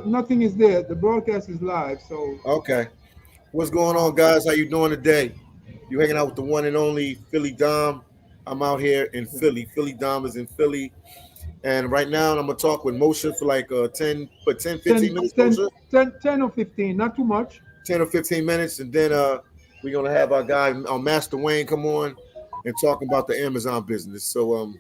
Nothing is there. The broadcast is live, so Okay. What's going on, um, guys? How you doing today? You hanging out with the one and only PhillyDom. I'm out here in Philly. PhillyDom is in Philly. And right now I'm gonna talk with Moshe for like 10, 15 10, minutes, 10, Moshe. 10, 10 or 15, not too much. 10 or 15 minutes, and then we're gonna have our guy Master Wayne come on and talk about the Amazon business. So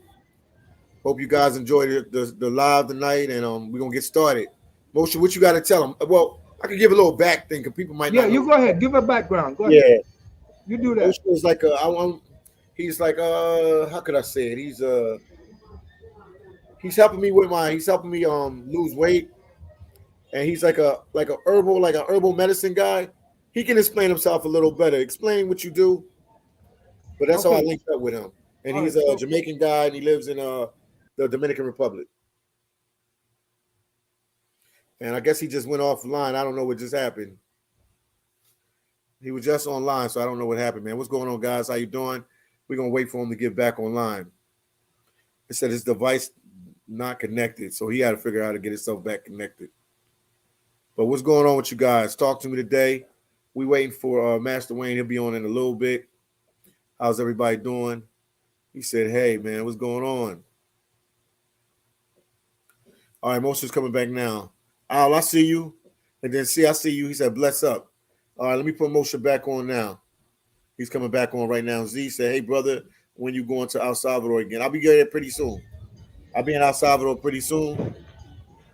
hope you guys enjoy the live tonight, and we're gonna get started. Moshe, what you gotta tell them? Well, I can give a little back thing because people might Yeah, not know. you go ahead. Give a background. Go ahead. Yeah. You do Moshe that. is like he's like how could I say it? He's helping me with he's helping me lose weight, and he's like a herbal medicine guy. He can explain himself a little better. Explain what you do, but that's how I Okay. linked up with him. And All he's right. a So Jamaican guy, and he lives in the Dominican Republic. And I guess he just went offline. I don't know what just happened. He was just online, so I don't know what happened, man. What's going on, guys? How you doing? We're gonna wait for him to get back online. It said his device not connected, so he had to figure out how to get himself back connected. But what's going on with you guys? Talk to me today. We waiting for Master Wayne. He'll be on in a little bit. How's everybody doing? He said, "Hey, man, what's going on?" All right, Moshe's coming back now. Al, I see you. And then I see you. He said, "Bless up." All right, let me put Moshe back on now. He's coming back on right now. Z said, "Hey, brother, when you going to El Salvador again? I'll be there pretty soon. I'll be in El Salvador pretty soon."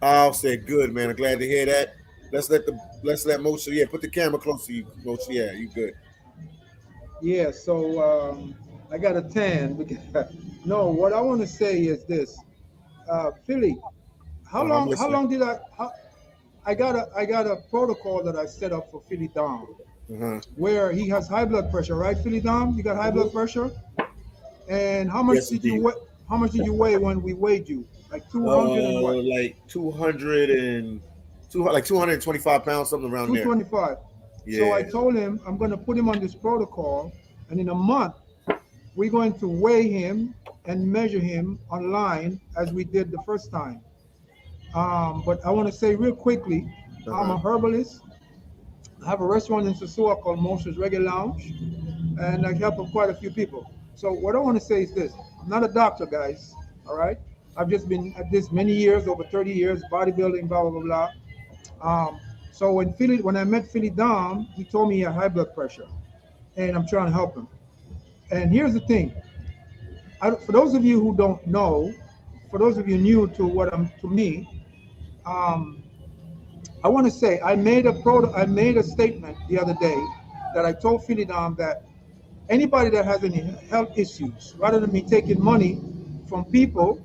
Al said, "Good, man. I'm glad to hear that. Let's let Moshe. Yeah, put the camera close to you, Moshe. Yeah, you good. yeah, so I got a 10 because no, what I want to say is this. Philly, I'm how listening. long did I got a protocol that I set up for Philly Dom Uh-huh. where he has high blood pressure, right? Philly Dom, you got high blood Mm-hmm. pressure? And Yes, indeed. how much did you weigh when we weighed you? Like 200 and what? Like 200 and like 225 pounds, something around there. 225. So I Yeah. told him I'm going to put him on this protocol, and in a month we're going to weigh him and measure him online as we did the first time. But I want to say real quickly, I'm Uh-huh. a herbalist. I have a restaurant in Sosua called Moshe's Reggae Lounge, and I help quite a few people. So what I want to say is this: I'm not a doctor, guys. All right, I've just been at this many years, over 30 years, bodybuilding, blah blah blah blah. So when I met Philly Dom, he told me he had high blood pressure, and I'm trying to help him. And here's the thing: for those of you who don't know, for those of you new to what I'm to me, um, I want to say I made a statement the other day that I told Philly Dom that anybody that has any health issues, rather than me taking money from people,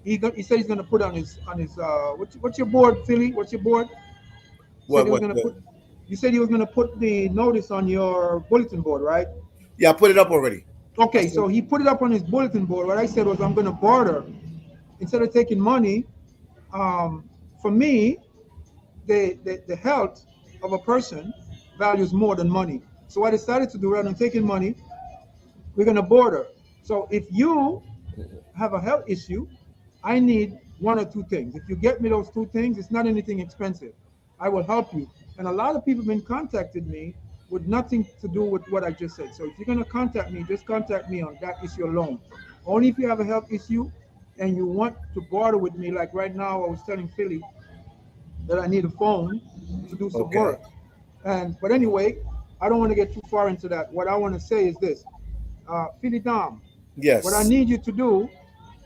he said he's going to put on his what's your board, Philly? What's your board? He said he was What going to the put. You said he was going to put the notice on your bulletin board, right? Yeah, I put it up already. I Okay, still so he put it up on his bulletin board. What I said was, I'm going to barter instead of taking money. Um, for me, the health of a person values more than money. So I decided to do, rather than taking money, we're going to barter. So if you have a health issue, I need one or two things. If you get me those two things, it's not anything expensive. I will help you. And a lot of people have been contacted me with nothing to do with what I just said. So if you're going to contact me, just contact me on that issue alone. Only if you have a health issue and you want to barter with me, like right now, I was telling Philly that I need a phone to do some okay. work. But anyway, I don't want to get too far into that. What I want to say is this, Philly Dom, what I Yes. need you to do,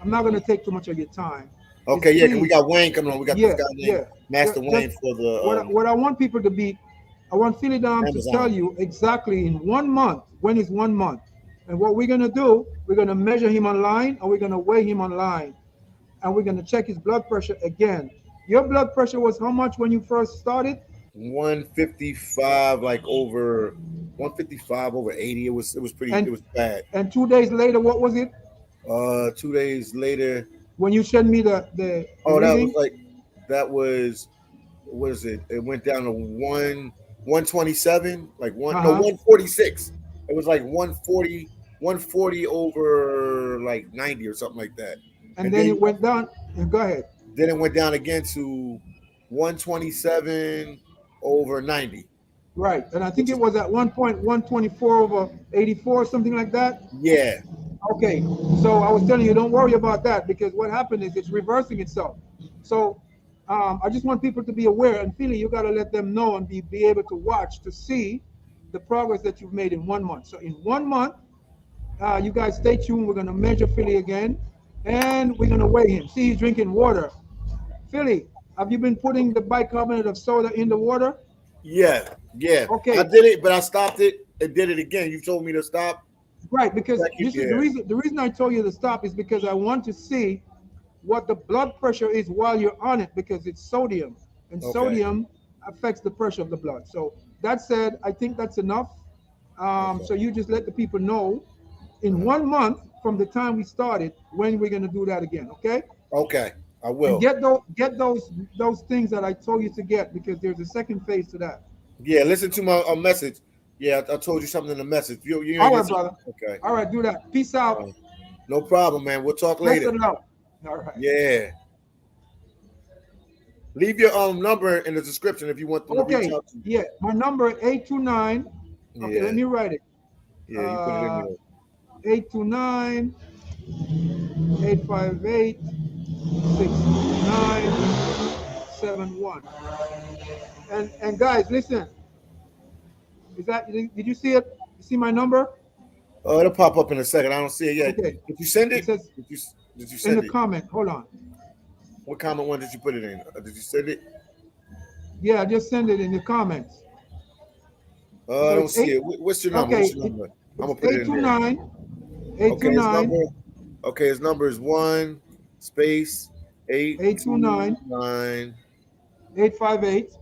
I'm not going to take too much of your time, is Okay, yeah, 'cause we please, got Wayne coming on. We got this yeah, guy named yeah, Master just Wayne for the what I want people to be, I want Philly Dom to tell Amazon. you exactly in 1 month, when is 1 month. And what we're going to do, we're going to measure him online and we're going to weigh him online and we're going to check his blood pressure again. Your blood pressure was how much when you first started? 155, like over 155 over 80. It And was bad. 2 days later, what was it? 2 days later, When you sent me the oh, reading? that was what is it? It went down to 127, like one no Uh-huh. 146. It was like 140 over like 90 or something like that. And And then then it went down. Go ahead. then it went down again to 127 over 90. Right. And I think Which it is, was at one point 124 over 84, something like that. yeah. Okay. So I was telling you, don't worry about that because what happened is it's reversing itself. So I just want people to be aware and Philly, you got to let them know and be able to watch to see the progress that you've made in 1 month. So in 1 month, you guys stay tuned. We're going to measure Philly again and we're going to weigh him. See, he's drinking water. Philly, have you been putting the bicarbonate of soda in the water? Yeah. Yeah. I Okay, did it, but I stopped it and did it again. You told me to stop. right. Because this is the Yeah. reason. The reason I told you to stop is because I want to see what the blood pressure is while you're on it because it's sodium, and Okay. sodium affects the pressure of the blood. So that said, I think that's enough. Okay. So you just let the people know in Uh-huh. 1 month from the time we started when we're going to do that again. Okay. Okay. I And will. get those things that I told you to get because there's a second phase to that. Yeah. Listen to my message. Yeah. I told you something in the message. You All ain't right, get brother. okay. All right, do that. Peace out. No problem, man. We'll talk Rest later. of love. All right. Yeah. Leave your number in the description if you want them to reach Okay. out to you. Yeah, my number 829. Okay, let Yeah. me write it. Yeah. You put it in Uh, there. 829 858 6971. And guys, listen. Is that did you see it? You see my number? Oh, it'll pop up in a second. I don't see it yet. Okay. Did you send It it? says Did you in the send it? comment. Hold on. What comment one did you put it in? Did you send it? Yeah, just send it in the comments. I So don't it's see eight. it. What's your number? What's Okay, your number? I'm it's gonna put it in there. 829 Okay, his 829 number. Okay, his number is 1 space eight two 829 nine 858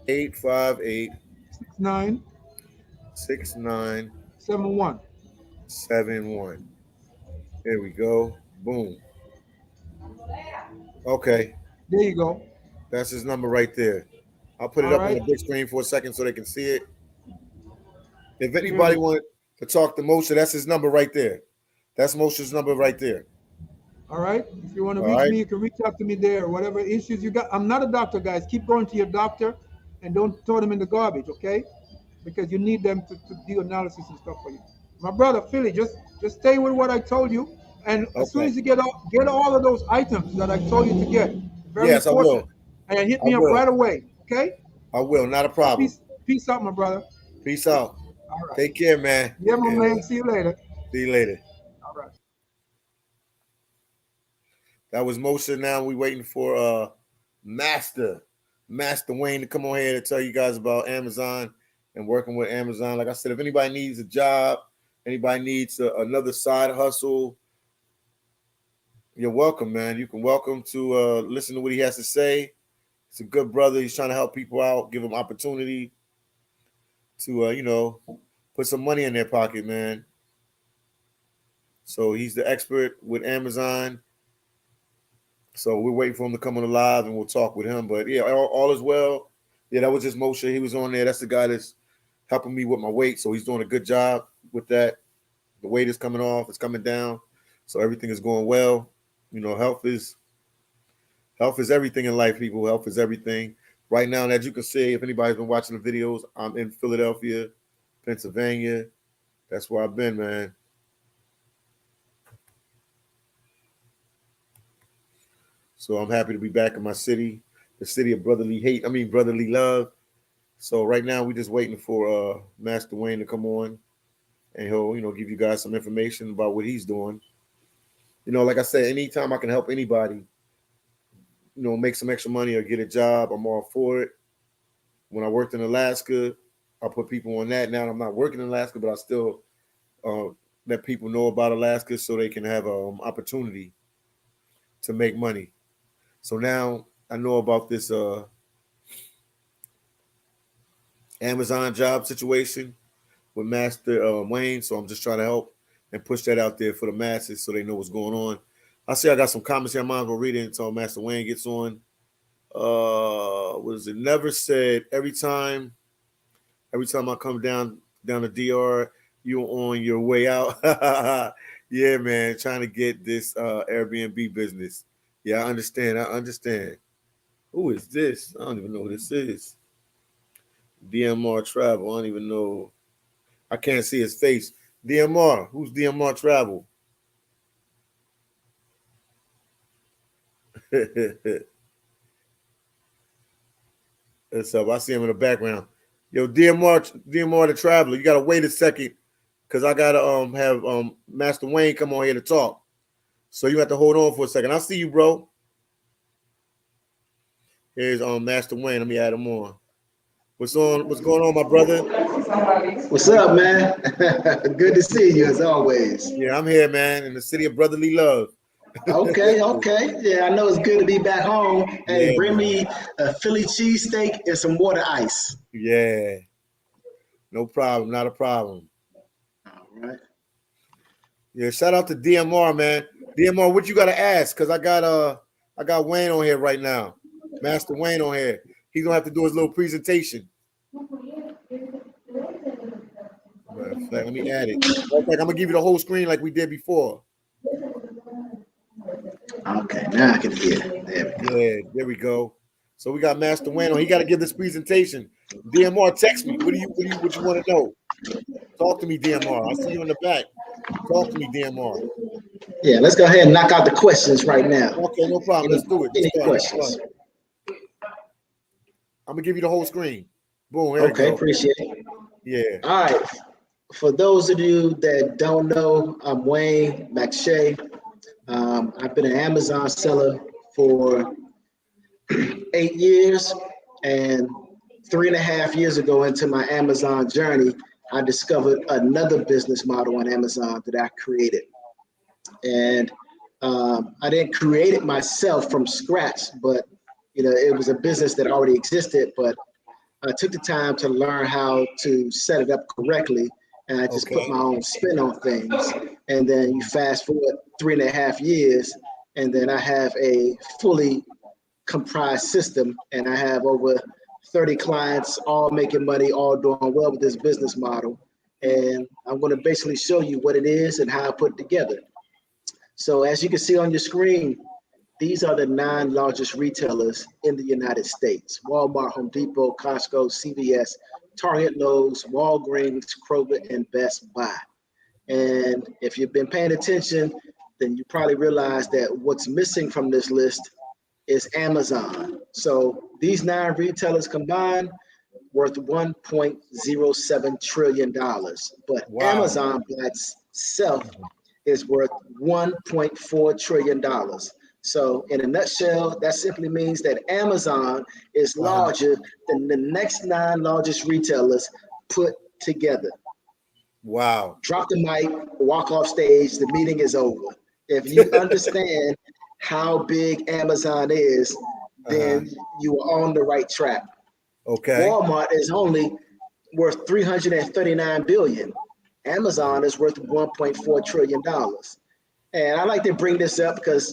858 6971. 6971. There we go. Boom. Okay, There you go. that's his number right there. I'll put it All up on right. the big screen for a second so they can see it. If anybody Good. wanted to talk to Moshe, that's his number right there. That's Moshe's number right there. All right. If you want to All reach right. me, you can reach out to me there. Whatever issues you got. I'm not a doctor, guys. Keep going to your doctor and don't throw them in the garbage, okay? Because you need them to do analysis and stuff for you. My brother Philly, just stay with what I told you. And as soon Okay. as you get all of those items that I told you to get, very Yes, I important. will. And hit I me up will. right away. Okay? I will. Not a problem. Peace out, my brother. Peace out. All right. Take care, man. Yeah, my And man. See you later. see you later. All right. That was Moshe. Now we waiting for Master Wayne to come on here to tell you guys about Amazon and working with Amazon. Like I said, if anybody needs a job, anybody needs another side hustle, you're welcome, man. You can welcome to listen to what he has to say. He's a good brother. He's trying to help people out, give them opportunity to put some money in their pocket, man. So he's the expert with Amazon. So we're waiting for him to come on the live and we'll talk with him. But yeah, all is well. Yeah, that was just Moshe. He was on there. That's the guy that's helping me with my weight. So he's doing a good job with that. The weight is coming off, it's coming down. So everything is going well. You know, health is everything in life, people. Health is everything. Right now, and as you can see, if anybody's been watching the videos, I'm in Philadelphia, Pennsylvania. That's where I've been, man. So I'm happy to be back in my city, the city of brotherly love. So right now we're just waiting for Master Wayne to come on and he'll, give you guys some information about what he's doing. Like I said, anytime I can help anybody, make some extra money or get a job, I'm all for it. When I worked in Alaska, I put people on that. Now I'm not working in Alaska, but I still let people know about Alaska so they can have an opportunity to make money. So now I know about this Amazon job situation with Master Wayne. So I'm just trying to help and push that out there for the masses so they know what's going on. I see I got some comments here. I'm not gonna read it until Master Wayne gets on. What is it? Never said every time I come down the DR, you're on your way out. Yeah, man, trying to get this Airbnb business. Yeah, I understand. Who is this? I don't even know who this is. DMR Travel. I don't even know. I can't see his face. DMR. Who's DMR Travel? What's up? I see him in the background. Yo, DMR the Traveler. You gotta wait a second because I gotta have Master Wayne come on here to talk. So you have to hold on for a second. I see you, bro. Here's Master Wayne. Let me add him on. What's going on, my brother? What's up, man? Good to see you as always. Yeah, I'm here, man, in the city of brotherly love. Okay. Yeah, I know it's good to be back home. Hey, Yeah, bring man. me a Philly cheesesteak and some water ice. Yeah. No problem. Not a problem. All right. Yeah, shout out to DMR, man. DMR, what you gotta ask? Cause I got Wayne on here right now. Master Wayne on here. He's gonna have to do his little presentation. Matter of fact, let me add it. Matter of fact, I'm gonna give you the whole screen like we did before. Okay, now I can hear. There we go. Yeah, there we go. So we got Master Wayne on. He got to give this presentation. DMR, text me. What you want to know? Talk to me, DMR. I see you in the back. Talk to me, DMR. Yeah, let's go ahead and knock out the questions right now. Okay, no problem. Let's do it. Any Let's start. questions? I'm gonna give you the whole screen. Boom. Here Okay, we go. appreciate it. Yeah. All right. For those of you that don't know, I'm Wayne McShay. I've been an Amazon seller for 8 years, and 3.5 years ago into my Amazon journey, I discovered another business model on Amazon that I created. And I didn't create it myself from scratch, but it was a business that already existed, but I took the time to learn how to set it up correctly, and I just put my own spin on things. And then you fast forward 3.5 years, and then I have a fully comprised system, and I have over 30 clients, all making money, all doing well with this business model. And I'm going to basically show you what it is and how I put it together. So as you can see on your screen, these are the 9 largest retailers in the United States: Walmart, Home Depot, Costco, CVS, Target, Lowe's, Walgreens, Kroger, and Best Buy. And if you've been paying attention, then you probably realize that what's missing from this list is Amazon. So these 9 retailers combined worth $1.07 trillion. But Amazon by itself is worth $1.4 trillion. So in a nutshell, that simply means that Amazon is larger than the next 9 largest retailers put together. Wow. Drop the mic, walk off stage, the meeting is over. If you understand how big Amazon is, then you are on the right track. Okay. Walmart is only worth $339 billion. Amazon is worth $1.4 trillion. And I like to bring this up because,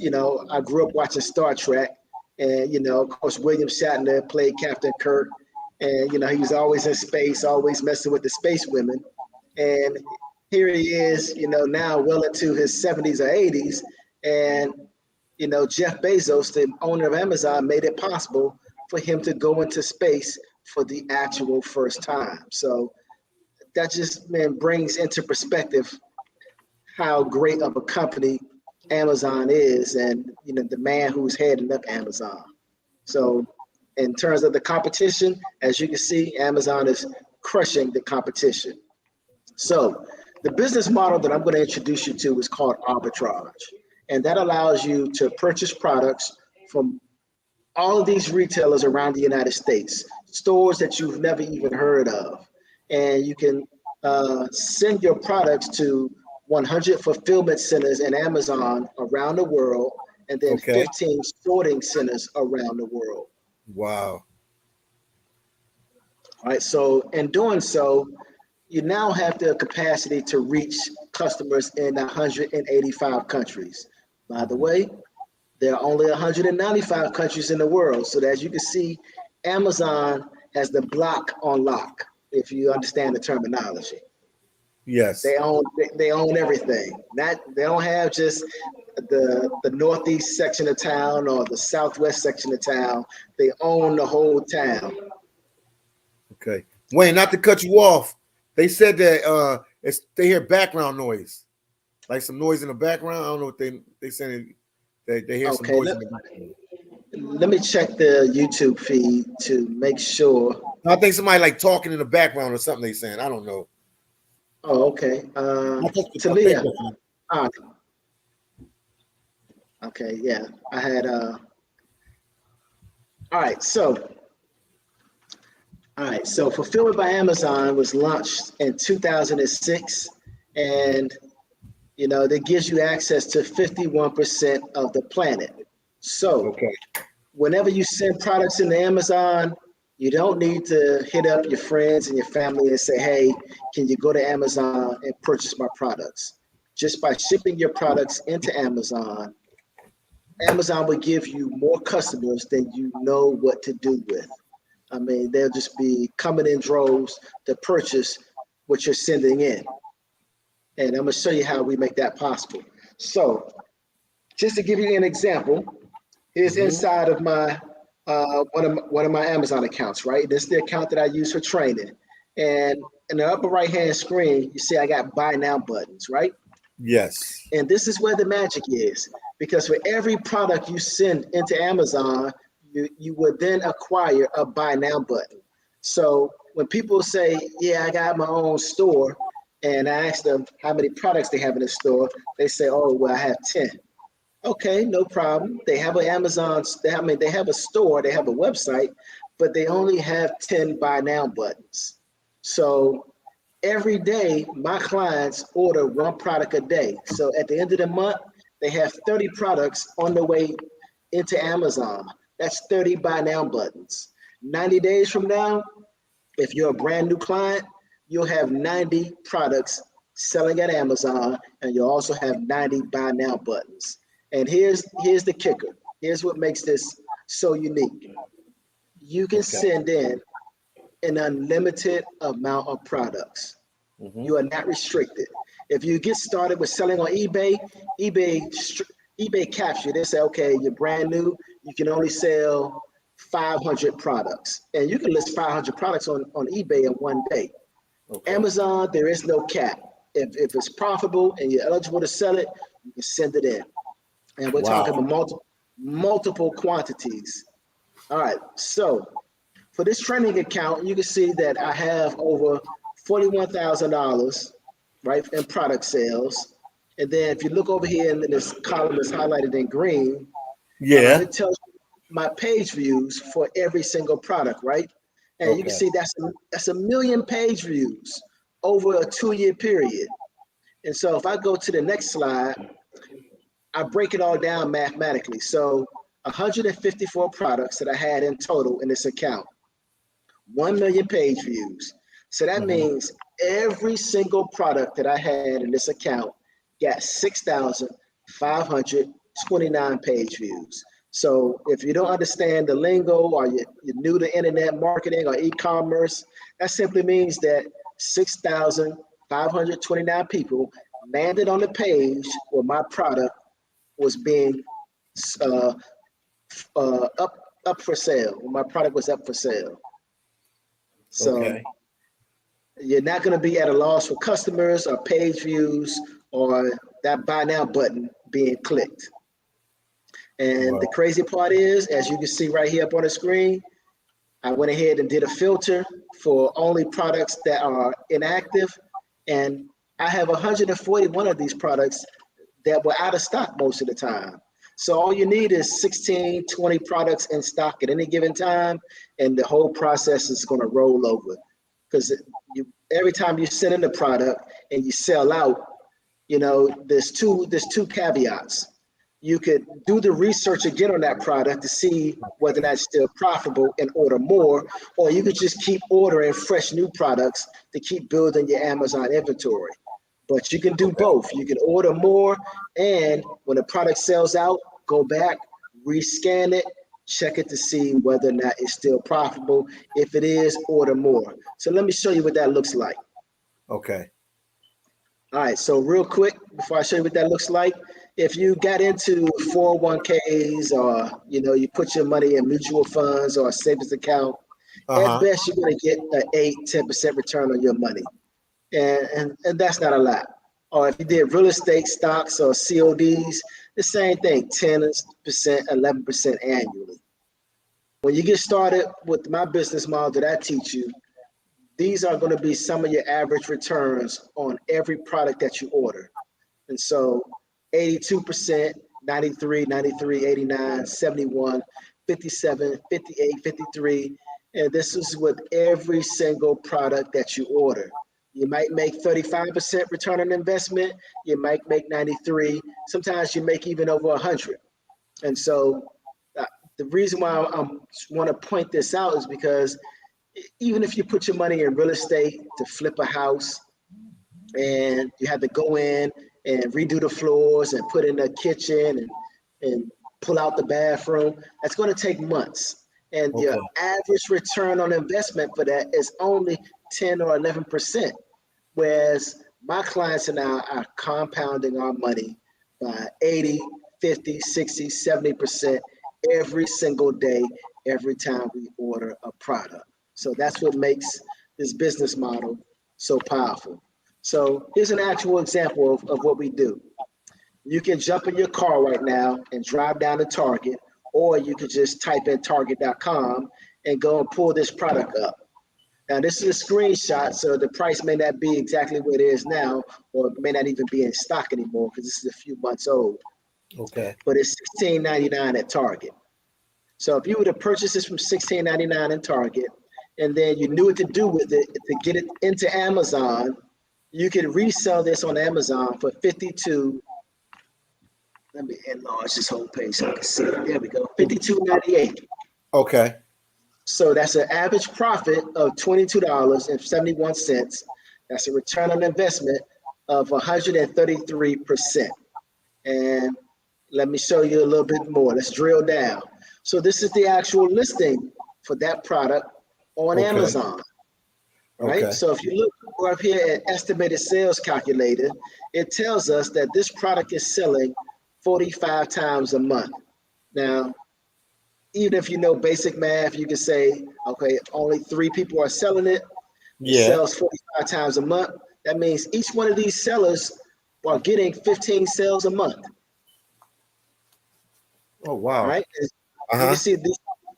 I grew up watching Star Trek, and, of course, William Shatner played Captain Kirk, and, he was always in space, always messing with the space women. And here he is, now well into his 70s or 80s. And, Jeff Bezos, the owner of Amazon, made it possible for him to go into space for the actual first time. So that just, brings into perspective how great of a company Amazon is, and the man who's heading up Amazon. So in terms of the competition, as you can see, Amazon is crushing the competition. So the business model that I'm going to introduce you to is called arbitrage. And that allows you to purchase products from all of these retailers around the United States, stores that you've never even heard of. And you can send your products to 100 fulfillment centers in Amazon around the world, and then 15 sorting centers around the world. Wow. All right, so in doing so, you now have the capacity to reach customers in 185 countries. By the way, there are only 195 countries in the world. So as you can see, Amazon has the block on lock, if you understand the terminology. Yes. They own everything. They don't have just the northeast section of town or the southwest section of town. They own the whole town. Okay. Wayne, not to cut you off. They said that they hear background noise. Like some noise in the background. I don't know what they saying they hear some noise in the background. Let me check the YouTube feed to make sure. I think somebody like talking in the background or something they saying. I don't know. Oh, okay. Talia. Okay, yeah. I had all right, so Fulfillment by Amazon was launched in 2006, and that gives you access to 51% of the planet. So whenever you send products into Amazon, you don't need to hit up your friends and your family and say, hey, can you go to Amazon and purchase my products? Just by shipping your products into Amazon, Amazon will give you more customers than you know what to do with. I mean, they'll just be coming in droves to purchase what you're sending in. And I'm gonna show you how we make that possible. So just to give you an example, here's inside of my one of my Amazon accounts, right? This is the account that I use for training. And in the upper right-hand screen, you see I got buy now buttons, right? Yes. And this is where the magic is, because for every product you send into Amazon, you would then acquire a buy now button. So when people say, yeah, I got my own store, and I ask them how many products they have in the store, they say, oh, well, I have 10. Okay, no problem. They have an Amazon, they have a store, they have a website, but they only have 10 buy now buttons. So every day, my clients order one product a day. So at the end of the month, they have 30 products on the way into Amazon. That's 30 buy now buttons. 90 days from now, if you're a brand new client, you'll have 90 products selling at Amazon, and you'll also have 90 buy now buttons. And here's the kicker. Here's what makes this so unique. You can send in an unlimited amount of products. You are not restricted. If you get started with selling on eBay, eBay caps you. They say, okay, you're brand new, you can only sell 500 products. And you can list 500 products on eBay in one day. Amazon, there is no cap. If it's profitable and you're eligible to sell it, you can send it in. And we're talking about multiple quantities. All right, so for this training account, you can see that I have over $41,000, right, in product sales. And then if you look over here in this column that's highlighted in green, it tells you my page views for every single product, right? And you can see that's a million page views over a 2-year period. And so if I go to the next slide, I break it all down mathematically. So 154 products that I had in total in this account, 1 million page views. So that means every single product that I had in this account got 6,529 page views. So if you don't understand the lingo, or you're new to internet marketing or e-commerce, that simply means that 6,529 people landed on the page where my product was being up for sale. When my product was up for sale. So you're not going to be at a loss for customers or page views or that buy now button being clicked. And the crazy part is, as you can see right here up on the screen, I went ahead and did a filter for only products that are inactive. And I have 141 of these products that were out of stock most of the time. So all you need is 16, 20 products in stock at any given time, and the whole process is going to roll over. Because every time you send in a product and you sell out, there's two caveats. You could do the research again on that product to see whether that's still profitable and order more, or you could just keep ordering fresh new products to keep building your Amazon inventory. But you can do both. You can order more, and when the product sells out, go back, rescan it, check it to see whether or not it's still profitable. If it is, order more. So let me show you what that looks like. Okay. All right, so real quick, before I show you what that looks like, if you got into 401ks or you put your money in mutual funds or a savings account, at best you're going to get an 8-10% return on your money, and that's not a lot. Or if you did real estate, stocks, or CODs, the same thing, 10%, 11% annually. When you get started with my business model that I teach you, these are going to be some of your average returns on every product that you order. And so 82%, 93, 93, 89, 71, 57, 58, 53. And this is with every single product that you order. You might make 35% return on investment. You might make 93. Sometimes you make even over 100. And so the reason why I want to point this out is because even if you put your money in real estate to flip a house and you have to go in and redo the floors and put in a kitchen and pull out the bathroom, that's going to take months. And your average return on investment for that is only 10 or 11%. Whereas my clients and I are compounding our money by 80, 50, 60, 70% every single day, every time we order a product. So that's what makes this business model so powerful. So here's an actual example of what we do. You can jump in your car right now and drive down to Target, or you could just type in target.com and go and pull this product up. Now, this is a screenshot, so the price may not be exactly what it is now, or it may not even be in stock anymore because this is a few months old. Okay. But it's $16.99 at Target. So if you were to purchase this from $16.99 in Target, and then you knew what to do with it to get it into Amazon, you could resell this on Amazon for $52. Let me enlarge this whole page so I can see it. There we go. $52.98. Okay. So that's an average profit of $22.71. That's a return on investment of 133%. And let me show you a little bit more. Let's drill down. So this is the actual listing for that product on Amazon. Right? Okay. So if you look up here at estimated sales calculator, it tells us that this product is selling 45 times a month. Now, even if you know basic math, you can say, okay, only 3 people are selling it. It sells 45 times a month. That means each one of these sellers are getting 15 sales a month. Oh, wow. Right? You can see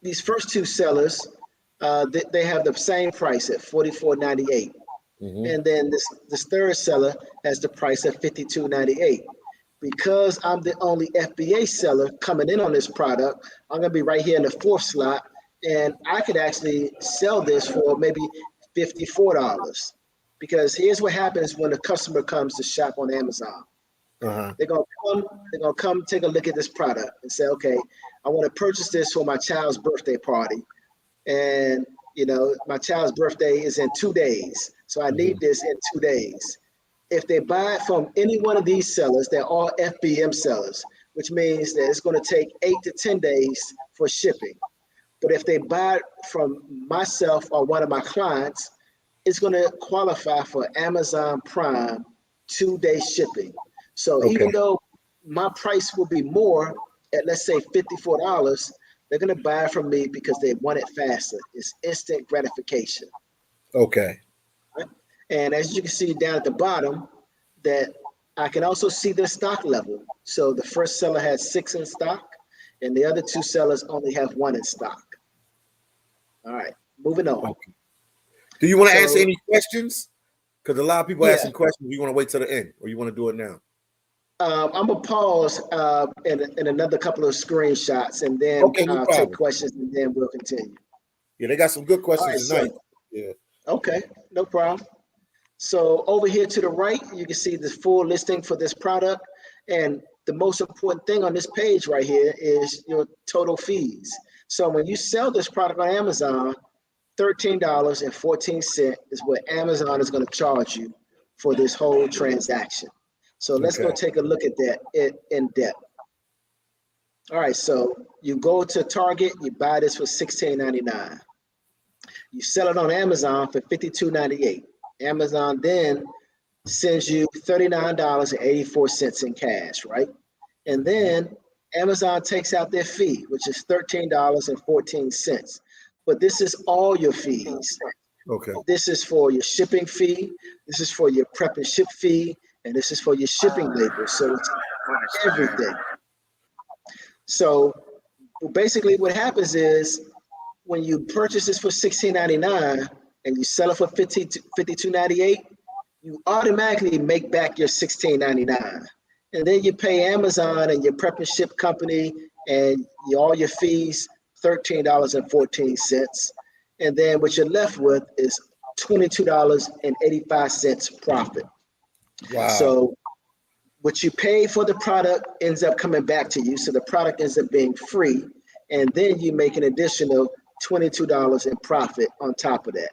these first 2 sellers, they have the same price at $44.98. And then this third seller has the price at $52.98. Because I'm the only FBA seller coming in on this product, I'm going to be right here in the 4th slot, and I could actually sell this for maybe $54. Because here's what happens when a customer comes to shop on Amazon. They're gonna come take a look at this product and say, okay, I want to purchase this for my child's birthday party, and my child's birthday is in 2 days, so I need this in 2 days. If they buy it from any one of these sellers, they're all FBM sellers, which means that it's going to take 8 to 10 days for shipping. But if they buy it from myself or one of my clients, it's going to qualify for Amazon Prime 2-day shipping. So even though my price will be more at, let's say, $54, they're going to buy it from me because they want it faster. It's instant gratification. Okay. And as you can see down at the bottom, that I can also see their stock level. So the first seller has 6 in stock, and the other 2 sellers only have 1 in stock. All right, moving on. Okay. Do you want to answer any questions? Because a lot of people are asking questions. You want to wait till the end, or you want to do it now? I'm going to pause in another couple of screenshots, and then I'll take questions, and then we'll continue. Yeah, they got some good questions tonight. Okay, no problem. So over here to the right, you can see the full listing for this product. And the most important thing on this page right here is your total fees. So when you sell this product on Amazon, $13.14 is what Amazon is going to charge you for this whole transaction. So let's go take a look at that in depth. All right, so you go to Target, you buy this for $16.99. You sell it on Amazon for $52.98. Amazon then sends you $39.84 in cash, right? And then Amazon takes out their fee, which is $13.14. But this is all your fees. Okay. This is for your shipping fee, this is for your prep and ship fee, and this is for your shipping label. So it's everything. So basically what happens is when you purchase this for $16.99 and you sell it for $52.98, you automatically make back your $16.99. And then you pay Amazon and your prep and ship company and all your fees, $13.14. And then what you're left with is $22.85 profit. Wow. So what you pay for the product ends up coming back to you. So the product ends up being free. And then you make an additional $22 in profit on top of that.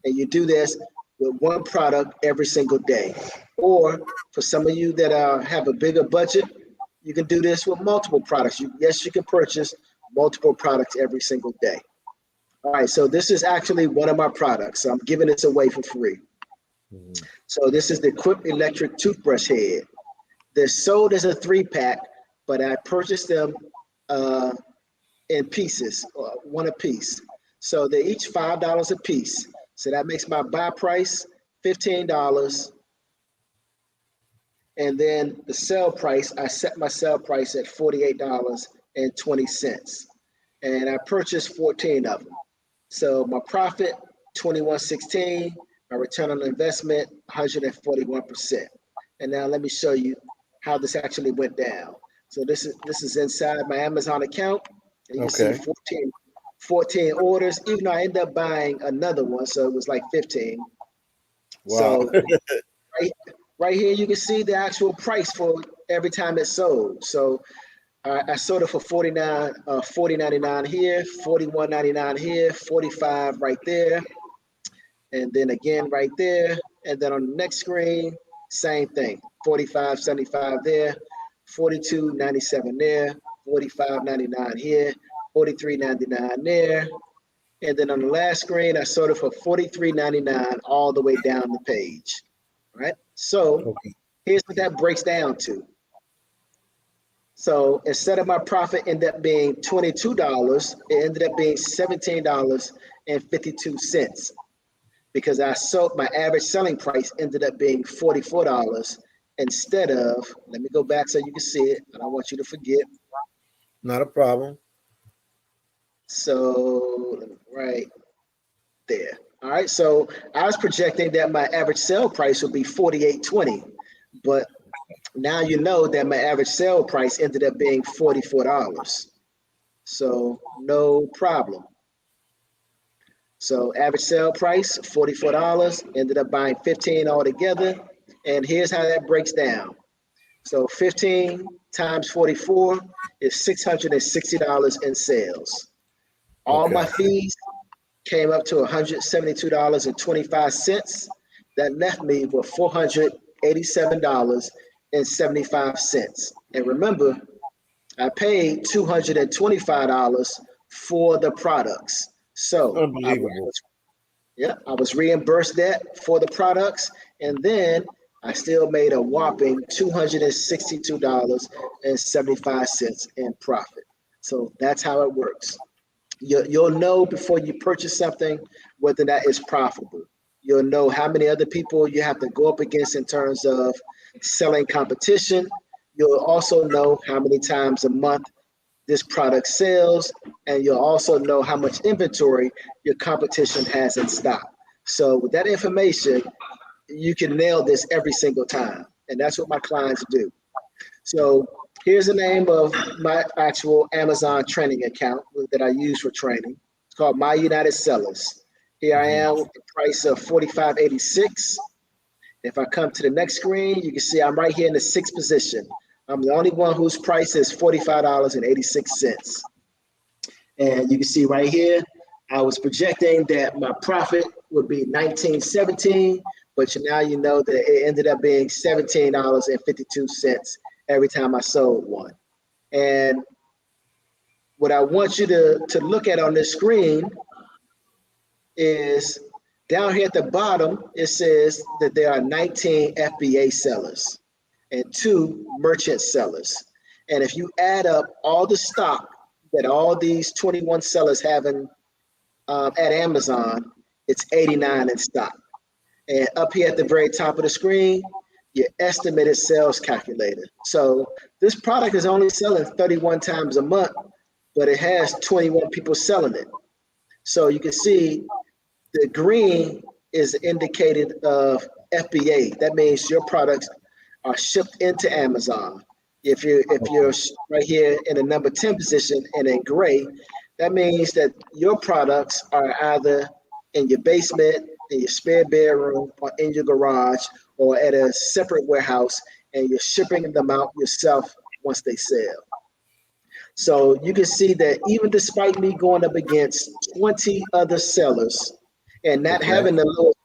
And you do this with one product every single day. Or for some of you that have a bigger budget, you can do this with multiple products. Yes, you can purchase multiple products every single day. All right, so this is actually one of my products. So I'm giving this away for free. So this is the Quip electric toothbrush head. They're sold as a 3-pack, but I purchased them in pieces, one a piece. So they're each $5 a piece. So that makes my buy price $15. And then the sell price, I set my sell price at $48.20. And I purchased 14 of them. So my profit, $21.16. My return on investment, 141%. And now let me show you how this actually went down. So this is inside my Amazon account. And you see 14 orders, even though I ended up buying another one. So it was like 15. Wow. So right here, you can see the actual price for every time it's sold. So I sold it for $40.99 here, $41.99 here, $45 right there. And then again right there. And then on the next screen, same thing, $45.75 there, $42.97 there, $45.99 here, $43.99 there. And then on the last screen, I sold it for $43.99 all the way down the page. All right. So here's what that breaks down to. So instead of my profit ended up being $22, it ended up being $17.52 because I sold, my average selling price ended up being $44 instead of, let me go back so you can see it. I don't want you to forget. Not a problem. So right there. All right. So I was projecting that my average sale price would be $48.20, but now you know that my average sale price ended up being $44. So no problem. So average sale price, $44, ended up buying 15 altogether. And here's how that breaks down. So 15 times 44 is $660 in sales. All my fees came up to $172.25. That left me with $487.75. And remember, I paid $225 for the products. So unbelievable. I was reimbursed that for the products, and then I still made a whopping $262.75 in profit. So that's how it works. You'll know before you purchase something whether that is profitable. You'll know how many other people you have to go up against in terms of selling competition. You'll also know how many times a month this product sells, and you'll also know how much inventory your competition has in stock. So with that information, you can nail this every single time. And that's what my clients do. So here's the name of my actual Amazon training account that I use for training. It's called My United Sellers. Here I am with the price of $45.86. If I come to the next screen, you can see I'm right here in the 6th position. I'm the only one whose price is $45.86. And you can see right here, I was projecting that my profit would be $19.17, but now you know that it ended up being $17.52 every time I sold one. And what I want you to look at on this screen is down here at the bottom, it says that there are 19 FBA sellers and 2 merchant sellers. And if you add up all the stock that all these 21 sellers have at Amazon, it's 89 in stock. And up here at the very top of the screen, your estimated sales calculator. So this product is only selling 31 times a month, but it has 21 people selling it. So you can see the green is indicated of FBA. That means your products are shipped into Amazon. If you're right here in the number 10 position and in gray, that means that your products are either in your basement, in your spare bedroom, or in your garage, or at a separate warehouse, and you're shipping them out yourself once they sell. So you can see that even despite me going up against 20 other sellers and not having the lowest,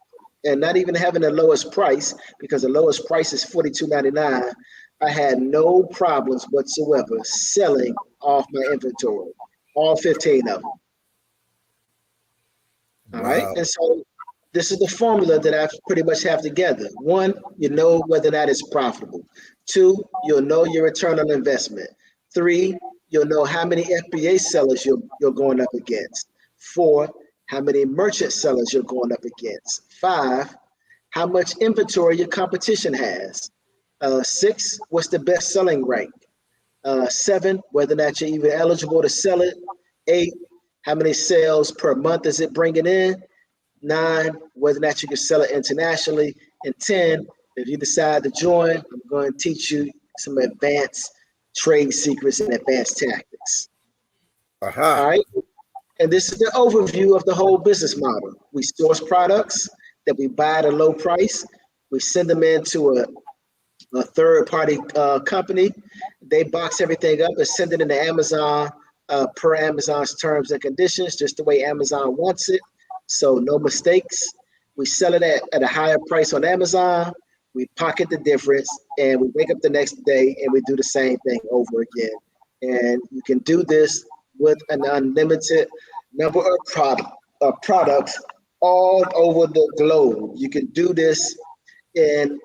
and not even having the lowest price, because the lowest price is $42.99, I had no problems whatsoever selling off my inventory, all 15 of them. All right. And so this is the formula that I pretty much have together. One, you know whether or not it's profitable. Two, you'll know your return on investment. Three, you'll know how many FBA sellers you're going up against. Four, how many merchant sellers you're going up against. Five, how much inventory your competition has. Six, what's the best selling rank. Seven, whether or not you're even eligible to sell it. Eight, how many sales per month is it bringing in? 9, whether or not you can sell it internationally. And 10, if you decide to join, I'm going to teach you some advanced trade secrets and advanced tactics. All right. And this is the overview of the whole business model. We source products that we buy at a low price. We send them into a third-party company. They box everything up and send it into Amazon per Amazon's terms and conditions, just the way Amazon wants it. So no mistakes. We sell it at a higher price on Amazon. We pocket the difference, and we wake up the next day and we do the same thing over again. And you can do this with an unlimited number of products all over the globe. You can do this in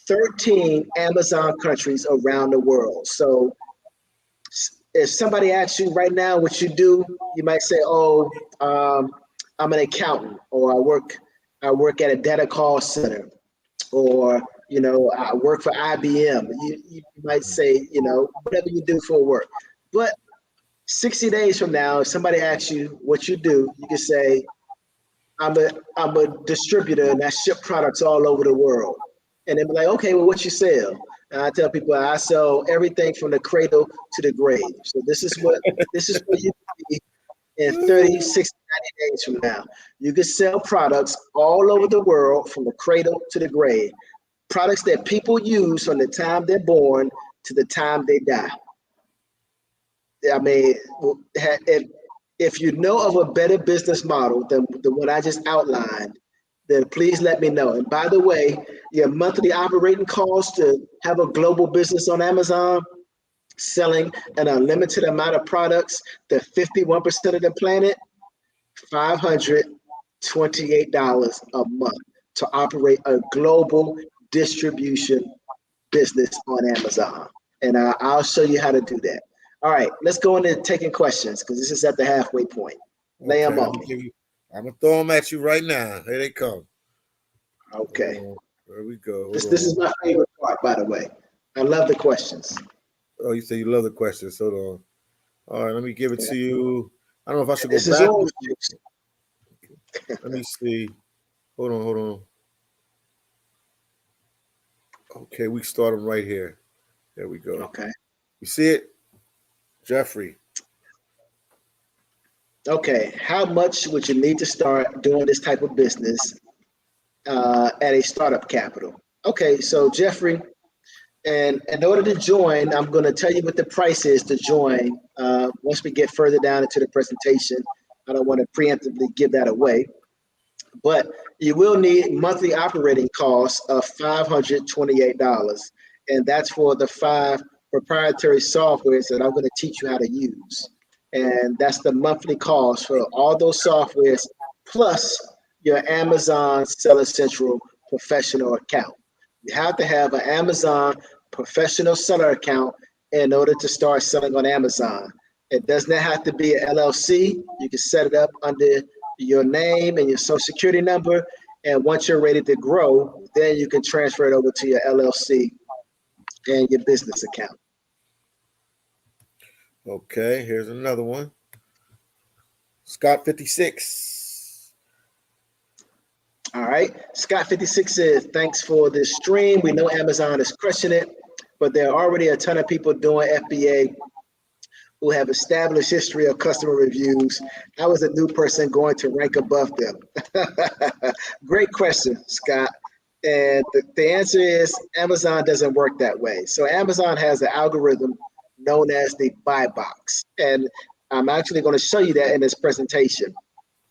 13 Amazon countries around the world. So if somebody asks you right now what you do, you might say, oh, I'm an accountant, or I work at a data call center, or I work for IBM. You might say, whatever you do for work. But 60 days from now, if somebody asks you what you do, you can say, I'm a distributor and I ship products all over the world. And they'll be like, okay, well, what you sell? And I tell people I sell everything from the cradle to the grave. So this is what you can be in 30, 60, 90 days from now. You can sell products all over the world from the cradle to the grave. Products that people use from the time they're born to the time they die. I mean, if you know of a better business model than the one I just outlined, then please let me know. And by the way, your monthly operating costs to have a global business on Amazon, selling an unlimited amount of products to 51% of the planet, $528 a month to operate a global distribution business on Amazon. And I'll show you how to do that. All right, let's go into taking questions because this is at the halfway point. Lay them on me. I'm going to throw them at you right now. Here they come. Okay. There we go. This is my favorite part, by the way. I love the questions. Oh, you say you love the questions. Hold on. All right, let me give it to you. I don't know if I should This go is back. yours. Let me see. Hold on. Okay, we start them right here. There we go. Okay. You see it? Jeffrey. Okay, how much would you need to start doing this type of business at a startup capital? Okay, so Jeffrey, and in order to join, I'm going to tell you what the price is to join once we get further down into the presentation. I don't want to preemptively give that away, but you will need monthly operating costs of $528, and that's for the 5 proprietary softwares that I'm going to teach you how to use. And that's the monthly cost for all those softwares, plus your Amazon Seller Central professional account. You have to have an Amazon professional seller account in order to start selling on Amazon. It does not have to be an LLC. You can set it up under your name and your social security number. And once you're ready to grow, then you can transfer it over to your LLC and your business account. Okay, here's another one. Scott 56. All right. Scott 56 says, thanks for this stream. We know Amazon is crushing it, but there are already a ton of people doing FBA who have established history of customer reviews. I was a new person going to rank above them. Great question, Scott. And the answer is Amazon doesn't work that way. So Amazon has an algorithm known as the buy box. And I'm actually going to show you that in this presentation.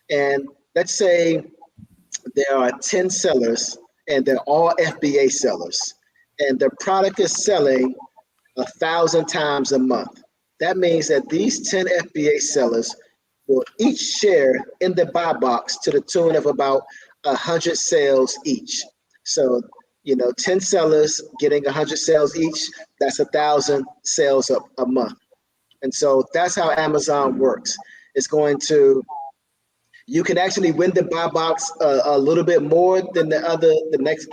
And let's say there are 10 sellers and they're all FBA sellers. And the product is selling 1,000 times a month. That means that these 10 FBA sellers will each share in the buy box to the tune of about 100 sales each. So, 10 sellers getting 100 sales each, that's 1,000 sales a month. And so that's how Amazon works. It's you can actually win the buy box a little bit more than the next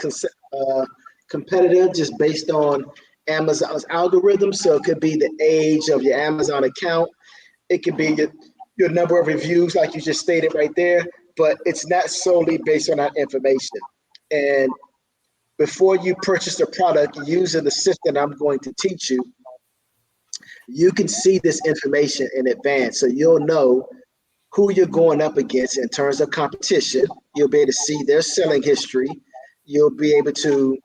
competitor just based on Amazon's algorithm. So it could be the age of your Amazon account. It could be your number of reviews, like you just stated right there, but it's not solely based on that information. And before you purchase the product using the system I'm going to teach you, you can see this information in advance. So you'll know who you're going up against in terms of competition. You'll be able to see their selling history. You'll be able to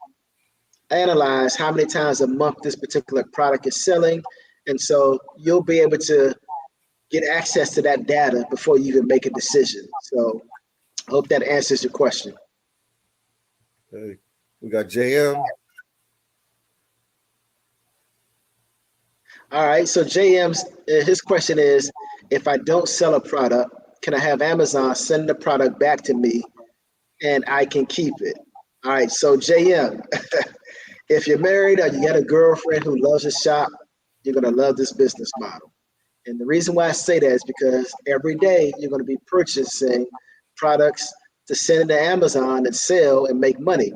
analyze how many times a month this particular product is selling. And so you'll be able to get access to that data before you even make a decision. So I hope that answers your question. Hey, we got JM. All right, so JM's, his question is, if I don't sell a product, can I have Amazon send the product back to me and I can keep it? All right, so JM, if you're married or you got a girlfriend who loves to shop, you're gonna love this business model. And the reason why I say that is because every day you're gonna be purchasing products to send to Amazon and sell and make money.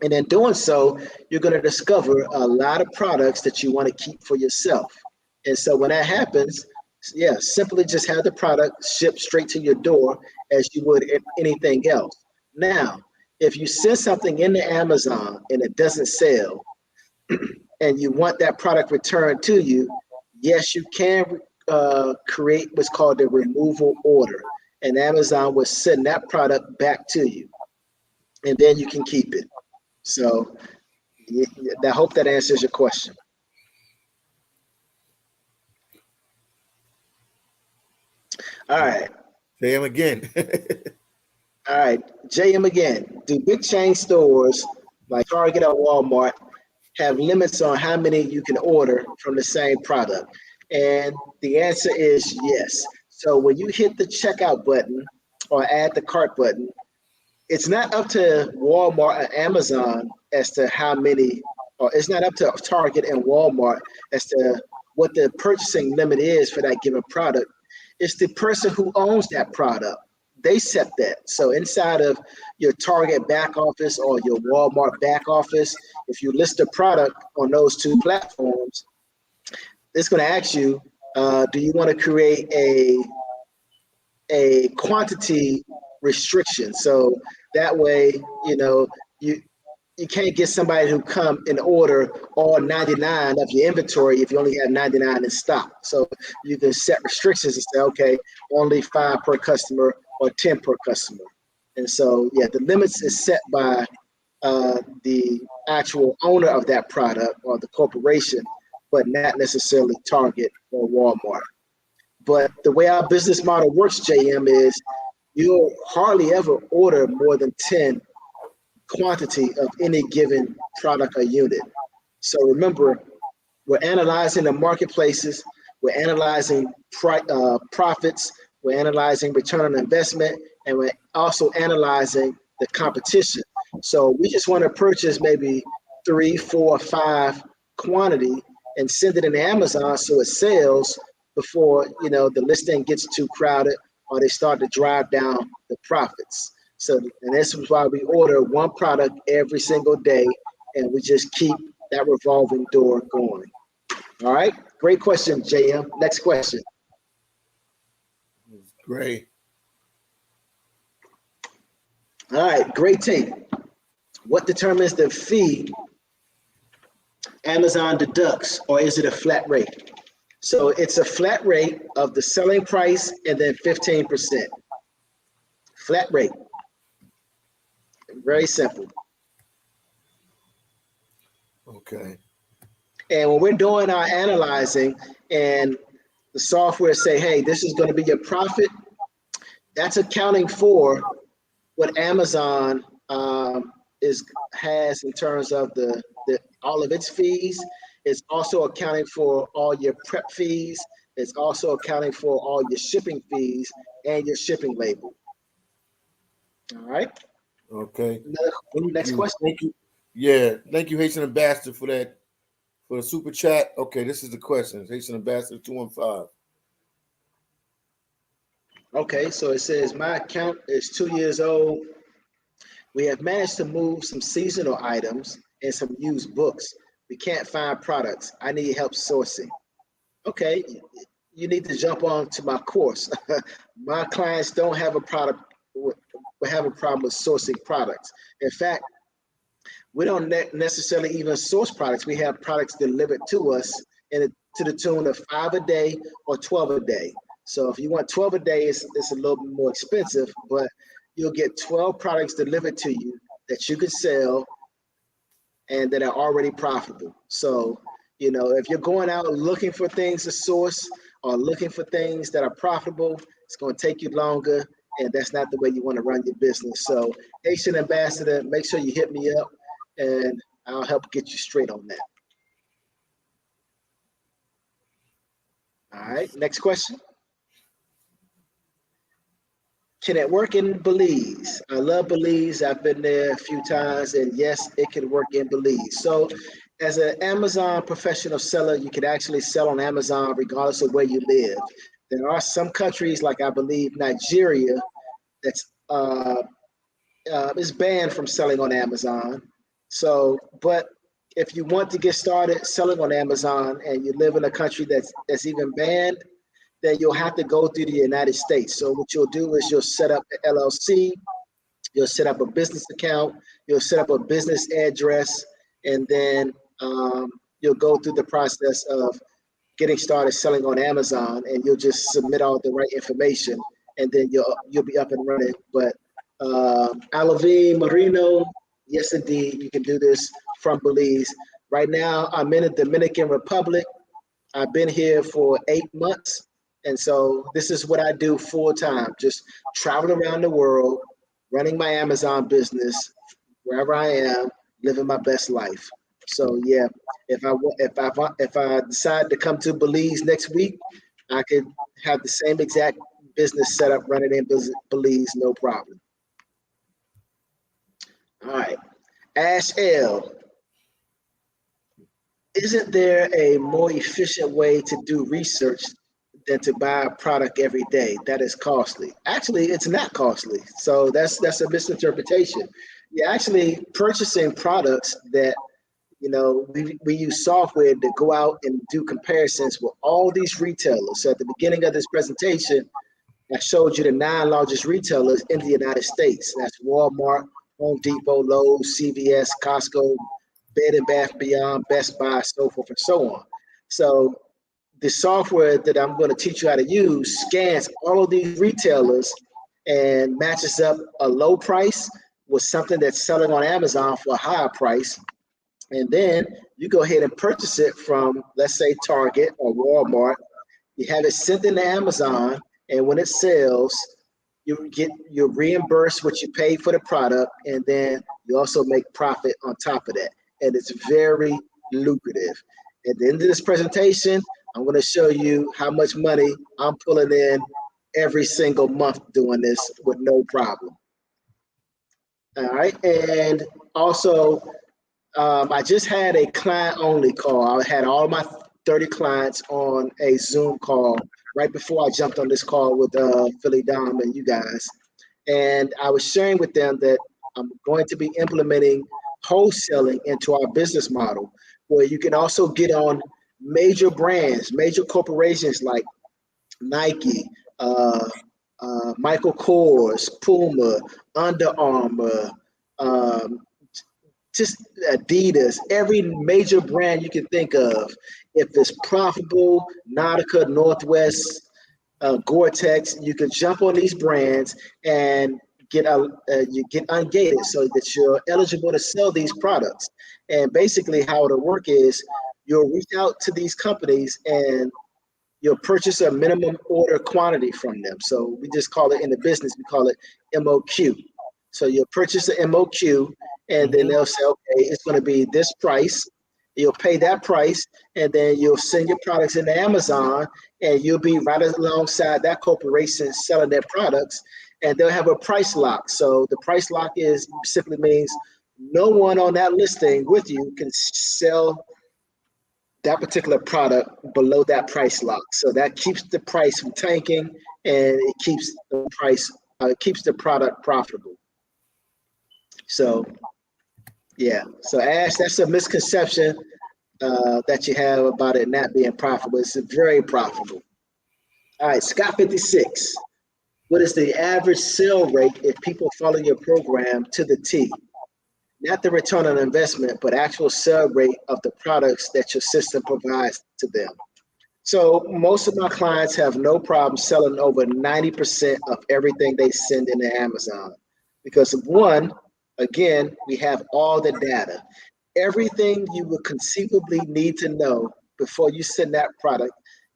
And in doing so, you're going to discover a lot of products that you want to keep for yourself. And so when that happens, simply just have the product shipped straight to your door as you would anything else. Now, if you send something into Amazon and it doesn't sell and you want that product returned to you, yes, you can create what's called a removal order. And Amazon will send that product back to you. And then you can keep it. So I hope that answers your question. All right. JM again. All right. JM again. Do big chain stores like Target or Walmart have limits on how many you can order from the same product? And the answer is yes. So when you hit the checkout button or add the cart button, it's not up to Walmart or Amazon as to how many, or it's not up to Target and Walmart as to what the purchasing limit is for that given product. It's the person who owns that product. They set that. So inside of your Target back office or your Walmart back office, if you list a product on those two platforms, it's going to ask you, do you want to create a quantity restriction? So that way, you can't get somebody who come and order all 99 of your inventory if you only have 99 in stock. So you can set restrictions and say, okay, only 5 per customer or 10 per customer. And so, the limits is set by the actual owner of that product or the corporation, but not necessarily Target or Walmart. But the way our business model works, JM, is you'll hardly ever order more than 10 quantity of any given product or unit. So remember, we're analyzing the marketplaces, we're analyzing profits, we're analyzing return on investment, and we're also analyzing the competition. So we just want to purchase maybe 3, 4, 5 quantity, and send it in Amazon so it sells before, you know, the listing gets too crowded or they start to drive down the profits. So, and this is why we order one product every single day, and we just keep that revolving door going. All right, great question, JM. Next question. Great. All right, great team. What determines the fee Amazon deducts, or is it a flat rate? So it's a flat rate of the selling price and then 15%. Flat rate. Very simple. Okay. And when we're doing our analyzing and the software say, hey, this is going to be your profit, that's accounting for what Amazon has in terms of the all of its fees. It's also accounting for all your prep fees. It's also accounting for all your shipping fees and your shipping label. All right. Okay. Next question. Thank you. Yeah. Thank you, Haitian Ambassador, for that, for the super chat. Okay, this is the question. Haitian Ambassador 215. Okay, so it says my account is 2 years old. We have managed to move some seasonal items and some used books. We can't find products. I need help sourcing. Okay, you need to jump on to my course. My clients don't have a problem with sourcing products. In fact, we don't necessarily even source products. We have products delivered to us to the tune of 5 a day or 12 a day. So if you want 12 a day, it's a little bit more expensive, but you'll get 12 products delivered to you that you can sell and that are already profitable. So, you know, if you're going out looking for things to source or looking for things that are profitable, it's going to take you longer, and that's not the way you want to run your business. So, Haitian Ambassador, make sure you hit me up, and I'll help get you straight on that. All right, next question. Can it work in Belize? I love Belize. I've been there a few times, and yes, it can work in Belize. So as an Amazon professional seller, you can actually sell on Amazon regardless of where you live. There are some countries, like I believe Nigeria, that's is banned from selling on Amazon. So, but if you want to get started selling on Amazon and you live in a country that's even banned, then you'll have to go through the United States. So what you'll do is you'll set up an LLC, you'll set up a business account, you'll set up a business address, and then you'll go through the process of getting started selling on Amazon, and you'll just submit all the right information, and then you'll be up and running. But Alavine, Marino, yes, indeed, you can do this from Belize. Right now, I'm in the Dominican Republic. I've been here for 8 months. And so this is what I do full time, just traveling around the world, running my Amazon business wherever I am, living my best life. So yeah, if I decide to come to Belize next week, I could have the same exact business setup running in Belize, no problem. All right, Ash L. Isn't there a more efficient way to do research than to buy a product every day that is costly? Actually, it's not costly. So that's a misinterpretation. You're actually purchasing products that, you know, we use software to go out and do comparisons with all these retailers. So at the beginning of this presentation, I showed you the 9 largest retailers in the United States. That's Walmart, Home Depot, Lowe's, CVS, Costco, Bed and Bath Beyond, Best Buy, so forth and so on. So the software that I'm going to teach you how to use scans all of these retailers and matches up a low price with something that's selling on Amazon for a higher price. And then you go ahead and purchase it from, let's say, Target or Walmart. You have it sent into Amazon, and when it sells, you reimburse what you paid for the product, and then you also make profit on top of that. And it's very lucrative. At the end of this presentation, I'm going to show you how much money I'm pulling in every single month doing this with no problem. All right. And also, I just had a client-only call. I had all my 30 clients on a Zoom call right before I jumped on this call with PhillyDom and you guys. And I was sharing with them that I'm going to be implementing wholesaling into our business model, where you can also get on major brands, major corporations like Nike, Michael Kors, Puma, Under Armour, um, just Adidas, every major brand you can think of. If it's profitable, Nautica, Northwest, Gore-Tex, you can jump on these brands and you get ungated so that you're eligible to sell these products. And basically how it'll work is you'll reach out to these companies and you'll purchase a minimum order quantity from them. So we just call it in the business, we call it MOQ. So you'll purchase an MOQ and then they'll say, okay, it's going to be this price. You'll pay that price and then you'll send your products into Amazon and you'll be right alongside that corporation selling their products, and they'll have a price lock. So the price lock is simply means no one on that listing with you can sell that particular product below that price lock. So that keeps the price from tanking, and it keeps the price, it keeps the product profitable. So yeah, so Ash, that's a misconception that you have about it not being profitable. It's very profitable. All right, Scott 56. What is the average sale rate if people follow your program to the T? Not the return on investment, but actual sale rate of the products that your system provides to them. So most of my clients have no problem selling over 90% of everything they send into Amazon. Because one, again, we have all the data. Everything you would conceivably need to know before you send that product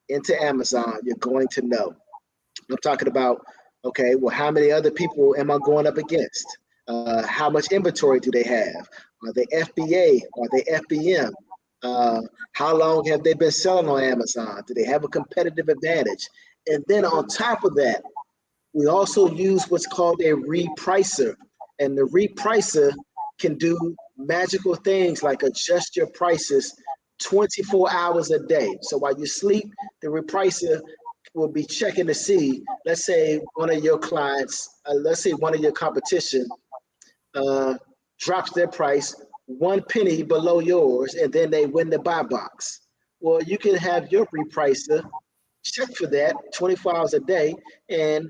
into Amazon, you're going to know. I'm talking about, okay, well, how many other people am I going up against? How much inventory do they have? Are they FBA? Are they FBM? How long have they been selling on Amazon? Do they have a competitive advantage? And then on top of that, we also use what's called a repricer. And the repricer can do magical things like adjust your prices 24 hours a day. So while you sleep, the repricer will be checking to see, let's say one of your clients, let's say one of your competition drops their price 1 penny below yours, and then they win the buy box. Well, you can have your repricer check for that 24 hours a day, and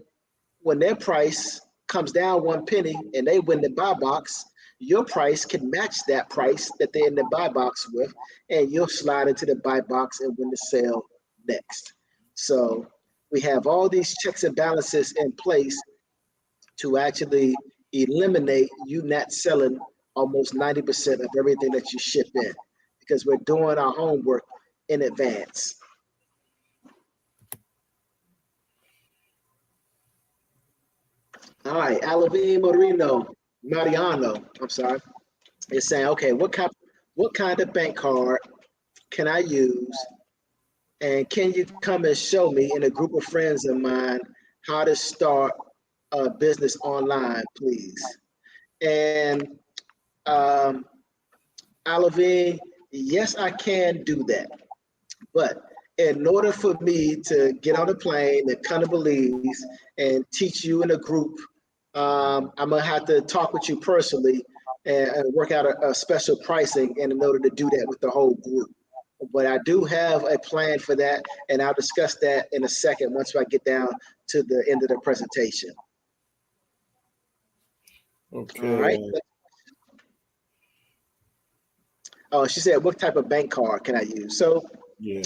when their price comes down 1 penny and they win the buy box, your price can match that price that they're in the buy box with, and you'll slide into the buy box and win the sale next. So we have all these checks and balances in place to actually eliminate you not selling almost 90% of everything that you ship in, because we're doing our homework in advance. All right, Mariano, I'm sorry, is saying, okay, what kind of bank card can I use? And can you come and show me and a group of friends of mine how to start a business online, please? And Alavine, yes, I can do that. But in order for me to get on a plane and come to Belize and teach you in a group, I'm gonna have to talk with you personally and work out a special pricing in order to do that with the whole group. But I do have a plan for that, and I'll discuss that in a second once I get down to the end of the presentation. Okay. All right. Oh, she said, what type of bank card can I use? So yeah.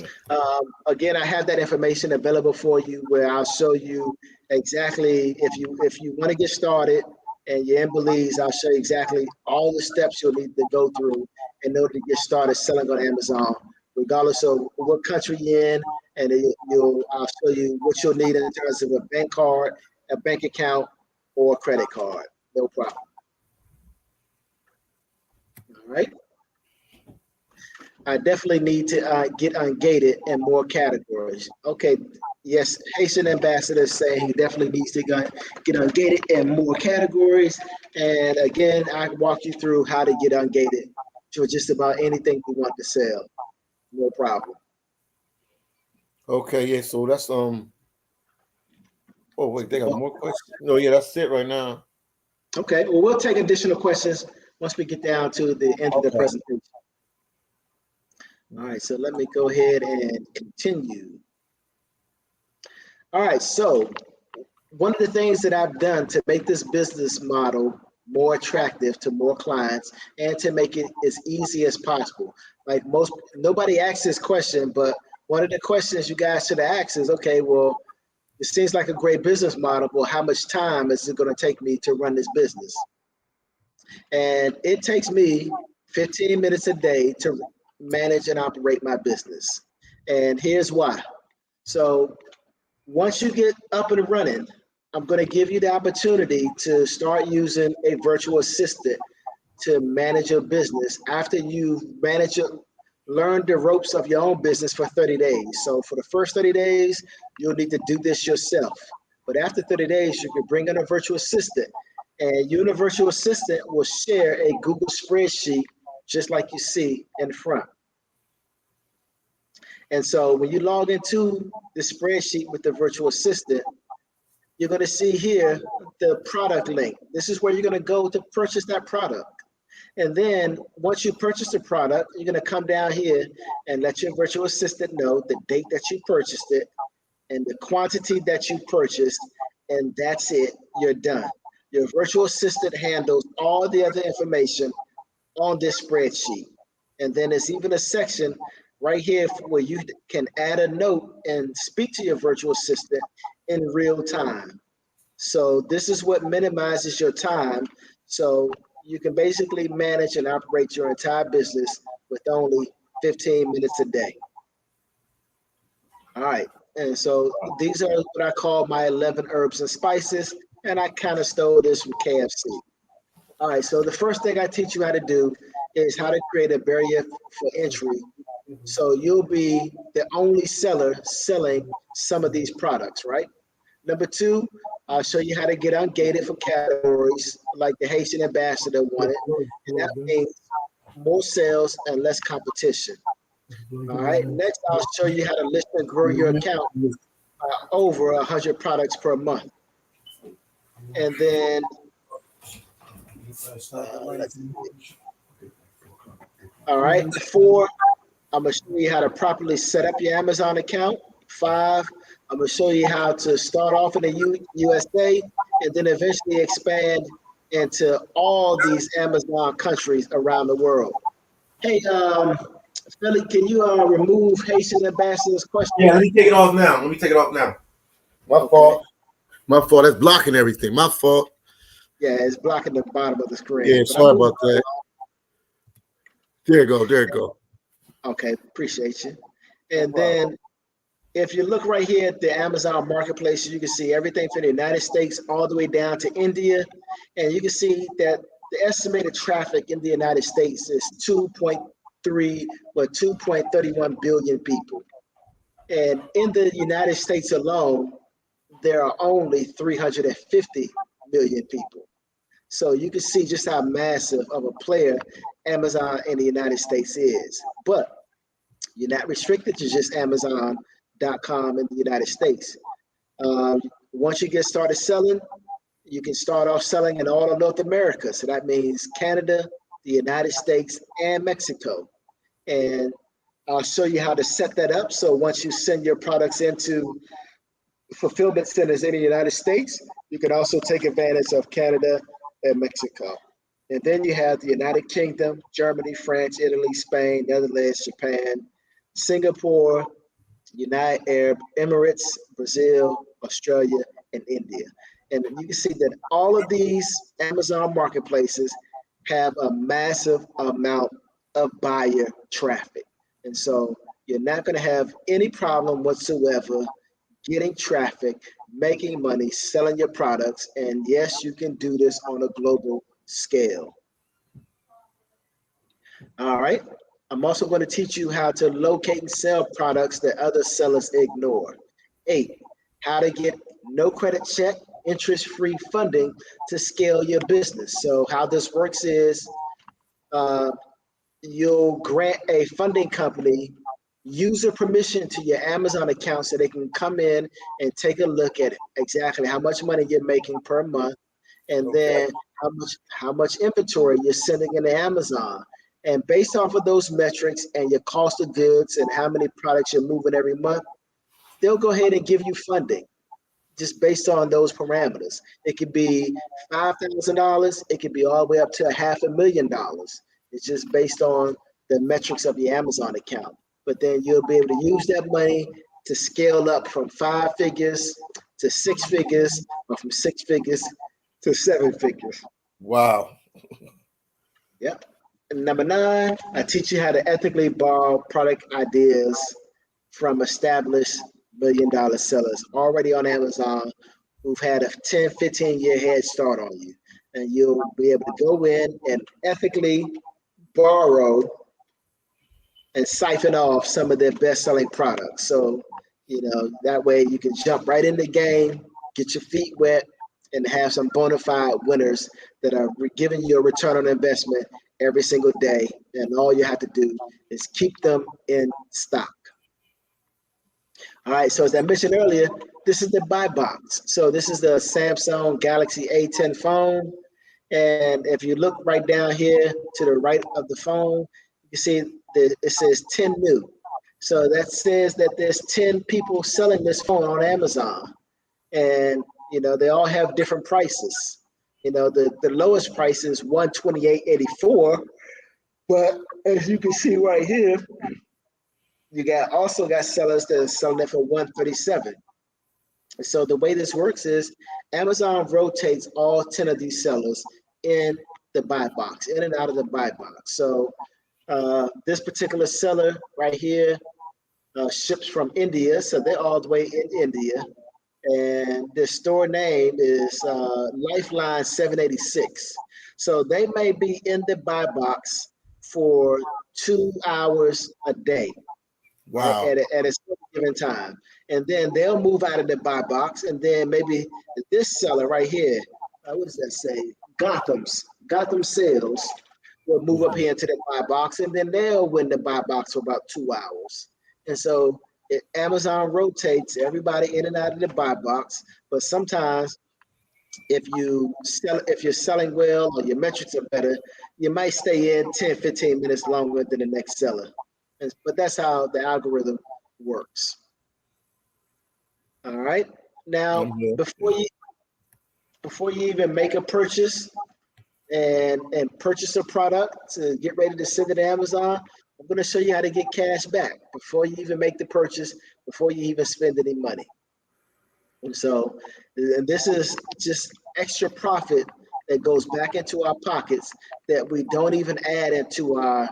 Again, I have that information available for you where I'll show you exactly if you want to get started and you're in Belize, I'll show you exactly all the steps you'll need to go through in order to get started selling on Amazon, regardless of what country you're in, and I'll show you what you'll need in terms of a bank card, a bank account, or a credit card. No problem. All right. I definitely need to get ungated in more categories. Okay, yes, Haitian ambassador is saying he definitely needs to get ungated in more categories. And again, I can walk you through how to get ungated to just about anything you want to sell. No problem. Okay, yeah. So that's Oh wait, they got Well, more questions. No, yeah, that's it right now. okay, well, we'll take additional questions once we get down to the end of the Okay. presentation. All right, so let me go ahead and continue. All right, so one of the things that I've done to make this business model more attractive to more clients and to make it as easy as possible. Like nobody asks this question, but one of the questions you guys should ask is, okay, well, it seems like a great business model. Well, how much time is it going to take me to run this business? And it takes me 15 minutes a day to manage and operate my business. And here's why. So once you get up and running, I'm going to give you the opportunity to start using a virtual assistant to manage your business after you've learned the ropes of your own business for 30 days. So for the first 30 days, you'll need to do this yourself. But after 30 days, you can bring in a virtual assistant, and your virtual assistant will share a Google spreadsheet just like you see in front. And so when you log into the spreadsheet with the virtual assistant, you're going to see here the product link. This is where you're going to go to purchase that product. And then once you purchase the product, you're going to come down here and let your virtual assistant know the date that you purchased it and the quantity that you purchased, and that's it. You're done. Your virtual assistant handles all the other information on this spreadsheet. And then there's even a section right here where you can add a note and speak to your virtual assistant in real time. So this is what minimizes your time. So you can basically manage and operate your entire business with only 15 minutes a day. All right. And so these are what I call my 11 herbs and spices. And I kind of stole this from KFC. All right. So the first thing I teach you how to do is how to create a barrier for entry. So you'll be the only seller selling some of these products, right? Number two, I'll show you how to get ungated for categories like the Haitian ambassador wanted. And that means more sales and less competition. All right. Next, I'll show you how to list and grow your account over 100 products per month. And then, all right. 4, I'm going to show you how to properly set up your Amazon account. 5, I'm going to show you how to start off in the USA and then eventually expand into all these Amazon countries around the world. Hey, Philly, can you remove Haitian ambassador's question? Yeah, let me take it off now. My fault. My fault. That's blocking everything. My fault. Yeah, it's blocking the bottom of the screen. Yeah, sorry about that. There you go. There you go. Okay, appreciate you. And then if you look right here at the Amazon marketplace, you can see everything from the United States all the way down to India. And you can see that the estimated traffic in the United States is 2.31 billion people. And in the United States alone, there are only 350 million people. So you can see just how massive of a player Amazon in the United States is. But you're not restricted to just Amazon.com in the United States. Once you get started selling, you can start off selling in all of North America. So that means Canada, the United States, and Mexico. And I'll show you how to set that up. So once you send your products into fulfillment centers in the United States, you can also take advantage of Canada and Mexico. And then you have the United Kingdom, Germany, France, Italy, Spain, Netherlands, Japan, Singapore, United Arab Emirates, Brazil, Australia, and India. And you can see that all of these Amazon marketplaces have a massive amount of buyer traffic. And so you're not going to have any problem whatsoever getting traffic, making money, selling your products. And yes, you can do this on a global scale. All right. I'm also going to teach you how to locate and sell products that other sellers ignore. 8, how to get no credit check, interest-free funding to scale your business. So how this works is you'll grant a funding company user permission to your Amazon account so they can come in and take a look at exactly how much money you're making per month, and then how much inventory you're sending into Amazon. And based off of those metrics and your cost of goods and how many products you're moving every month, they'll go ahead and give you funding just based on those parameters. It could be $5,000. It could be all the way up to $500,000. It's just based on the metrics of your Amazon account. But then you'll be able to use that money to scale up from 5 figures to 6 figures, or from 6 figures to 7 figures. Wow. Yep. And number 9, I teach you how to ethically borrow product ideas from established $1 million sellers already on Amazon who've had a 10, 15-year head start on you. And you'll be able to go in and ethically borrow and siphon off some of their best-selling products. So, that way you can jump right in the game, get your feet wet, and have some bona fide winners that are giving you a return on investment every single day. And all you have to do is keep them in stock. All right, so as I mentioned earlier, this is the buy box. So this is the Samsung Galaxy A10 phone. And if you look right down here to the right of the phone, you see that it says 10 new. So that says that there's 10 people selling this phone on Amazon. And, they all have different prices. The lowest price is $128.84. But as you can see right here, you also got sellers that are selling it for $137. So the way this works is Amazon rotates all 10 of these sellers in the buy box, in and out of the buy box. So this particular seller right here ships from India, so they're all the way in India. And their store name is Lifeline 786. So they may be in the buy box for 2 hours a day. Wow. At a given time. And then they'll move out of the buy box, and then maybe this seller right here, what does that say? Gotham Sales will move up here into the buy box, and then they'll win the buy box for about 2 hours. And so Amazon rotates everybody in and out of the buy box, but sometimes if you're selling well or your metrics are better, you might stay in 10, 15 minutes longer than the next seller. But that's how the algorithm works. All right. Now, before you even make a purchase and purchase a product to get ready to send it to Amazon, I'm going to show you how to get cash back before you even make the purchase, before you even spend any money. And so, and this is just extra profit that goes back into our pockets that we don't even add into our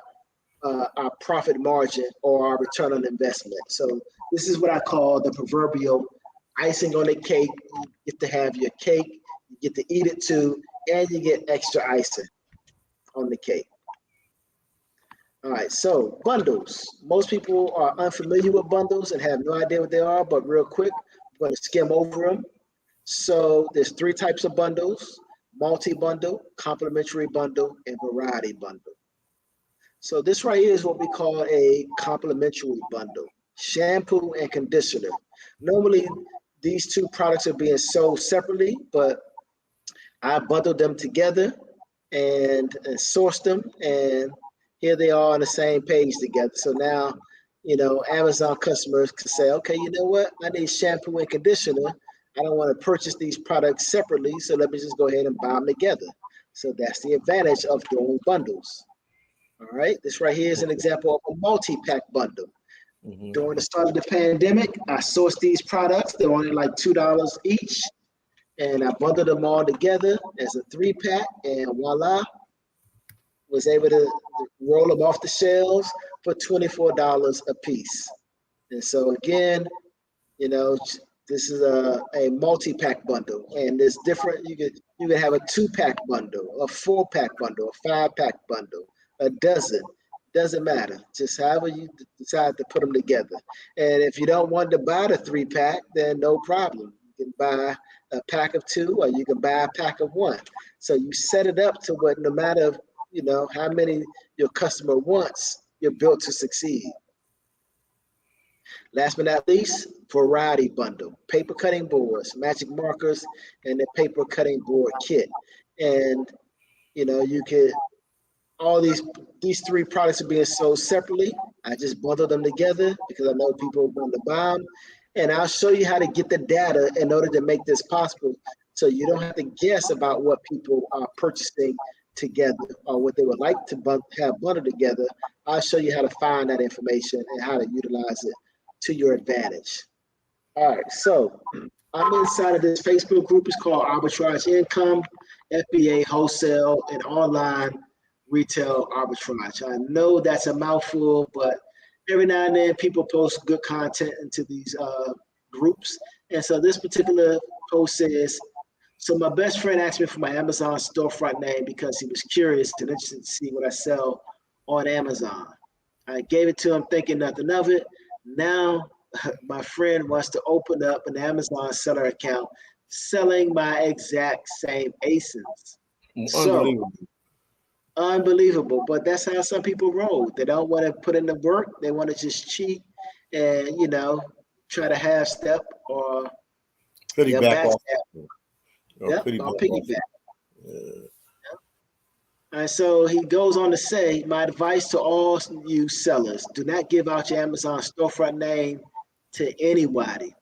profit margin or our return on investment. So this is what I call the proverbial icing on the cake. You get to have your cake, you get to eat it too, and you get extra icing on the cake. All right, so bundles. Most people are unfamiliar with bundles and have no idea what they are, but real quick, I'm going to skim over them. So there's 3 types of bundles: multi-bundle, complementary bundle, and variety bundle. So this right here is what we call a complementary bundle: shampoo and conditioner. Normally, these 2 products are being sold separately, but I bundled them together and sourced them, and here they are on the same page together. So now, Amazon customers can say, okay, you know what? I need shampoo and conditioner. I don't want to purchase these products separately, so let me just go ahead and buy them together. So that's the advantage of doing bundles. All right, this right here is an example of a multi-pack bundle. During the start of the pandemic, I sourced these products. They're only like $2 each. And I bundled them all together as a 3-pack, and voila, was able to roll them off the shelves for $24 a piece. And so again, this is a multi-pack bundle, and there's different. You could have a 2-pack bundle, a 4-pack bundle, a 5-pack bundle, a dozen. Doesn't matter. Just however you decide to put them together. And if you don't want to buy the 3-pack, then no problem. You can buy a pack of 2, or you can buy a pack of 1. So you set it up to what, no matter how many your customer wants, you're built to succeed. Last but not least, variety bundle, paper cutting boards, magic markers, and the paper cutting board kit. And you could all these three products are being sold separately. I just bundled them together because I know people want to buy them. And I'll show you how to get the data in order to make this possible. So you don't have to guess about what people are purchasing together or what they would like to have bundled together. I'll show you how to find that information and how to utilize it to your advantage. All right, so I'm inside of this Facebook group. It's called Arbitrage Income, FBA Wholesale and Online Retail Arbitrage. I know that's a mouthful, but every now and then people post good content into these groups. And so this particular post says, so my best friend asked me for my Amazon storefront name because he was curious and interested to see what I sell on Amazon. I gave it to him thinking nothing of it. Now my friend wants to open up an Amazon seller account selling my exact same ASINs. Unbelievable. So, unbelievable, but that's how some people roll. They don't want to put in the work. They want to just cheat and, try to half step or Piggyback off. Yep, on piggyback. And so he goes on to say, my advice to all you sellers, do not give out your Amazon storefront name to anybody,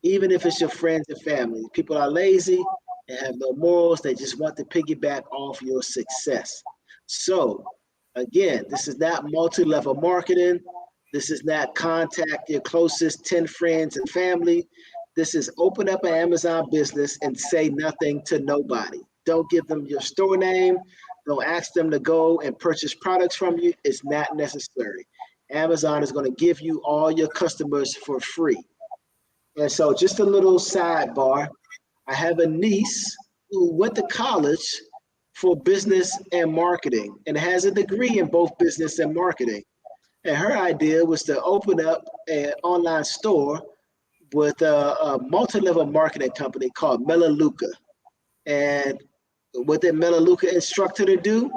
even if it's your friends and family. People are lazy and have no morals. They just want to piggyback off your success. So again, this is not multi-level marketing. This is not contact your closest 10 friends and family. This is open up an Amazon business and say nothing to nobody. Don't give them your store name. Don't ask them to go and purchase products from you. It's not necessary. Amazon is going to give you all your customers for free. And so just a little sidebar. I have a niece who went to college for business and marketing and has a degree in both business and marketing. And her idea was to open up an online store with a multi-level marketing company called Melaleuca. And what did Melaleuca instruct her to do?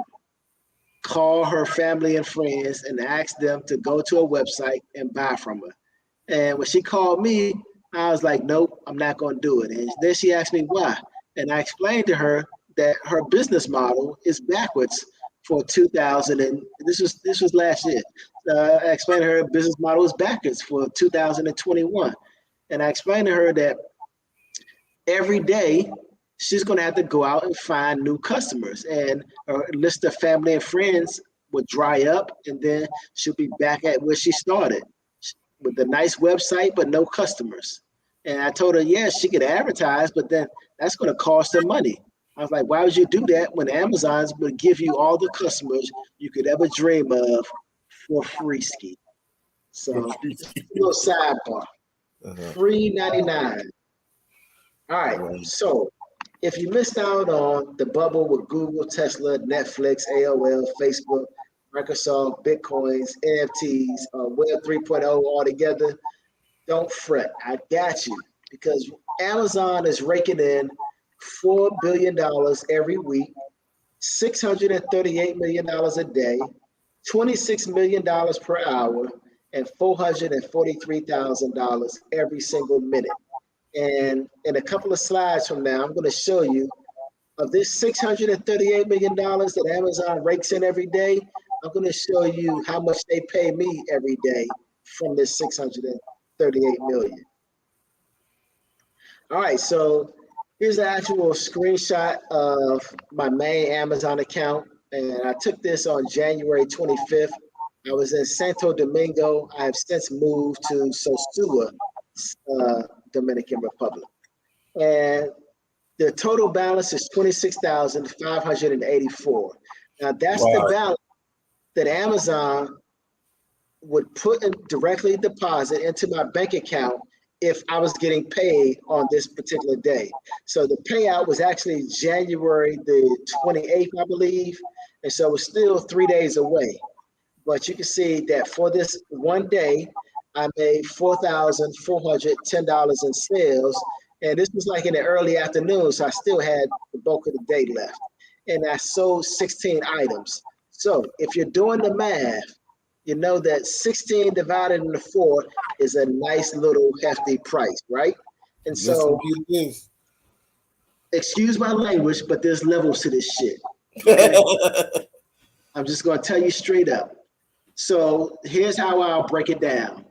Call her family and friends and ask them to go to a website and buy from her. And when she called me, I was like, nope, I'm not going to do it. And then she asked me why. And I explained to her that her business model is backwards for 2000. And this was last year. I explained to her business model is backwards for 2021. And I explained to her that every day she's going to have to go out and find new customers, and her list of family and friends would dry up, and then she'll be back at where she started with a nice website, but no customers. And I told her, yes, she could advertise, but then that's going to cost her money. I was like, why would you do that when Amazon's going to give you all the customers you could ever dream of for free ski? So, a little sidebar. Free 99. All right. So if you missed out on the bubble with Google, Tesla, Netflix, AOL, Facebook, Microsoft, Bitcoins, NFTs, Web 3.0 all together, don't fret. I got you, because Amazon is raking in $4 billion every week, $638 million a day, $26 million per hour, and $443,000 every single minute. And in a couple of slides from now, I'm going to show you of this $638 million that Amazon rakes in every day. I'm going to show you how much they pay me every day from this $638 million. All right, so here's an actual screenshot of my main Amazon account. And I took this on January 25th. I was in Santo Domingo. I have since moved to Sosua, Dominican Republic. And the total balance is $26,584. Now that's the balance that Amazon would put in directly deposit into my bank account if I was getting paid on this particular day. So the payout was actually January the 28th, I believe. And so it's still 3 days away. But you can see that for this one day, I made $4,410 in sales. And this was like in the early afternoon, so I still had the bulk of the day left. And I sold 16 items. So if you're doing the math, you know that 16 divided into 4 is a nice little hefty price, right? And Yes, so, indeed it is. excuse my language, but there's levels to this shit. Okay? I'm just gonna tell you straight up. So here's how I'll break it down.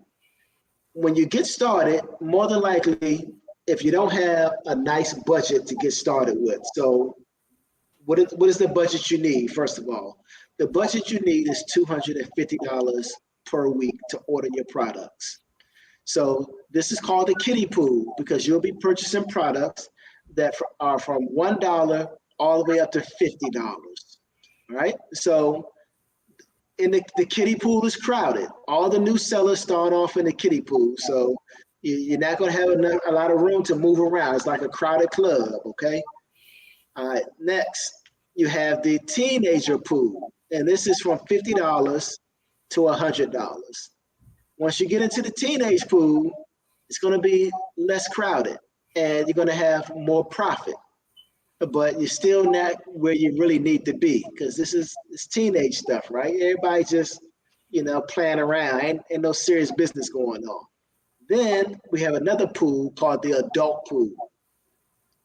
When you get started, more than likely, if you don't have a nice budget to get started with, so what is the budget you need? First of all, the budget you need is $250 per week to order your products. So this is called the kiddie pool because you'll be purchasing products that are from $1 all the way up to $50. All right. So in the kiddie pool is crowded. All the new sellers start off in the kiddie pool. So you're not going to have a lot of room to move around. It's like a crowded club. Okay. All right. Next, you have the teenager pool. And this is from $50 to $100. Once you get into the teenage pool, it's going to be less crowded and you're going to have more profit. But you're still not where you really need to be because it's teenage stuff, right? Everybody just, playing around. Ain't no serious business going on. Then we have another pool called the adult pool.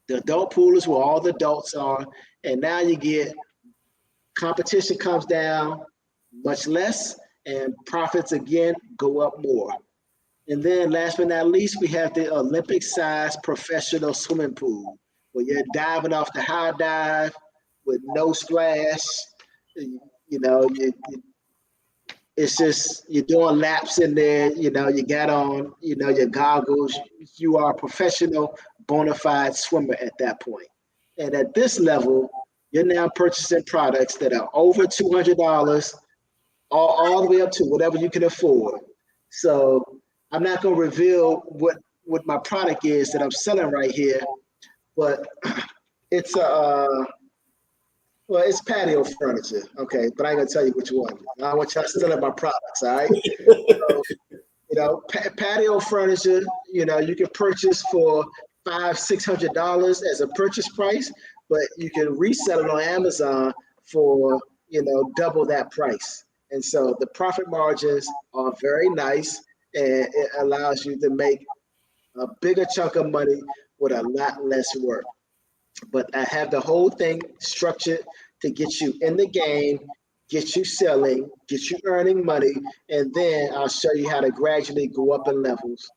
The adult pool is where all the adults are. And now you get competition comes down much less and profits again go up more. And then last but not least, we have the Olympic-sized professional swimming pool where you're diving off the high dive with no splash. It's just you're doing laps in there. You got on, your goggles. You are a professional, bona fide swimmer at that point. And at this level, you're now purchasing products that are over $200, all the way up to whatever you can afford. So I'm not going to reveal what my product is that I'm selling right here, but it's it's patio furniture, okay? But I ain't gonna tell you which one. I don't want y'all stealing my products, all right? So, patio furniture, you can purchase for $500-$600 as a purchase price, but you can resell it on Amazon for double that price. And so the profit margins are very nice, and it allows you to make a bigger chunk of money with a lot less work. But I have the whole thing structured to get you in the game, get you selling, get you earning money, and then I'll show you how to gradually go up in levels.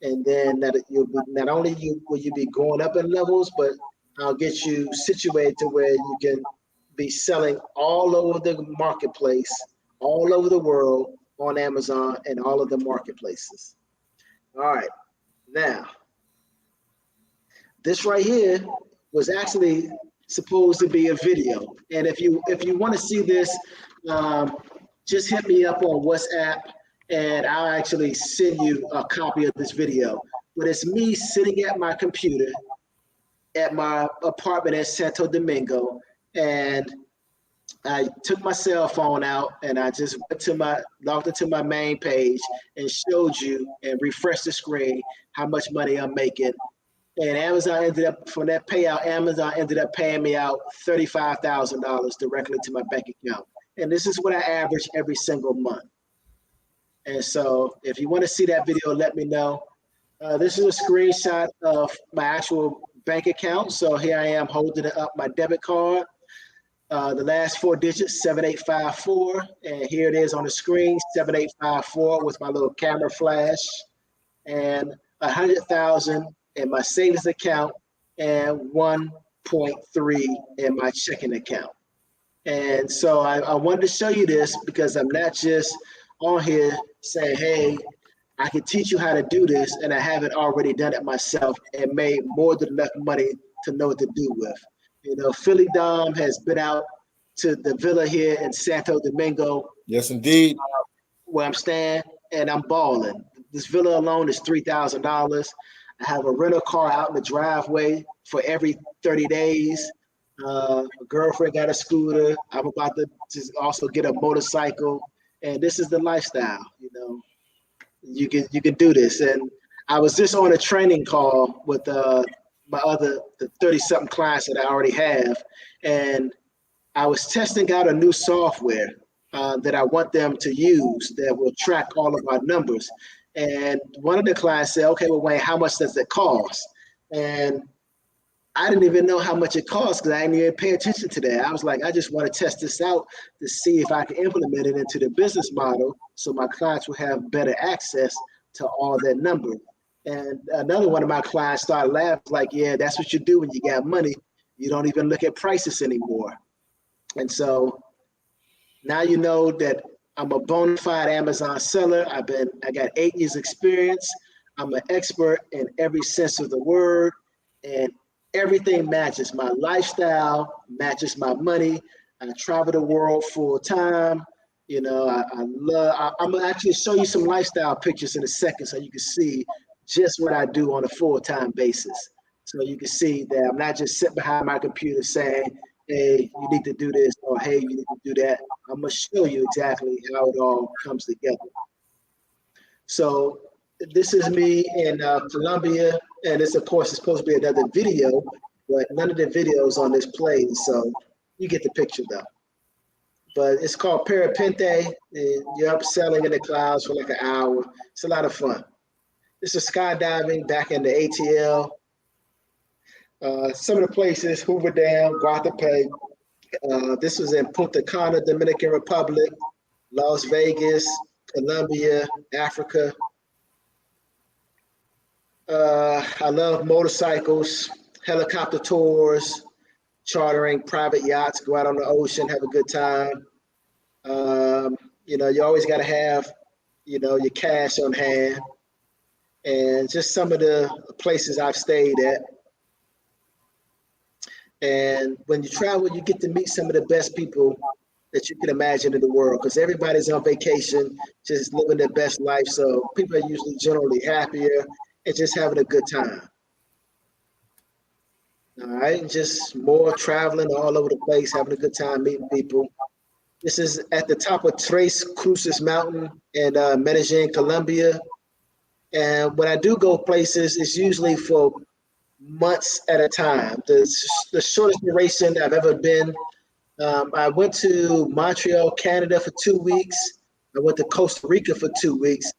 And then not only will you be going up in levels, but I'll get you situated to where you can be selling all over the marketplace, all over the world on Amazon and all of the marketplaces. All right, now this right here was actually supposed to be a video, and if you want to see this, just hit me up on WhatsApp, and I'll actually send you a copy of this video. But it's me sitting at my computer at my apartment in Santo Domingo, and I took my cell phone out and I just logged into my main page and showed you and refreshed the screen how much money I'm making. And Amazon ended up, from that payout, Amazon ended up paying me out $35,000 directly to my bank account. And this is what I average every single month. And so if you want to see that video, let me know. This is a screenshot of my actual bank account. So here I am holding it up, my debit card. The last 4 digits, 7854. And here it is on the screen, 7854 with my little camera flash. And 100,000 in my savings account and 1.3 in my checking account. And so I wanted to show you this because I'm not just on here saying, hey, I can teach you how to do this, and I haven't already done it myself and made more than enough money to know what to do with. PhillyDom has been out to the villa here in Santo Domingo. Yes, indeed. Where I'm staying, and I'm balling. This villa alone is $3,000. I have a rental car out in the driveway for every 30 days. A girlfriend got a scooter. I'm about to just also get a motorcycle. And this is the lifestyle, You can do this. And I was just on a training call with my other 30-something clients that I already have. And I was testing out a new software. that I want them to use that will track all of our numbers. And one of the clients said, okay, well, Wayne, how much does it cost? And I didn't even know how much it cost because I didn't even pay attention to that. I was like, I just want to test this out to see if I can implement it into the business model so my clients will have better access to all that number. And another one of my clients started laughing, like, yeah, that's what you do when you got money. You don't even look at prices anymore. And so now you know that I'm a bona fide Amazon seller. I got 8 years experience. I'm an expert in every sense of the word, and everything matches my lifestyle, matches my money. I travel the world full time. You know, I'm gonna actually show you some lifestyle pictures in a second so you can see just what I do on a full-time basis. So you can see that I'm not just sitting behind my computer saying, hey, you need to do this, or hey, you need to do that. I'm gonna show you exactly how it all comes together. So this is me in Colombia, and this, of course, is supposed to be another video, but none of the videos on this plays, so you get the picture though. But it's called Parapente, and you're up selling in the clouds for like an hour. It's a lot of fun. This is skydiving back in the ATL. Some of the places, Hoover Dam, Guatapé. This was in Punta Cana, Dominican Republic, Las Vegas, Colombia, Africa. I love motorcycles, helicopter tours, chartering private yachts, go out on the ocean, have a good time. You know, you always got to have, you know, your cash on hand. And just some of the places I've stayed at. And when you travel, you get to meet some of the best people that you can imagine in the world, because everybody's on vacation, just living their best life. So people are usually generally happier and just having a good time. All right, and just more traveling all over the place, having a good time, meeting people. This is at the top of Tres Cruces Mountain in Medellin, Colombia. And when I do go places, it's usually for months at a time. The shortest duration I've ever been, I went to Montreal, Canada for 2 weeks. I went to Costa Rica for 2 weeks.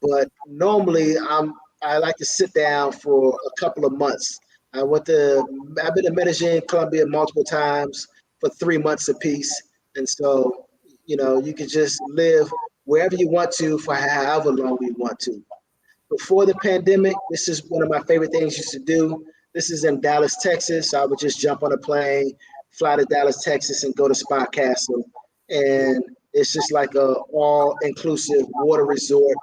But normally I like to sit down for a couple of months. I've been to Medellin, Colombia multiple times for 3 months apiece. And so, you know, you can just live wherever you want to for however long you want to. Before the pandemic, this is one of my favorite things I used to do. This is in Dallas, Texas. I would just jump on a plane, fly to Dallas, Texas, and go to Spa Castle. And it's just like a all-inclusive water resort,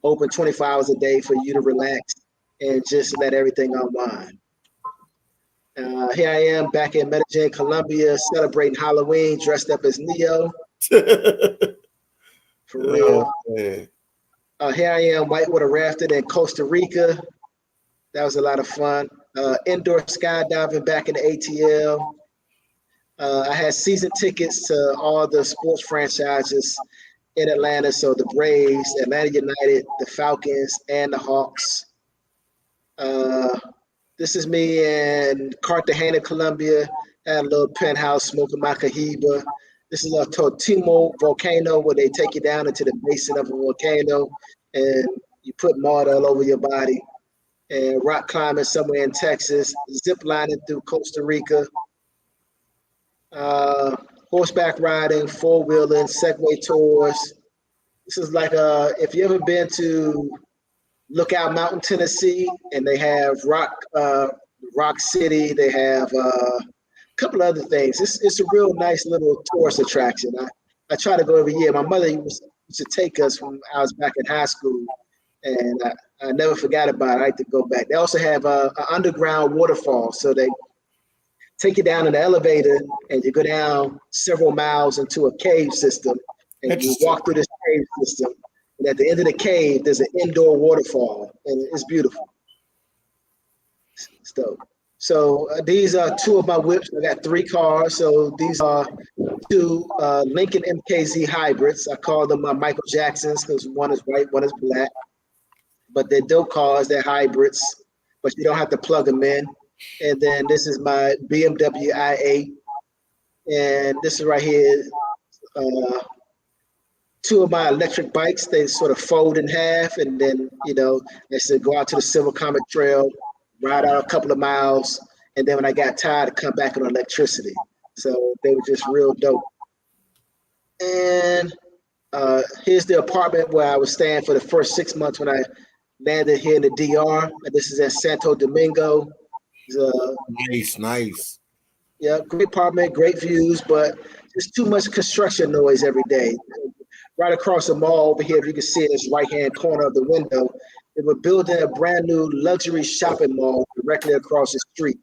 open 24 hours a day for you to relax and just let everything unwind. Here I am back in Medellin, Colombia, celebrating Halloween, dressed up as Neo. For real. Oh, here I am, whitewater rafting in Costa Rica. That was a lot of fun. Indoor skydiving back in the ATL. I had season tickets to all the sports franchises in Atlanta. So the Braves, Atlanta United, the Falcons, and the Hawks. This is me in Cartagena, Colombia. Had a little penthouse smoking my Cohiba. This is a Totimo volcano where they take you down into the basin of a volcano and you put mud all over your body. And rock climbing somewhere in Texas, zip lining through Costa Rica, horseback riding, four-wheeling, Segway tours. This is like if you ever been to Lookout Mountain, Tennessee, and they have Rock City, they have a couple other things. It's a real nice little tourist attraction. I try to go every year. My mother used to take us when I was back in high school, and I never forgot about it. I like to go back. They also have an underground waterfall, so they take you down in the elevator, and you go down several miles into a cave system, and you walk through this cave system. And at the end of the cave, there's an indoor waterfall, and it's beautiful. It's dope. So these are two of my whips. I got 3 cars. So these are 2 Lincoln MKZ hybrids. I call them Michael Jacksons because one is white, one is black. But they're dope cars. They're hybrids, but you don't have to plug them in. And then this is my BMW i8. And this is right here, two of my electric bikes. They sort of fold in half, and then I said go out to the Silver Comet Trail, ride out a couple of miles, and then when I got tired, I come back on electricity. So they were just real dope. And here's the apartment where I was staying for the first 6 months when I landed here in the DR. And this is at Santo Domingo. Nice. Yeah, great apartment, great views, but there's too much construction noise every day. Right across the mall over here, if you can see it, this right-hand corner of the window, they were building a brand new luxury shopping mall directly across the street.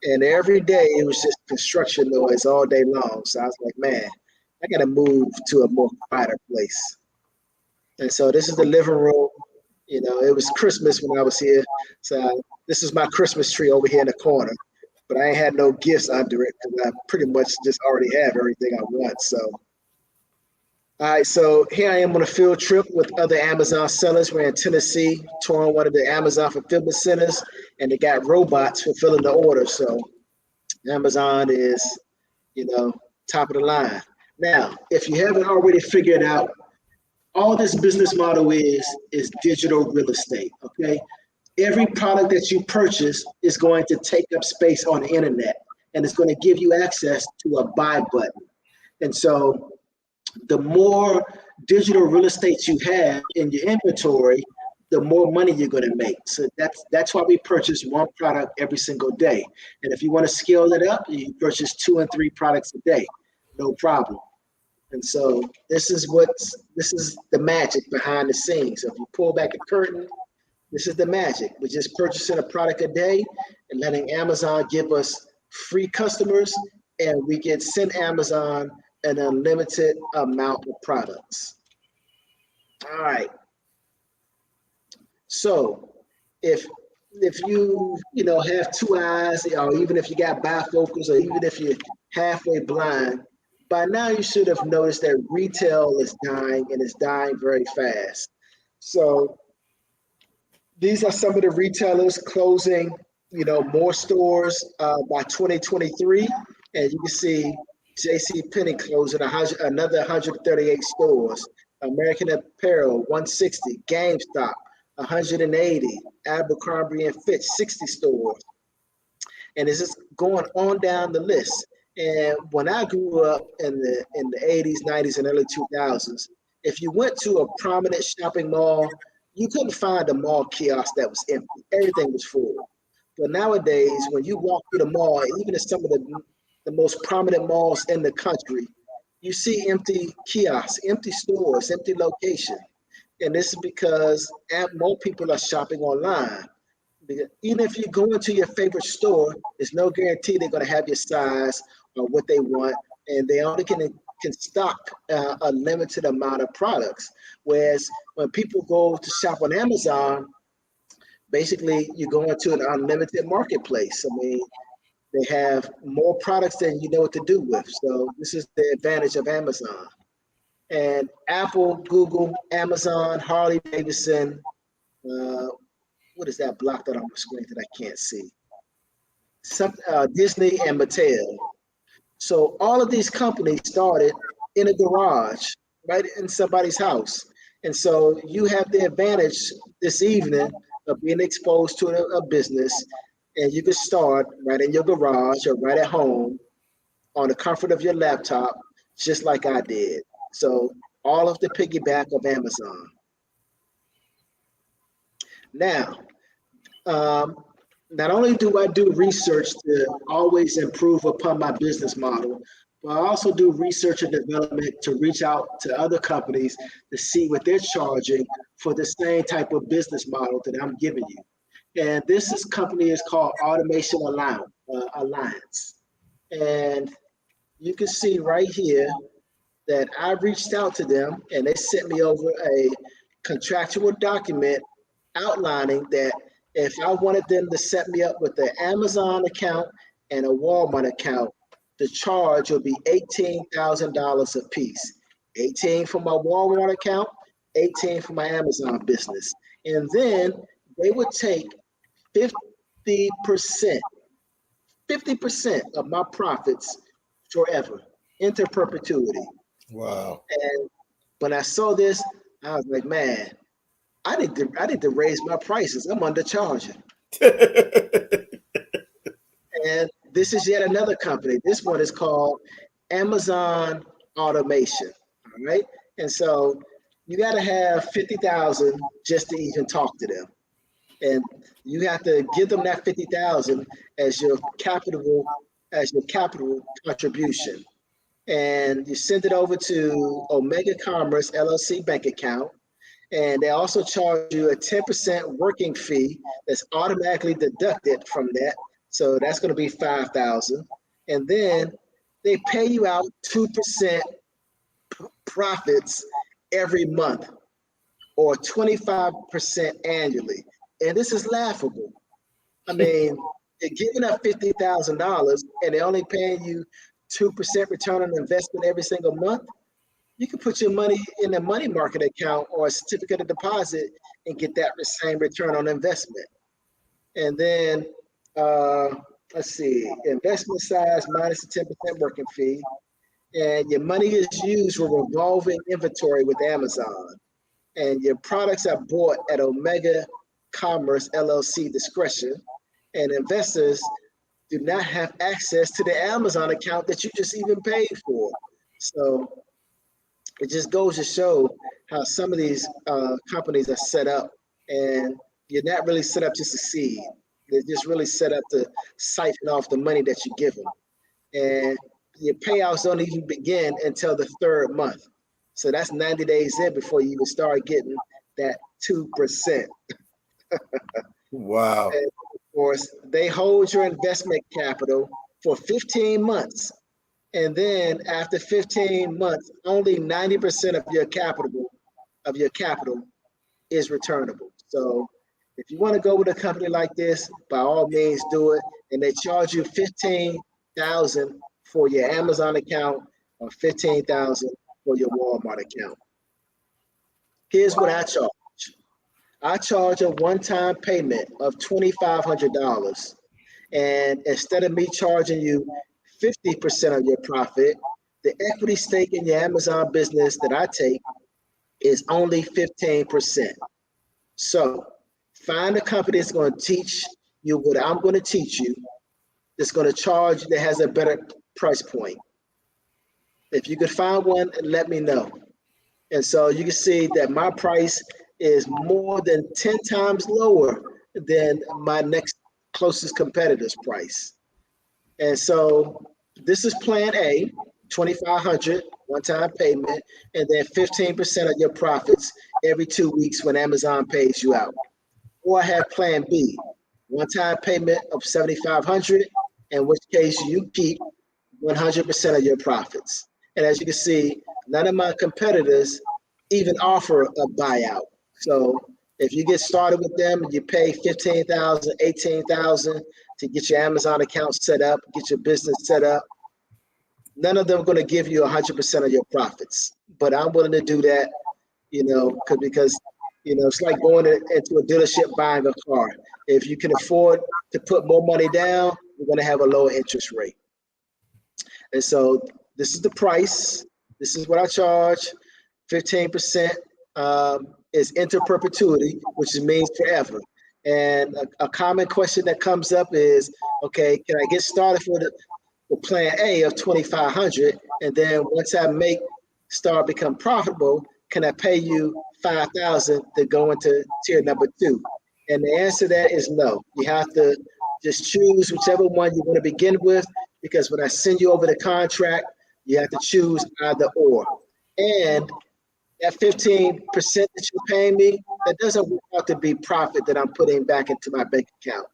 And every day it was just construction noise all day long. So I was like, man, I got to move to a more quieter place. And so this is the living room. It was Christmas when I was here. So this is my Christmas tree over here in the corner. But I ain't had no gifts under it because I pretty much just already have everything I want. So, all right, so here I am on a field trip with other Amazon sellers. We're in Tennessee, touring one of the Amazon fulfillment centers, and they got robots fulfilling the orders. So Amazon is, top of the line. Now, if you haven't already figured out, all this business model is digital real estate, okay? Every product that you purchase is going to take up space on the internet, and it's going to give you access to a buy button. And so the more digital real estate you have in your inventory, the more money you're going to make. So that's why we purchase one product every single day. And if you want to scale it up, you purchase 2 and 3 products a day, no problem. And so this is the magic behind the scenes. So if you pull back a curtain, this is the magic. We're just purchasing a product a day and letting Amazon give us free customers, and we can send Amazon an unlimited amount of products. All right. So if you have 2 eyes, or even if you got bifocals, or even if you're halfway blind, by now you should have noticed that retail is dying, and it's dying very fast. So these are some of the retailers closing, more stores by 2023. And you can see JCPenney closing another 138 stores. American Apparel, 160. GameStop, 180. Abercrombie and Fitch, 60 stores. And it's just going on down the list. And when I grew up in the 80s, 90s, and early 2000s, if you went to a prominent shopping mall, you couldn't find a mall kiosk that was empty. Everything was full. But nowadays, when you walk through the mall, even in some of the most prominent malls in the country, you see empty kiosks, empty stores, empty location. And this is because more people are shopping online. Because even if you go into your favorite store, there's no guarantee they're going to have your size or what they want, and they only can stock a limited amount of products. Whereas when people go to shop on Amazon, basically you go into an unlimited marketplace. I mean, they have more products than you know what to do with. So this is the advantage of Amazon. And Apple, Google, Amazon, Harley-Davidson, what is that block that on the screen that I can't see? Disney and Mattel. So all of these companies started in a garage, right in somebody's house. And so you have the advantage this evening of being exposed to a business, and you can start right in your garage or right at home on the comfort of your laptop, just like I did. So all of the piggyback of Amazon. Now, not only do I do research to always improve upon my business model, but I also do research and development to reach out to other companies to see what they're charging for the same type of business model that I'm giving you. And this company is called Automation Alliance. And you can see right here that I reached out to them, and they sent me over a contractual document outlining that if I wanted them to set me up with an Amazon account and a Walmart account, the charge would be $18,000 a piece. 18 for my Walmart account, 18 for my Amazon business. And then they would take 50% of my profits forever, into perpetuity. Wow. And when I saw this, I was like, man, I need to raise my prices. I'm undercharging. And this is yet another company. This one is called Amazon Automation. All right. And so you got to have 50,000 just to even talk to them. And you have to give them that 50,000 as your capital contribution. And you send it over to Omega Commerce LLC bank account. And they also charge you a 10% working fee that's automatically deducted from that. So that's going to be 5,000. And then they pay you out 2% profits every month or 25% annually. And this is laughable. I mean, they're giving up $50,000 and they're only paying you 2% return on investment every single month. You can put your money in a money market account or a certificate of deposit and get that same return on investment. And then, let's see, investment size minus the 10% working fee. And your money is used for revolving inventory with Amazon. And your products are bought at Omega Commerce LLC discretion. And investors do not have access to the Amazon account that you just even paid for. So it just goes to show how some of these companies are set up, and you're not really set up to succeed. They're just really set up to siphon off the money that you give them. And your payouts don't even begin until the third month. So that's 90 days in before you even start getting that 2%. Wow. And of course, they hold your investment capital for 15 months. And then after 15 months, only 90% of your capital is returnable. So if you want to go with a company like this, by all means do it. And they charge you 15,000 for your Amazon account or 15,000 for your Walmart account. Here's what I charge. I charge a one-time payment of $2,500. And instead of me charging you 50% of your profit, the equity stake in your Amazon business that I take is only 15%. So find a company that's going to teach you what I'm going to teach you, that's going to charge, that has a better price point. If you could find one, let me know. And so you can see that my price is more than 10 times lower than my next closest competitor's price. And so this is plan A, 2,500 one-time payment, and then 15% of your profits every 2 weeks when Amazon pays you out. Or I have plan B, one-time payment of 7,500, in which case you keep 100% of your profits. And as you can see, none of my competitors even offer a buyout. So if you get started with them, you pay 15,000, 18,000 to get your Amazon account set up, get your business set up. None of them are going to give you 100% of your profits, but I'm willing to do that, because it's like going into a dealership buying a car. If you can afford to put more money down, you're going to have a lower interest rate. And so this is the price. This is what I charge. 15% is into perpetuity, which means forever. And a common question that comes up is, okay, can I get started for the plan A of 2,500, and then once I become profitable, can I pay you 5,000 to go into tier number 2? And the answer to that is no. You have to just choose whichever one you want to begin with, because when I send you over the contract, you have to choose either or. And that 15% that you're paying me, that doesn't work out to be profit that I'm putting back into my bank account.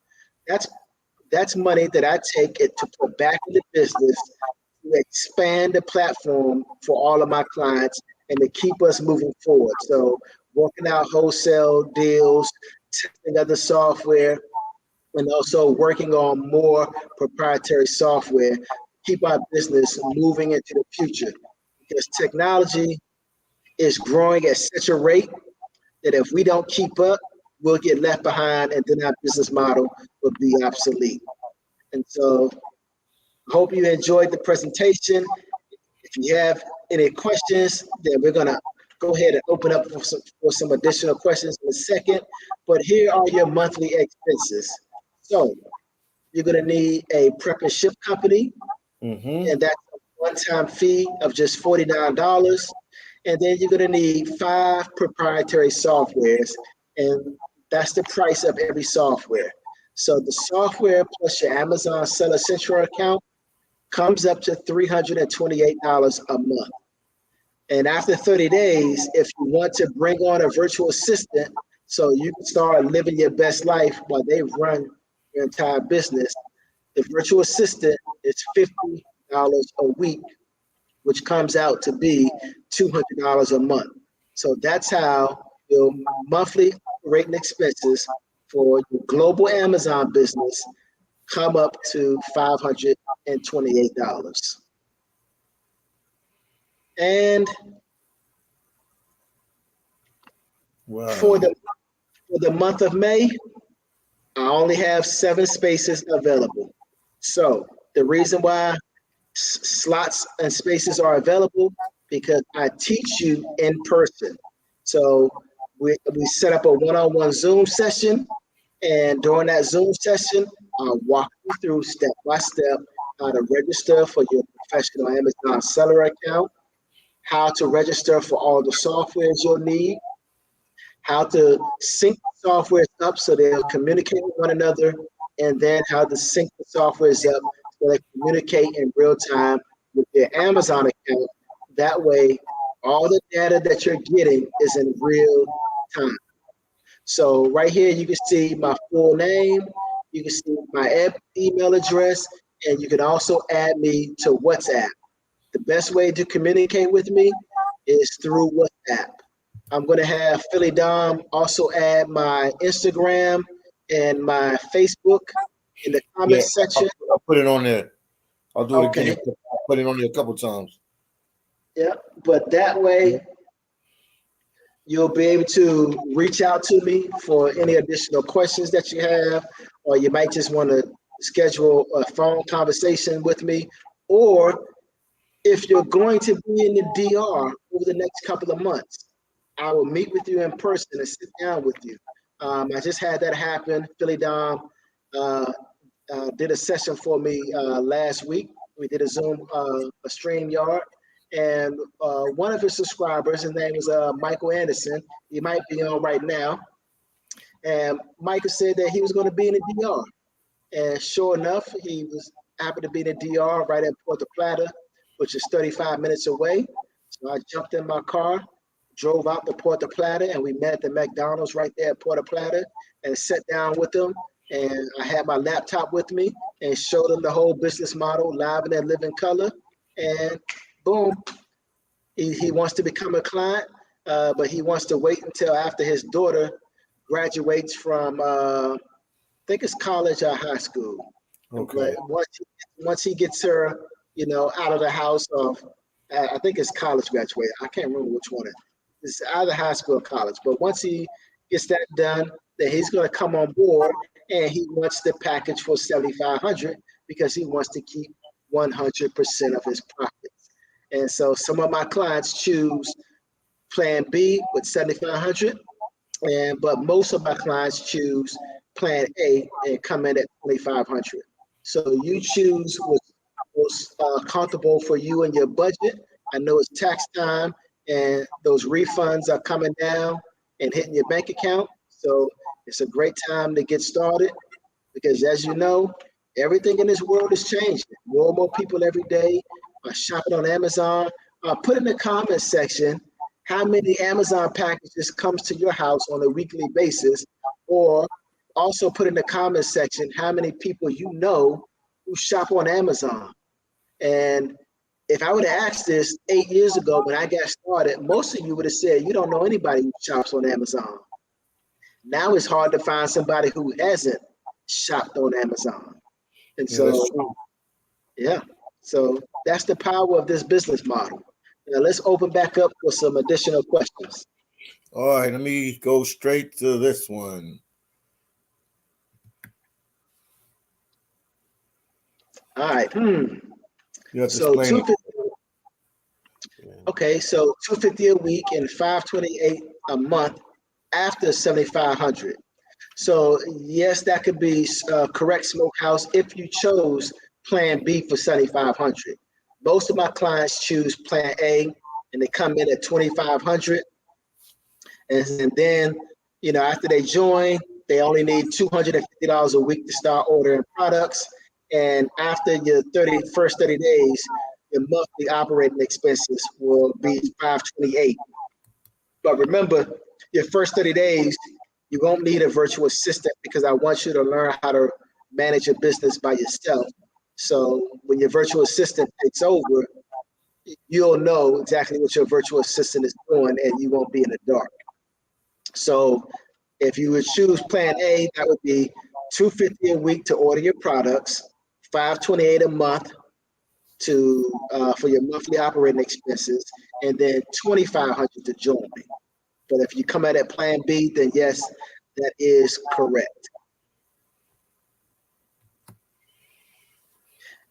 That's money that I take it to put back in the business to expand the platform for all of my clients and to keep us moving forward. So working out wholesale deals, testing other software, and also working on more proprietary software, keep our business moving into the future. Because technology is growing at such a rate that if we don't keep up, we'll get left behind, and then our business model will be obsolete. And so I hope you enjoyed the presentation. If you have any questions, then we're gonna go ahead and open up for some additional questions in a second. But here are your monthly expenses. So you're gonna need a prep and ship company, and that's a one-time fee of just $49. And then you're gonna need 5 proprietary softwares, and that's the price of every software. So the software plus your Amazon Seller Central account comes up to $328 a month. And after 30 days, if you want to bring on a virtual assistant so you can start living your best life while they run your entire business, the virtual assistant is $50 a week, which comes out to be $200 a month. So that's how your monthly operating expenses for your global Amazon business come up to $528. And Wow. for the month of May, I only have 7 spaces available. So the reason why slots and spaces are available, because I teach you in person. So we set up a one-on-one Zoom session, and during that Zoom session, I'll walk you through step by step how to register for your professional Amazon seller account, how to register for all the softwares you'll need, how to sync the softwares up so they'll communicate with one another, and then how to sync the softwares up so they communicate in real time with their Amazon account. That way, all the data that you're getting is in real time. So right here, you can see my full name, you can see my email address, and you can also add me to WhatsApp. The best way to communicate with me is through WhatsApp. I'm going to have PhillyDom also add my Instagram and my Facebook in the comment section. I'll put it on there. I'll do it Okay. again. I'll put it on there a couple times. Yeah, but that way you'll be able to reach out to me for any additional questions that you have, or you might just want to schedule a phone conversation with me, or if you're going to be in the DR over the next couple of months, I will meet with you in person and sit down with you. I just had that happen. PhillyDom did a session for me last week. We did a Zoom, a StreamYard, and one of his subscribers, his name is Michael Anderson. He might be on right now. And Michael said that he was going to be in the DR. And sure enough, he was happy to be in the DR right at Puerto Plata, which is 35 minutes away. So I jumped in my car, drove out to Puerto Plata, and we met at the McDonald's right there at Puerto Plata and sat down with him. And I had my laptop with me and showed him the whole business model, live and in living color. And boom, he wants to become a client, but he wants to wait until after his daughter graduates from, I think it's college or high school. Okay. But once he gets her, out of the house of, I think it's college graduate. I can't remember which one it's either high school or college. But once he gets that done, then he's going to come on board, and he wants the package for $7,500 because he wants to keep 100% of his profits. And so some of my clients choose Plan B with $7,500, but most of my clients choose Plan A and come in at $2,500. So you choose what's comfortable for you and your budget. I know it's tax time, and those refunds are coming down and hitting your bank account. So it's a great time to get started, because as you know, everything in this world is changing. More and more people every day are shopping on Amazon. Put in the comment section how many Amazon packages comes to your house on a weekly basis, or also put in the comment section how many people you know who shop on Amazon. And if I would have asked this 8 years ago when I got started, most of you would have said you don't know anybody who shops on Amazon. Now it's hard to find somebody who hasn't shopped on Amazon. And Yeah, so, that's true. yeah, so that's the power of this business model. Now let's open back up for some additional questions. All right, let me go straight to this one. All right. You have to So explain it. Okay, so 250 a week and 528 a month after 7,500. So yes, that could be correct smokehouse if you chose Plan B for 7,500. Most of my clients choose Plan A, and they come in at 2,500, and then after they join, they only need $250 a week to start ordering products. And after your first 30 days, your monthly operating expenses will be 528. But remember, your first 30 days, you won't need a virtual assistant because I want you to learn how to manage your business by yourself. So when your virtual assistant takes over, you'll know exactly what your virtual assistant is doing and you won't be in the dark. So if you would choose Plan A, that would be $250 a week to order your products, $528 a month for your monthly operating expenses, and then $2,500 to join. But if you come at it Plan B, then yes, that is correct.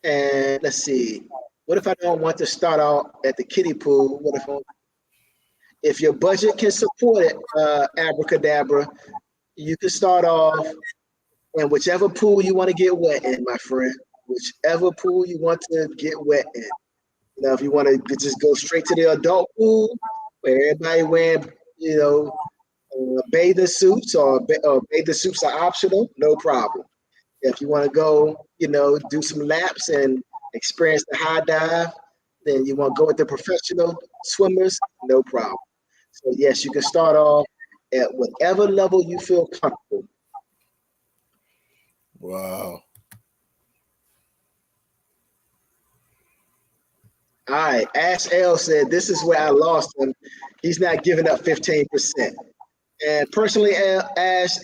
And let's see. What if I don't want to start out at the kiddie pool? If your budget can support it, abracadabra, you can start off in whichever pool you want to get wet in, my friend. Whichever pool you want to get wet in. If you want to just go straight to the adult pool, where everybody wearing, bathing suits or bathing suits are optional, no problem. If you want to go, do some laps and experience the high dive, then you want to go with the professional swimmers, no problem. So yes, you can start off at whatever level you feel comfortable. Wow. All right, Ash L said, this is where I lost him. He's not giving up 15%. And personally, Ash,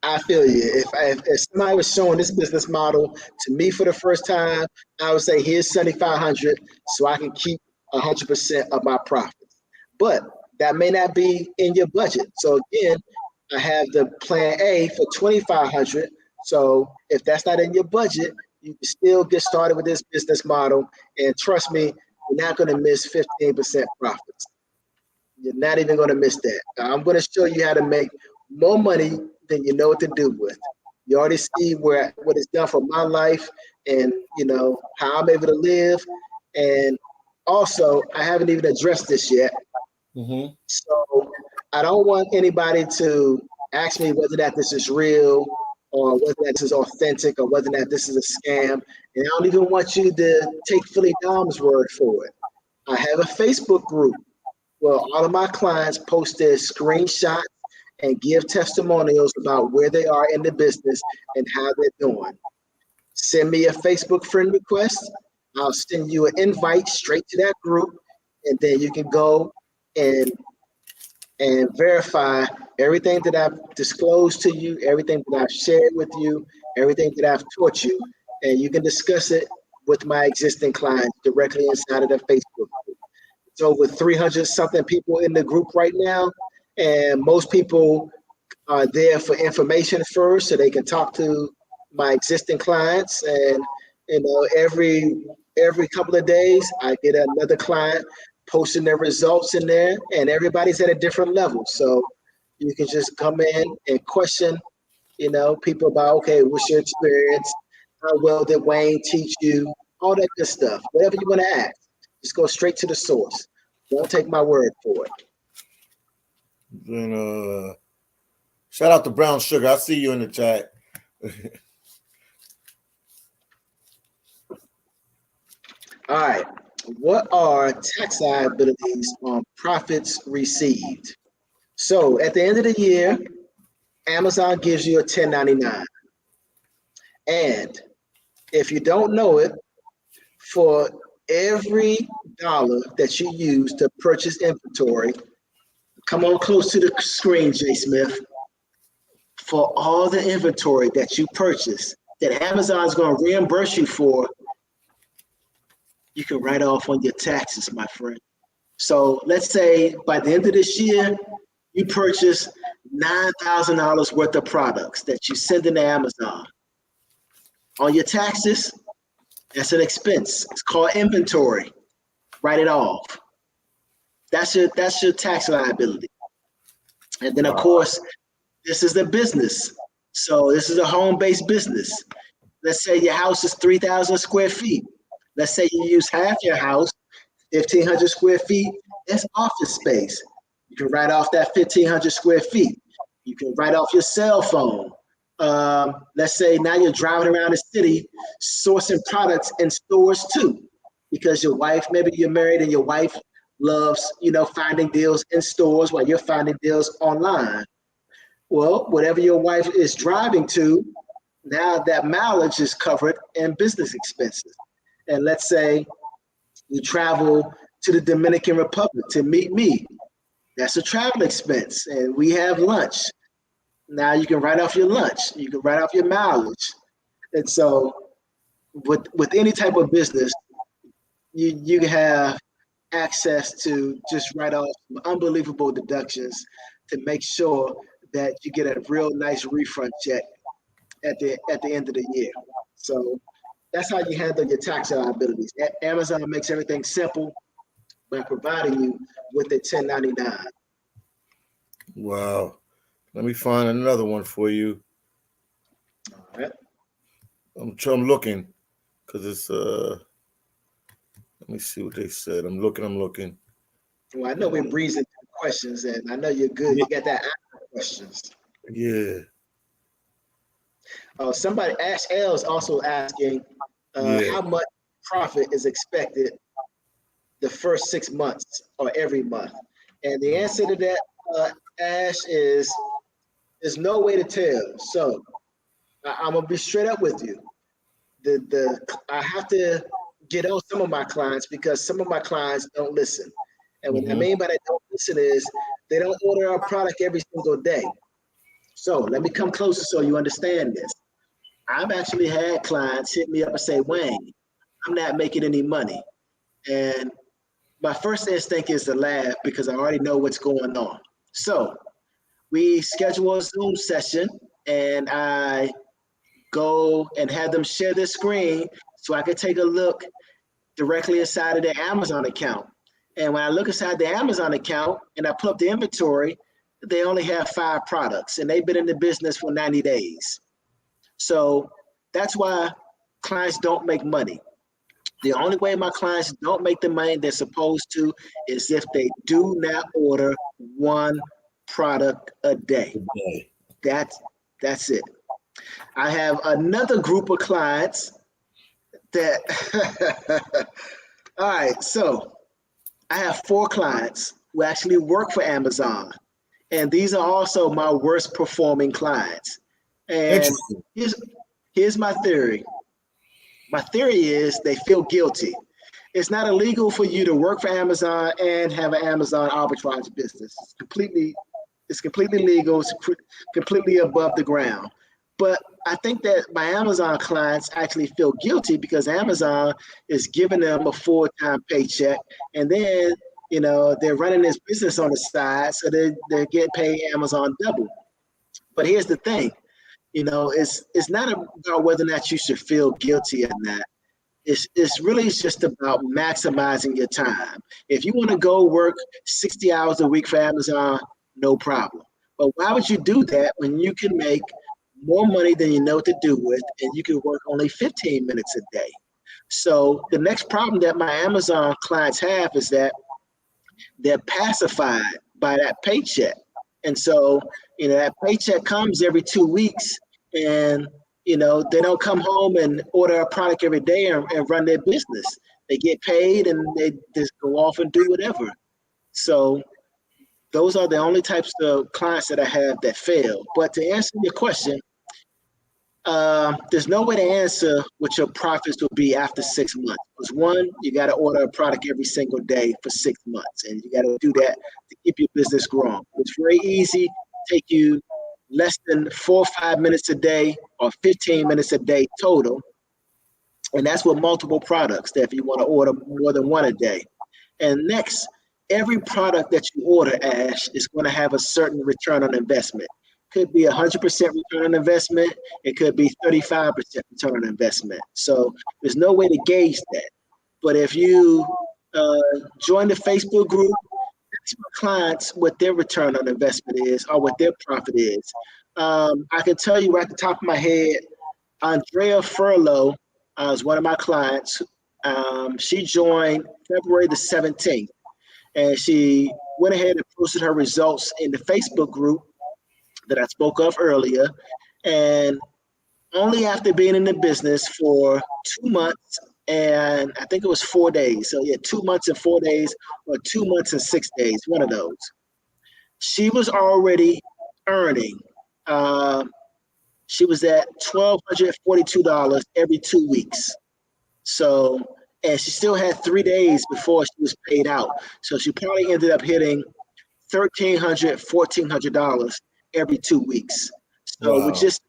I feel you. If somebody was showing this business model to me for the first time, I would say, here's 7,500 so I can keep 100% of my profits. But that may not be in your budget. So again, I have the Plan A for 2,500. So if that's not in your budget, you can still get started with this business model. And trust me, you're not going to miss 15% profits. You're not even going to miss that. I'm going to show you how to make more money than you know what to do with. You already see what it's done for my life and, how I'm able to live. And also, I haven't even addressed this yet. Mm-hmm. So I don't want anybody to ask me whether that this is real or whether that this is authentic or whether that this is a scam. And I don't even want you to take PhillyDom's word for it. I have a Facebook group where all of my clients post their screenshots and give testimonials about where they are in the business and how they're doing. Send me a Facebook friend request. I'll send you an invite straight to that group, and then you can go and verify everything that I've disclosed to you, everything that I've shared with you, everything that I've taught you, and you can discuss it with my existing clients directly inside of the Facebook group. It's over 300 something people in the group right now, and most people are there for information first so they can talk to my existing clients. And every couple of days I get another client posting their results in there, and everybody's at a different level. So you can just come in and question, people about, okay, what's your experience? How well did Wayne teach you? All that good stuff. Whatever you want to ask, just go straight to the source. Don't take my word for it. And shout out to Brown Sugar. I see you in the chat. All right. What are tax liabilities on profits received? So at the end of the year, Amazon gives you a 1099. And if you don't know it, for every dollar that you use to purchase inventory, come on close to the screen, Jay Smith. For all the inventory that you purchase that Amazon is going to reimburse you for, you can write off on your taxes, my friend. So let's say by the end of this year, you purchase $9,000 worth of products that you send into Amazon. On your taxes, that's an expense. It's called inventory. Write it off. That's your tax liability. And then of course, this is a business. So this is a home-based business. Let's say your house is 3,000 square feet. Let's say you use half your house, 1,500 square feet. That's office space. You can write off that 1,500 square feet. You can write off your cell phone. Let's say now you're driving around the city sourcing products in stores too, because your wife, maybe you're married and your wife loves, finding deals in stores while you're finding deals online. Well, whatever your wife is driving to, now that mileage is covered in business expenses. And let's say you travel to the Dominican Republic to meet me. That's a travel expense. And we have lunch. Now you can write off your lunch. You can write off your mileage. And so with any type of business, you have access to just write off unbelievable deductions to make sure that you get a real nice refund check at the end of the year. So that's how you handle your tax liabilities. Amazon makes everything simple by providing you with a 1099. Wow. Let me find another one for you. All right. I'm looking because it's let me see what they said. I'm looking. Well, I know we're breezing through questions, and I know you're good. You got that questions. Yeah. Somebody, Ash L is also asking how much profit is expected the first 6 months or every month. And the answer to that, Ash, is there's no way to tell. So I'm gonna be straight up with you. I have to get on some of my clients because some of my clients don't listen. And what I mean by that don't listen is they don't order our product every single day. So let me come closer so you understand this. I've actually had clients hit me up and say, Wayne, I'm not making any money. And my first instinct is to laugh because I already know what's going on. So we schedule a Zoom session and I go and have them share their screen so I can take a look directly inside of their Amazon account. And when I look inside the Amazon account and I pull up the inventory, they only have 5 products and they've been in the business for 90 days. So that's why clients don't make money. The only way my clients don't make the money they're supposed to is if they do not order 1 product a day. That's it. I have another group of clients that, all right, so I have 4 clients who actually work for Amazon. And these are also my worst performing clients. And here's my theory. My theory is they feel guilty. It's not illegal for you to work for Amazon and have an Amazon arbitrage business. It's completely legal. It's completely above the ground. But I think that my Amazon clients actually feel guilty because Amazon is giving them a full-time paycheck, and then they're running this business on the side, so they're getting paid Amazon double. But here's the thing, it's not about whether or not you should feel guilty or not. It's really just about maximizing your time. If you want to go work 60 hours a week for Amazon, no problem. But why would you do that when you can make more money than you know what to do with, and you can work only 15 minutes a day? So the next problem that my Amazon clients have is that they're pacified by that paycheck. And so, that paycheck comes every 2 weeks and, they don't come home and order a product every day and run their business. They get paid and they just go off and do whatever. So those are the only types of clients that I have that fail. But to answer your question, there's no way to answer what your profits will be after 6 months. Because 1, you got to order a product every single day for 6 months, and you got to do that to keep your business growing. It's very easy, take you less than 4 or 5 minutes a day or 15 minutes a day total, and that's with multiple products. That if you want to order more than 1 a day, and next, every product that you order, Ash, is going to have a certain return on investment. Could be 100% return on investment. It could be 35% return on investment. So there's no way to gauge that. But if you join the Facebook group ask my clients what their return on investment is or what their profit is. I can tell you right at the top of my head, Andrea Furlow is one of my clients. She joined February the 17th, and she went ahead and posted her results in the Facebook group that I spoke of earlier. And only after being in the business for 2 months and I think it was 4 days. So yeah, 2 months and 4 days, or 2 months and 6 days, one of those. She was already earning. She was at $1,242 every 2 weeks. So, and she still had 3 days before she was paid out. So she probably ended up hitting $1,300, $1,400 every 2 weeks. So Wow. with just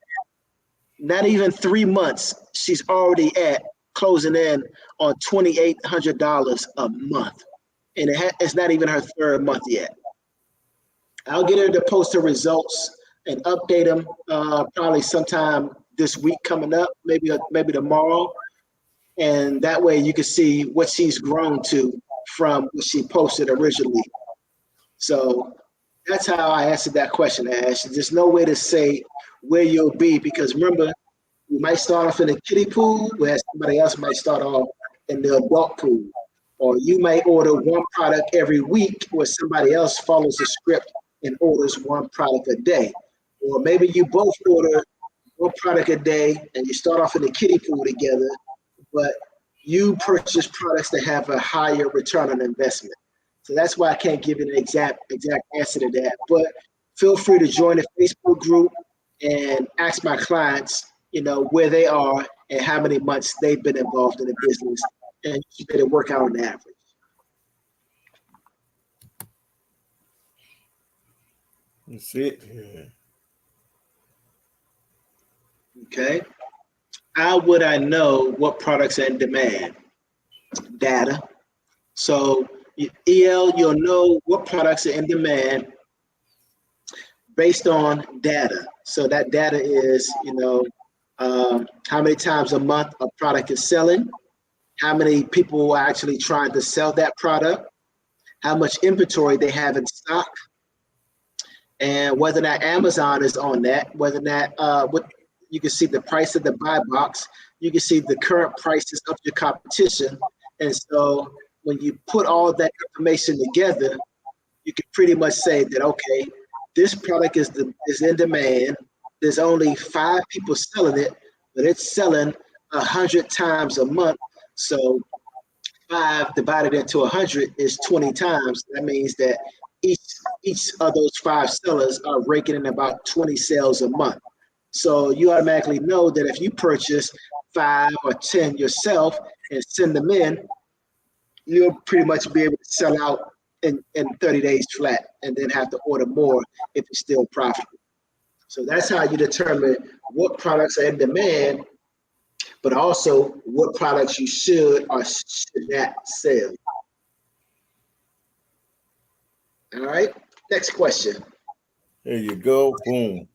not even 3 months, she's already at closing in on $2,800 a month. And it's not even her third month yet. I'll get her to post her results and update them probably sometime this week coming up, maybe tomorrow. And that way you can see what she's grown to from what she posted originally. So that's how I answered that question, Ash. There's no way to say where you'll be, because remember, you might start off in a kiddie pool, whereas somebody else might start off in the adult pool. Or you might order one product every week, where somebody else follows the script and orders one product a day. Or maybe you both order one product a day and you start off in the kiddie pool together, but you purchase products that have a higher return on investment. So that's why I can't give you an exact answer to that. But feel free to join the Facebook group and ask my clients, where they are and how many months they've been involved in the business, and you better work out on average. That's it. Yeah. Okay. How would I know what products are in demand? Data. So EL, you'll know what products are in demand based on data. So that data is, how many times a month a product is selling, how many people are actually trying to sell that product, how much inventory they have in stock, and whether or not Amazon is on that, whether or not you can see the price of the buy box, you can see the current prices of your competition. And so when you put all that information together, you can pretty much say that, okay, this product is in demand. There's only 5 people selling it, but it's selling 100 times a month. So 5 divided into 100 is 20 times. That means that each of those 5 sellers are raking in about 20 sales a month. So you automatically know that if you purchase 5 or 10 yourself and send them in, you'll pretty much be able to sell out in 30 days flat, and then have to order more if it's still profitable. So that's how you determine what products are in demand, but also what products you should or should not sell. All right, next question. There you go. Boom.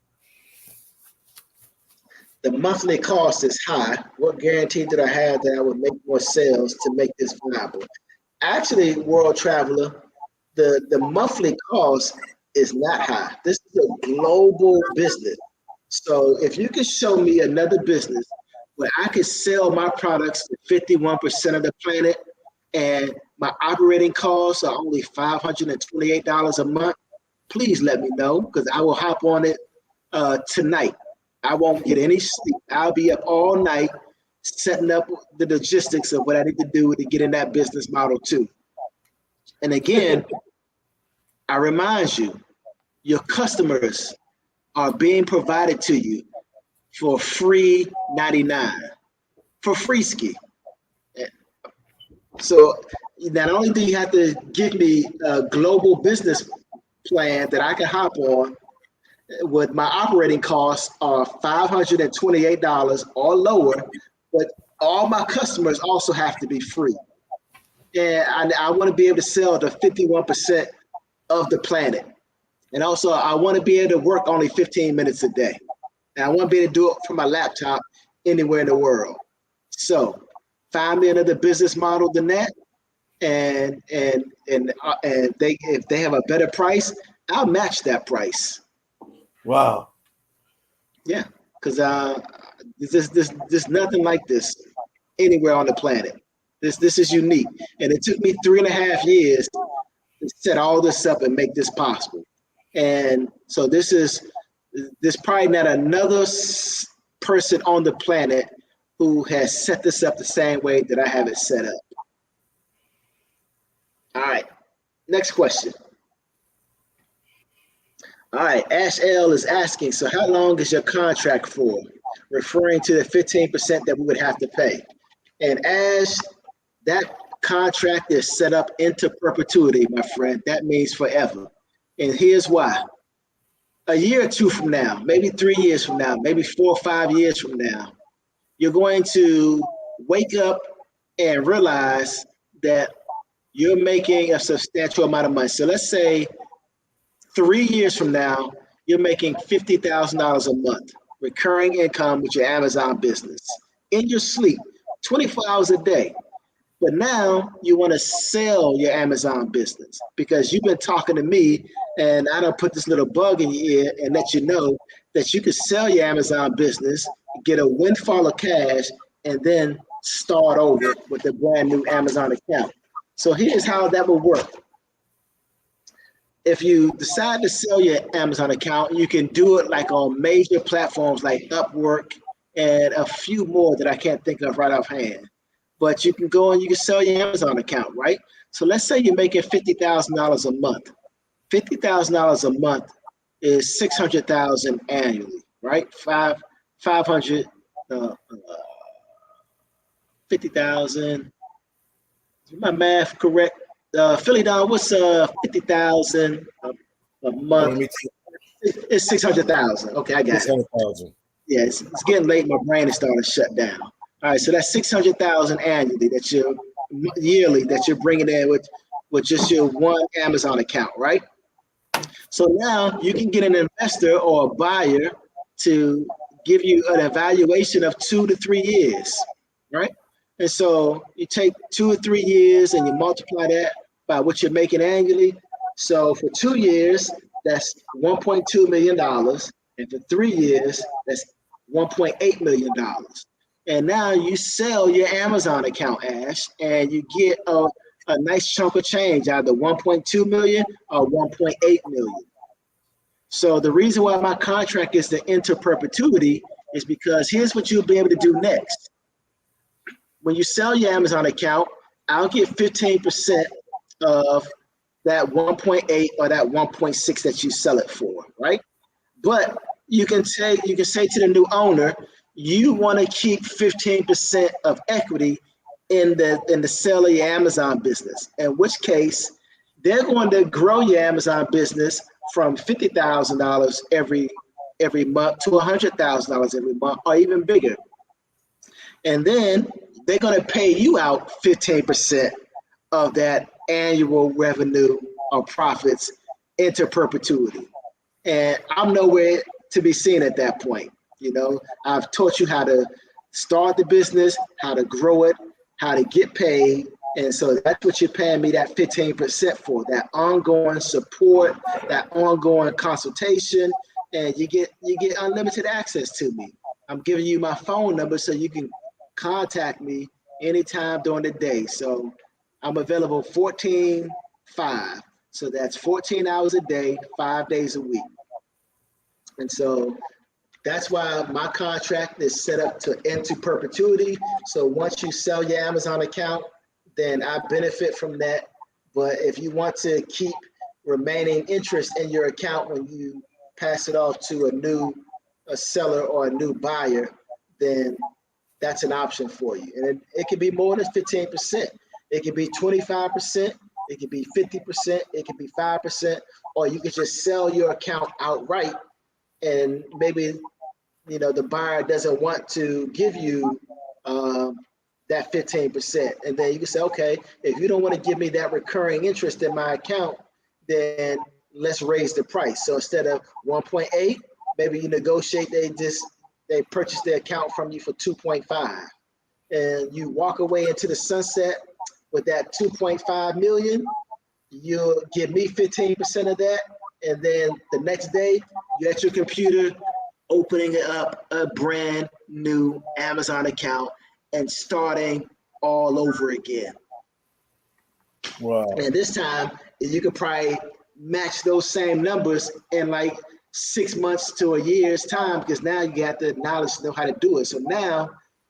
The monthly cost is high. What guarantee did I have that I would make more sales to make this viable? Actually, World Traveler, the monthly cost is not high. This is a global business. So if you can show me another business where I can sell my products to 51% of the planet and my operating costs are only $528 a month, please let me know, because I will hop on it tonight. I won't get any sleep. I'll be up all night setting up the logistics of what I need to do to get in that business model too. And again, I remind you, your customers are being provided to you for free 99, for free ski. So not only do you have to give me a global business plan that I can hop on, with my operating costs are $528 or lower, but all my customers also have to be free. And I want to be able to sell to 51% of the planet. And also I want to be able to work only 15 minutes a day. And I want to be able to do it from my laptop anywhere in the world. So find me another business model than that, and they if they have a better price, I'll match that price. Wow. Yeah, because there's nothing like this anywhere on the planet. This is unique, and it took me 3.5 years to set all this up and make this possible. And so there's probably not another person on the planet who has set this up the same way that I have it set up. All right, next question. All right, Ash L is asking, so how long is your contract for? Referring to the 15% that we would have to pay. And Ash, that contract is set up into perpetuity, my friend. That means forever. And here's why. A year or two from now, maybe 3 years from now, maybe 4 or 5 years from now, you're going to wake up and realize that you're making a substantial amount of money. So let's say 3 years from now, you're making $50,000 a month, recurring income with your Amazon business in your sleep, 24 hours a day. But now you want to sell your Amazon business because you've been talking to me and I don't put this little bug in your ear and let you know that you could sell your Amazon business, get a windfall of cash, and then start over with a brand new Amazon account. So here's how that will work. If you decide to sell your Amazon account, you can do it like on major platforms like Upwork and a few more that I can't think of right offhand. But you can go and you can sell your Amazon account, right? So let's say you're making $50,000 a month. $50,000 a month is $600,000 annually, right? 500, 50,000. Is my math correct? PhillyDom, what's 50,000 a month? It's 600,000. Okay, I got it. 600,000. Yeah, it's getting late. My brain is starting to shut down. All right, so that's 600,000 annually that you're yearly that you're bringing in with just your one Amazon account, right? So now you can get an investor or a buyer to give you an evaluation of 2 to 3 years, right? And so you take 2 or 3 years and you multiply that by what you're making annually. So for 2 years, that's $1.2 million. And for 3 years, that's $1.8 million. And now you sell your Amazon account, Ash, and you get a nice chunk of change, either 1.2 million or 1.8 million. So the reason why my contract is to enter perpetuity is because here's what you'll be able to do next. When you sell your Amazon account, I'll get 15% of that 1.8 or that 1.6 that you sell it for, right? But you can say to the new owner, you want to keep 15% of equity in the sale of your Amazon business, in which case they're going to grow your Amazon business from $50,000 every month to $100,000 every month or even bigger. And then they're going to pay you out 15% of that annual revenue or profits into perpetuity. And I'm nowhere to be seen at that point. You know, I've taught you how to start the business, how to grow it, how to get paid. And so that's what you're paying me that 15% for, that ongoing support, that ongoing consultation, and you get unlimited access to me. I'm giving you my phone number so you can contact me anytime during the day. So I'm available 14/5. So that's 14 hours a day, 5 days a week. And so that's why my contract is set up to into perpetuity. So once you sell your Amazon account, then I benefit from that. But if you want to keep remaining interest in your account when you pass it off to a seller or a new buyer, then that's an option for you. And it can be more than 15%. It can be 25%. It can be 50%. It can be 5%. Or you can just sell your account outright, and maybe the buyer doesn't want to give you that 15%. And then you can say, okay, if you don't want to give me that recurring interest in my account, then let's raise the price. So instead of 1.8, maybe you negotiate, they purchase the account from you for 2.5. And you walk away into the sunset with that 2.5 million, you'll give me 15% of that. And then the next day, you're at your computer, opening up a brand new Amazon account and starting all over again. Wow. And this time, you could probably match those same numbers in like 6 months to a year's time, because now you got the knowledge to know how to do it. So now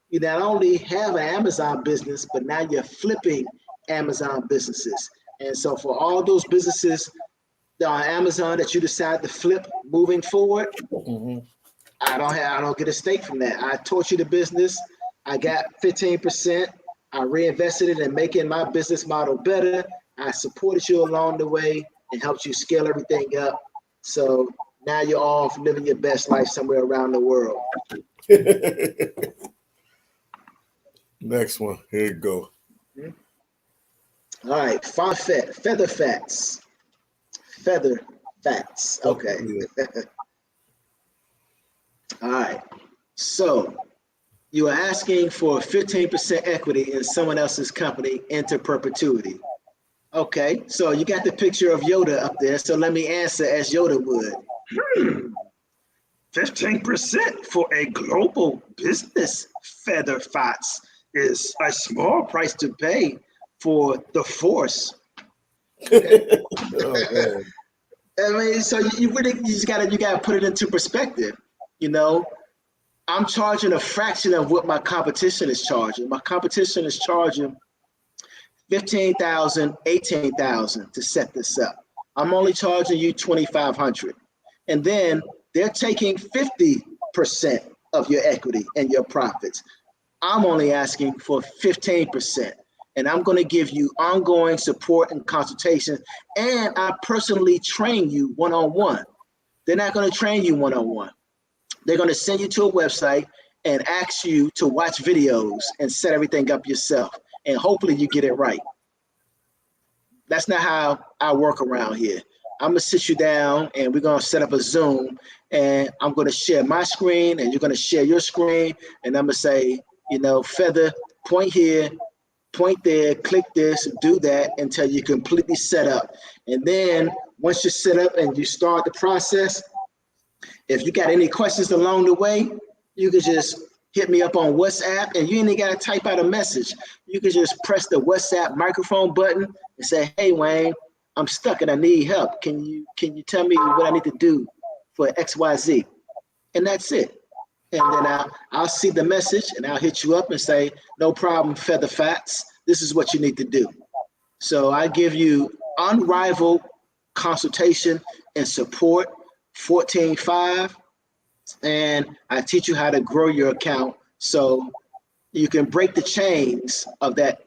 you not only have an Amazon business, but now you're flipping Amazon businesses. And so for all those businesses on Amazon that you decide to flip moving forward, I don't get a stake from that. I taught you the business. I got 15%. I reinvested it in making my business model better. I supported you along the way and helped you scale everything up. So now you're off living your best life somewhere around the world. Next one. Here you go. All right. Feather facts. Feather facts. Okay. All right. So you are asking for 15% equity in someone else's company into perpetuity. Okay. So you got the picture of Yoda up there. So let me answer as Yoda would. 15% for a global business, Feather facts, is a small price to pay for the force. Oh, I mean, so you just gotta put it into perspective. You know, I'm charging a fraction of what my competition is charging. My competition is charging $15,000, $18,000 to set this up. I'm only charging you $2,500, and then they're taking 50% of your equity and your profits. I'm only asking for 15%, and I'm going to give you ongoing support and consultation, and I personally train you one-on-one. They're not going to train you one-on-one. They're going to send you to a website and ask you to watch videos and set everything up yourself, and hopefully you get it right. That's not how I work around here. I'm going to sit you down and we're going to set up a Zoom, and I'm going to share my screen and you're going to share your screen, and I'm going to say, you know, Feather, point here, point there, click this, do that until you're completely set up. And then once you're set up and you start the process, if you got any questions along the way, you can just hit me up on WhatsApp, and you ain't got to type out a message. You can just press the WhatsApp microphone button and say, hey, Wayne, I'm stuck and I need help. Can you tell me what I need to do for XYZ? And that's it. And then I'll see the message and I'll hit you up and say, no problem, Feather facts. This is what you need to do. So I give you unrivaled consultation and support, 14.5, and I teach you how to grow your account so you can break the chains of that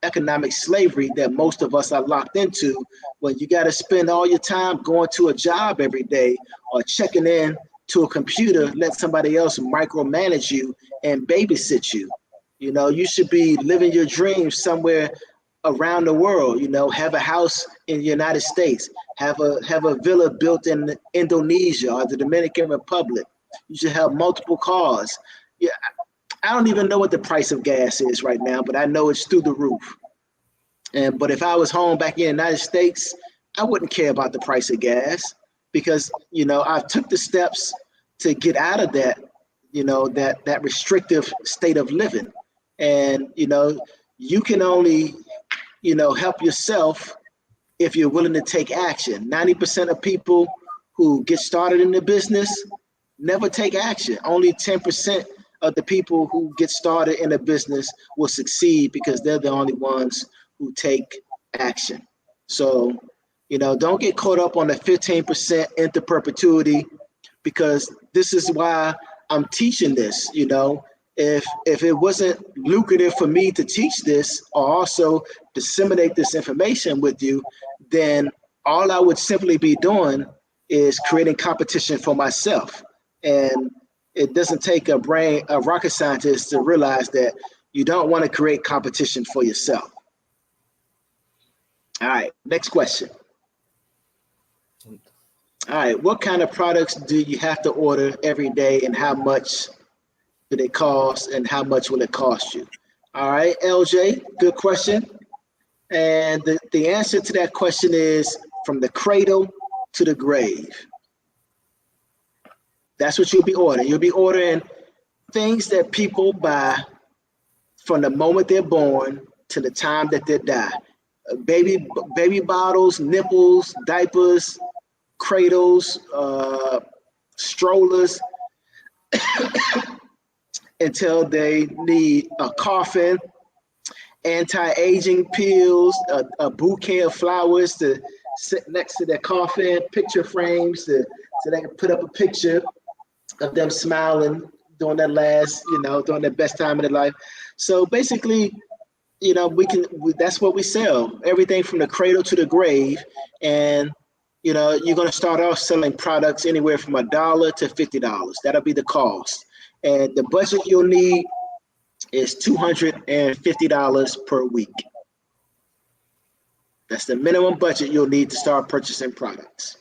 economic slavery that most of us are locked into, when you got to spend all your time going to a job every day or checking in to a computer, let somebody else micromanage you and babysit you. You know, you should be living your dreams somewhere around the world. You know, have a house in the United States, have a villa built in Indonesia or the Dominican Republic. You should have multiple cars. Yeah, I don't even know what the price of gas is right now, but I know it's through the roof. But if I was home back in the United States, I wouldn't care about the price of gas, because, you know, I've took the steps to get out of that, you know, that restrictive state of living. And, you know, you can only, you know, help yourself if you're willing to take action. 90% of people who get started in the business never take action. Only 10% of the people who get started in a business will succeed, because they're the only ones who take action. So, you know, don't get caught up on the 15% into perpetuity, because this is why I'm teaching this. You know, if it wasn't lucrative for me to teach this or also disseminate this information with you, then all I would simply be doing is creating competition for myself. And it doesn't take a rocket scientist to realize that you don't want to create competition for yourself. All right, next question. All right, what kind of products do you have to order every day, and how much do they cost, and how much will it cost you? All right, LJ, good question. And the answer to that question is from the cradle to the grave. That's what you'll be ordering. You'll be ordering things that people buy from the moment they're born to the time that they die. Baby bottles, nipples, diapers, cradles, strollers, until they need a coffin, anti-aging pills, a bouquet of flowers to sit next to their coffin, picture frames so they can put up a picture of them smiling during their last, during their best time of their life. So basically, that's what we sell, everything from the cradle to the grave. And you're going to start off selling products anywhere from $1 to $50. That'll be the cost. And the budget you'll need is $250 per week. That's the minimum budget you'll need to start purchasing products.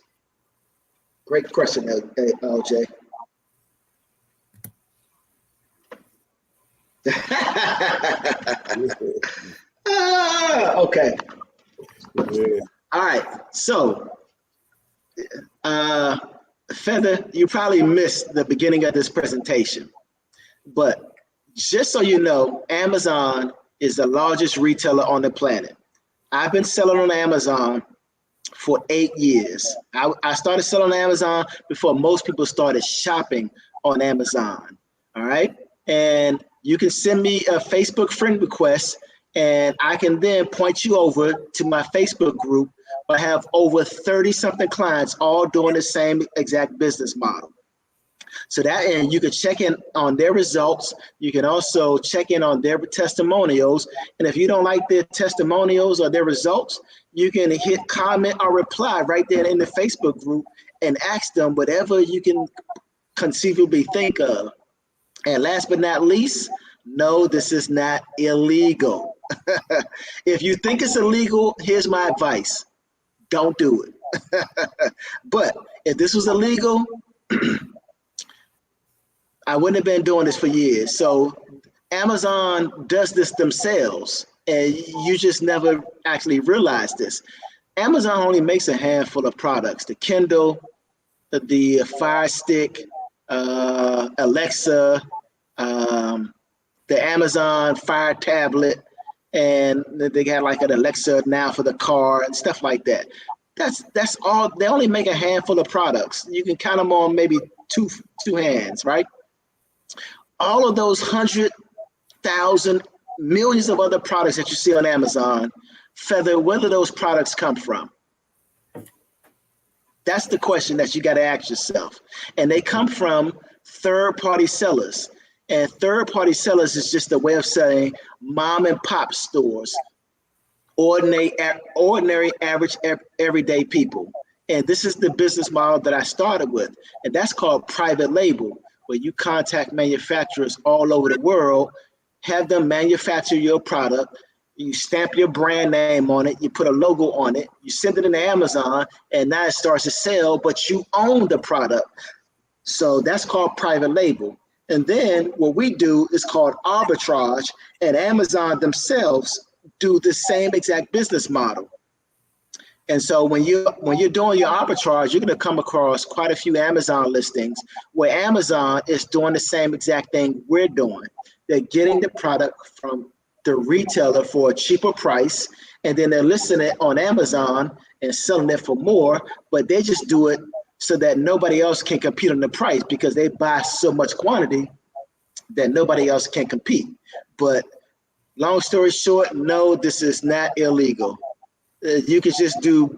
Great question, LJ. Okay. Yeah. All right. So, Feather, you probably missed the beginning of this presentation, but just so you know, Amazon is the largest retailer on the planet. I've been selling on Amazon for 8 years. I started selling on Amazon before most people started shopping on Amazon. All right. And you can send me a Facebook friend request, and I can then point you over to my Facebook group. I have over 30-something clients all doing the same exact business model. So and you can check in on their results. You can also check in on their testimonials. And if you don't like their testimonials or their results, you can hit comment or reply right there in the Facebook group and ask them whatever you can conceivably think of. And last but not least, no, this is not illegal. If you think it's illegal, here's my advice. Don't do it. But if this was illegal, I wouldn't have been doing this for years. So Amazon does this themselves, and you just never actually realize this. Amazon only makes a handful of products: the Kindle, the Fire Stick, Alexa, the Amazon Fire Tablet, and they got like an Alexa now for the car and stuff like that. That's all. They only make a handful of products. You can count them on maybe two hands, right? All of those 100,000 millions of other products that you see on Amazon, Feather, where do those products come from? That's the question that you got to ask yourself. And they come from third-party sellers. And third-party sellers is just a way of saying mom and pop stores, ordinary, average, everyday people. And this is the business model that I started with. And that's called private label, where you contact manufacturers all over the world, have them manufacture your product, you stamp your brand name on it, you put a logo on it, you send it into Amazon, and now it starts to sell, but you own the product. So that's called private label. And then what we do is called arbitrage, and Amazon themselves do the same exact business model. And so when you're doing your arbitrage, you're going to come across quite a few Amazon listings where Amazon is doing the same exact thing we're doing. They're getting the product from the retailer for a cheaper price, and then they're listing it on Amazon and selling it for more, but they just do it so that nobody else can compete on the price because they buy so much quantity that nobody else can compete. But long story short, no, this is not illegal. You can just do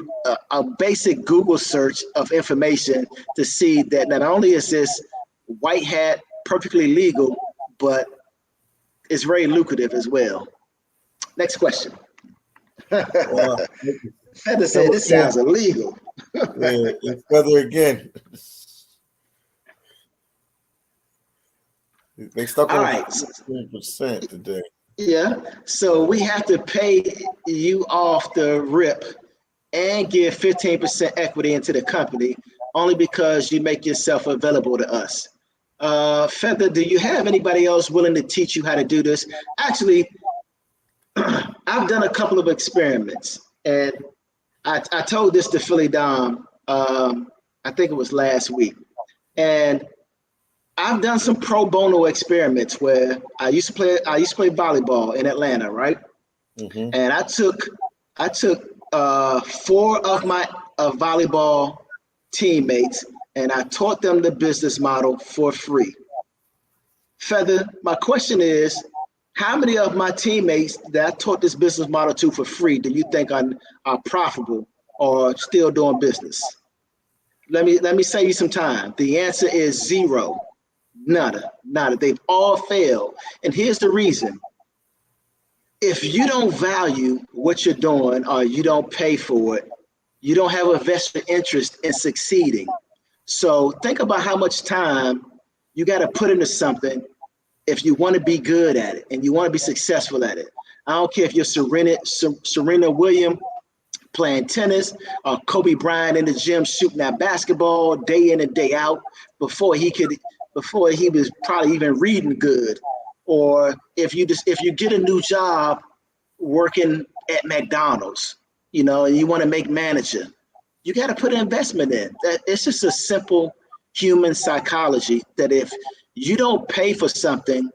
a basic Google search of information to see that not only is this white hat perfectly legal, but it's very lucrative as well. Next question. Feather said this sounds illegal. Yeah, Feather again. They stuck on 15% today. Yeah, so we have to pay you off the rip and give 15% equity into the company only because you make yourself available to us. Feather, do you have anybody else willing to teach you how to do this? Actually, I I've done a couple of experiments, and I told this to PhillyDom, I think it was last week, and I've done some pro bono experiments where I used to play volleyball in Atlanta, right? Mm-hmm. And I took 4 of my volleyball teammates, and I taught them the business model for free. Feather, my question is, how many of my teammates that I taught this business model to for free do you think are profitable or still doing business? Let me save you some time. The answer is 0. Nada. They've all failed. And here's the reason. If you don't value what you're doing or you don't pay for it, you don't have a vested interest in succeeding. So think about how much time you got to put into something if you want to be good at it and you want to be successful at it. I don't care if you're Serena Williams playing tennis or Kobe Bryant in the gym shooting that basketball day in and day out before he was probably even reading good. Or if you get a new job working at McDonald's, and you want to make manager, you got to put an investment in. It's just a simple human psychology that if you don't pay for something,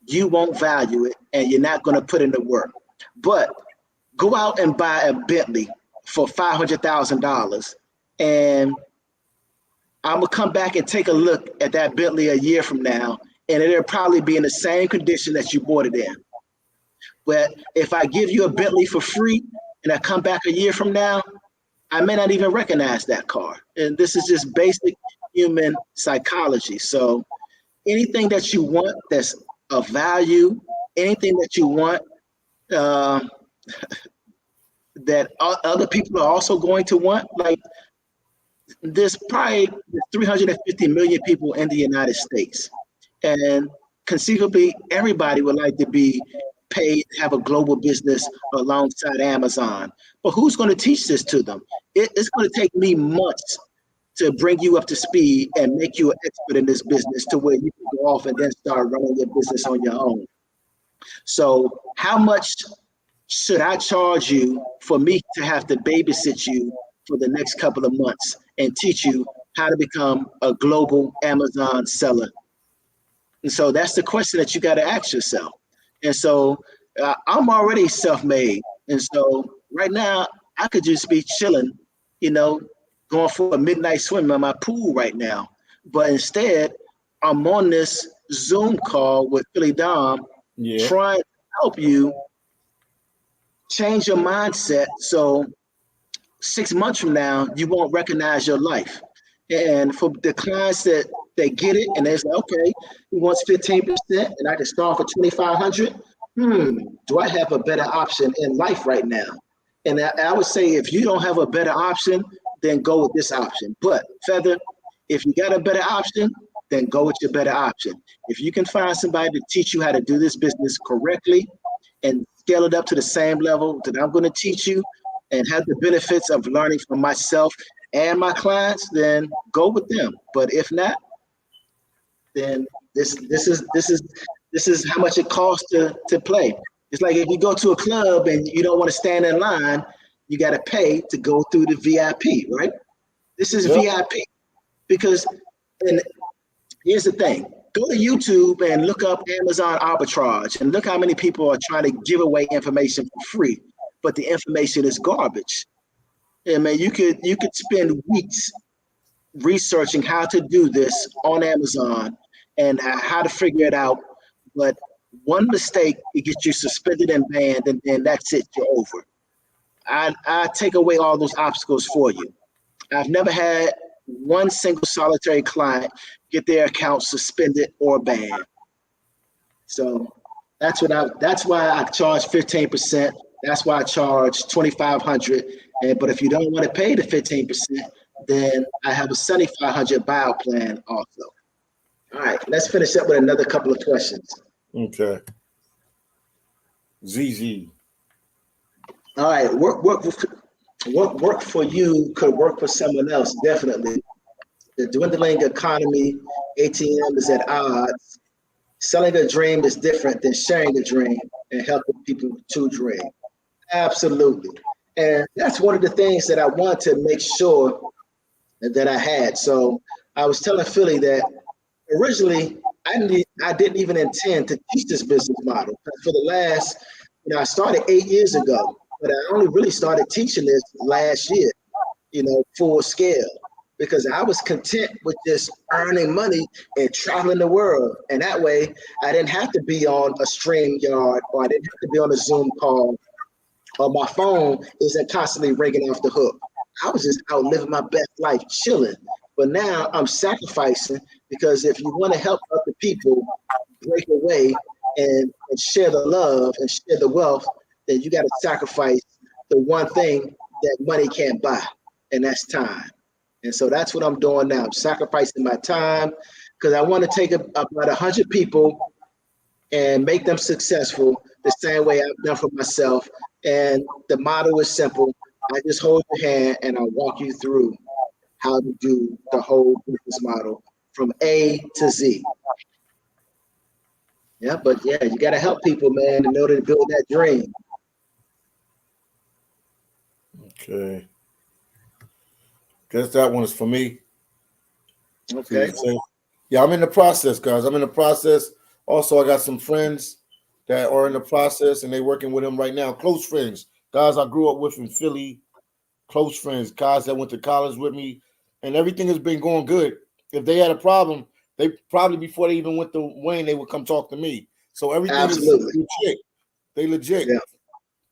you won't value it and you're not going to put in the work. But go out and buy a Bentley for $500,000, and I'm going to come back and take a look at that Bentley a year from now, and it'll probably be in the same condition that you bought it in. But if I give you a Bentley for free and I come back a year from now, I may not even recognize that car. And this is just basic human psychology. So anything that you want that's of value, anything that you want that other people are also going to want, like there's probably 350 million people in the United States. And conceivably, everybody would like to be paid, have a global business alongside Amazon. But who's going to teach this to them? It's going to take me months to bring you up to speed and make you an expert in this business to where you can go off and then start running your business on your own. So how much should I charge you for me to have to babysit you for the next couple of months and teach you how to become a global Amazon seller? And so that's the question that you got to ask yourself. And so I'm already self-made. And so right now I could just be chilling, going for a midnight swim in my pool right now. But instead, I'm on this Zoom call with PhillyDom, trying to help you change your mindset so 6 months from now, you won't recognize your life. And for the clients that they get it and they're like, okay, he wants 15% and I can start for $2,500. Do I have a better option in life right now? And I would say if you don't have a better option, then go with this option. But Feather, if you got a better option, then go with your better option. If you can find somebody to teach you how to do this business correctly and scale it up to the same level that I'm going to teach you and have the benefits of learning from myself and my clients, then go with them. But if not, then this is how much it costs to play. It's like if you go to a club and you don't want to stand in line, you got to pay to go through the VIP, right? This is VIP because, and here's the thing, go to YouTube and look up Amazon arbitrage and look how many people are trying to give away information for free, but the information is garbage. I mean, you could spend weeks researching how to do this on Amazon and how to figure it out, but one mistake, it gets you suspended and banned, and then that's it, you're over. I take away all those obstacles for you. I've never had one single solitary client get their account suspended or banned. So that's why I charge 15%. That's why I charge $2,500. But if you don't want to pay the 15%, then I have a $7,500 buyout plan also. All right, let's finish up with another couple of questions. Okay. ZZ. All right, what worked for you could work for someone else, definitely. The dwindling economy, ATM is at odds. Selling a dream is different than sharing a dream and helping people to dream. Absolutely. And that's one of the things that I want to make sure that I had. So I was telling Philly that originally I didn't even intend to teach this business model. For the last, I started 8 years ago, but I only really started teaching this last year, full scale, because I was content with just earning money and traveling the world. And that way I didn't have to be on a StreamYard, or I didn't have to be on a Zoom call, or my phone isn't constantly ringing off the hook. I was just out living my best life, chilling. But now I'm sacrificing, because if you want to help other people break away and share the love and share the wealth, then you got to sacrifice the one thing that money can't buy, and that's time. And so that's what I'm doing now. I'm sacrificing my time, because I want to take about 100 people and make them successful the same way I've done for myself. And the model is simple. I just hold your hand and I'll walk you through how to do the whole business model from A to Z. Yeah, but yeah, you got to help people, man, in order to build that dream. Okay. Guess that one is for me. Okay. Yeah, I'm in the process, guys. I'm in the process. Also, I got some friends that are in the process, and they're working with him right now. Close friends, guys I grew up with in Philly. Close friends, guys that went to college with me, and everything has been going good. If they had a problem, they probably, before they even went to Wayne, they would come talk to me. So everything is legit. They legit. Yeah.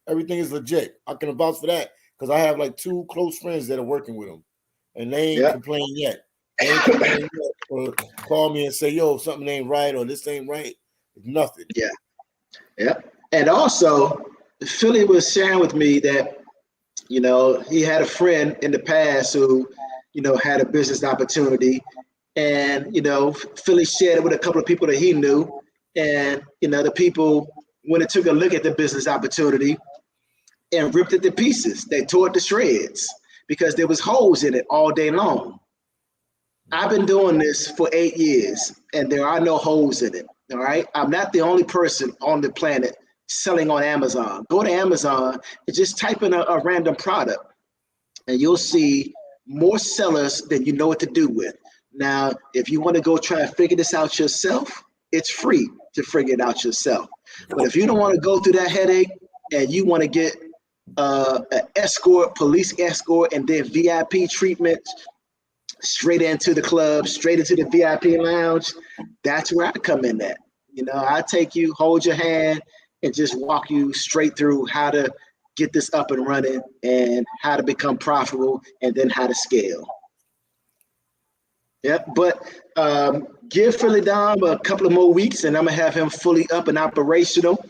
Everything is legit. I can vouch for that, because I have like 2 close friends that are working with them, and they ain't complaining yet. They ain't complaining yet, or call me and say, yo, something ain't right, or this ain't right. Nothing. Yeah. Yeah. And also, Philly was sharing with me that, he had a friend in the past who, had a business opportunity. And, Philly shared it with a couple of people that he knew. And, the people, when it took a look at the business opportunity and ripped it to pieces, they tore it to shreds because there was holes in it all day long. I've been doing this for 8 years and there are no holes in it. All right. I'm not the only person on the planet selling on Amazon. Go to Amazon and just type in a random product and you'll see more sellers than you know what to do with. Now, if you want to go try and figure this out yourself, it's free to figure it out yourself. But if you don't want to go through that headache and you want to get an escort, police escort, and then VIP treatment straight into the club, straight into the VIP lounge, that's where I come in at. I take you, hold your hand, and just walk you straight through how to get this up and running and how to become profitable and then how to scale. Yeah, but give PhillyDom a couple of more weeks and I'm gonna have him fully up and operational.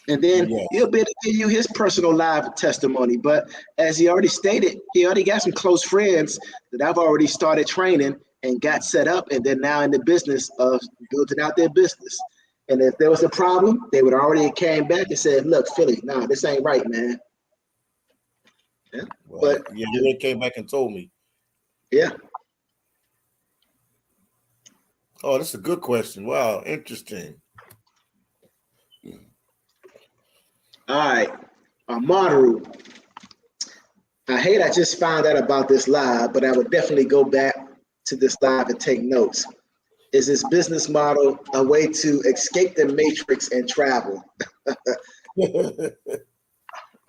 And then he'll be able to give you his personal live testimony. But as he already stated, he already got some close friends that I've already started training and got set up, and they're now in the business of building out their business. And if there was a problem, they would already came back and said, look, Philly, nah, this ain't right, man. Yeah. Well, but they came back and told me. Yeah. Oh, that's a good question. Wow, interesting. All right, Amaru. I just found out about this live, but I would definitely go back to this live and take notes. Is this business model a way to escape the matrix and travel?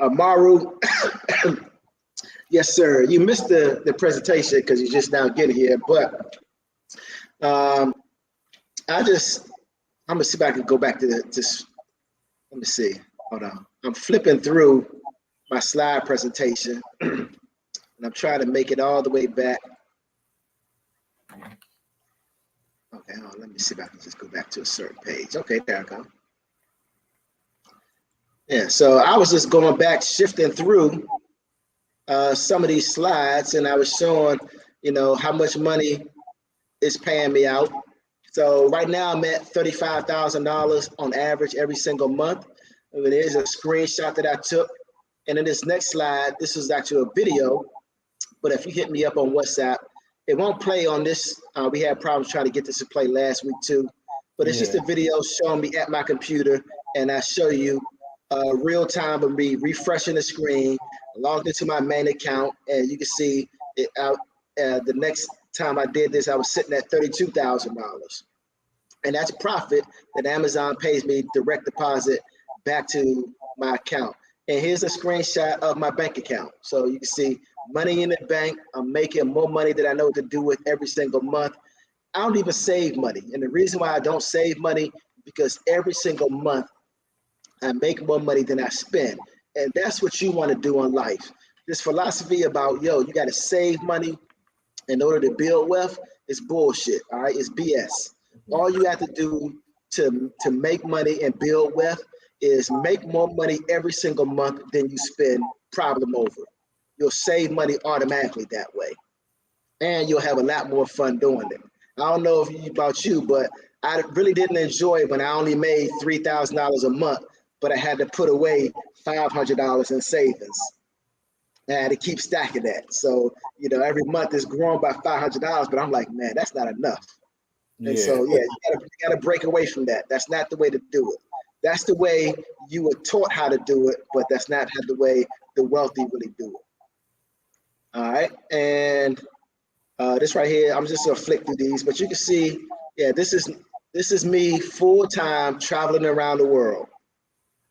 Amaru, yes, sir. You missed the presentation because you just now get here, but I'm gonna see if I can go back to this. Let me see. Hold on. I'm flipping through my slide presentation and I'm trying to make it all the way back. Okay, let me see if I can just go back to a certain page. Okay, there I go. Yeah, so I was just going back, shifting through some of these slides, and I was showing, how much money is paying me out. So right now I'm at $35,000 on average every single month. And there's a screenshot that I took. And in this next slide, this is actually a video, but if you hit me up on WhatsApp, it won't play on this. We had problems trying to get this to play last week too, but it's just a video showing me at my computer, and I show you real time of me refreshing the screen, logged into my main account, and you can see it out. The next time I did this, I was sitting at $32,000, and that's profit that Amazon pays me direct deposit back to my account. And here's a screenshot of my bank account. So you can see money in the bank. I'm making more money than I know what to do with every single month. I don't even save money. And the reason why I don't save money, because every single month I make more money than I spend. And that's what you want to do in life. This philosophy about, yo, you got to save money in order to build wealth is bullshit. All right, it's BS. All you have to do to make money and build wealth is make more money every single month than you spend. Problem over. You'll save money automatically that way, and you'll have a lot more fun doing it. I don't know about you, but I really didn't enjoy when I only made $3,000 a month, but I had to put away $500 in savings. And I had to keep stacking that. So, you know, every month it's growing by $500, but I'm like, man, that's not enough. And so, yeah, you gotta break away from that. That's not the way to do it. That's the way you were taught how to do it, but that's not the way the wealthy really do it. All right, and this right here, I'm just gonna flick through these, but you can see, yeah, this is me full-time traveling around the world.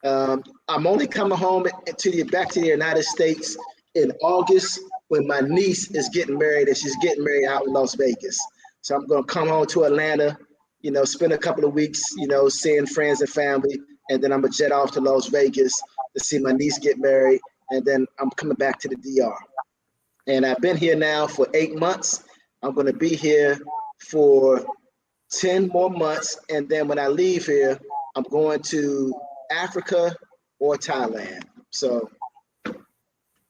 I'm only coming home back to the United States in August when my niece is getting married, and she's getting married out in Las Vegas. So I'm gonna come home to Atlanta, you know, spend a couple of weeks, you know, seeing friends and family, and then I'm gonna jet off to Las Vegas to see my niece get married, and then I'm coming back to the DR. And I've been here now for 8 months. I'm gonna be here for 10 more months, and then when I leave here, I'm going to Africa or Thailand. So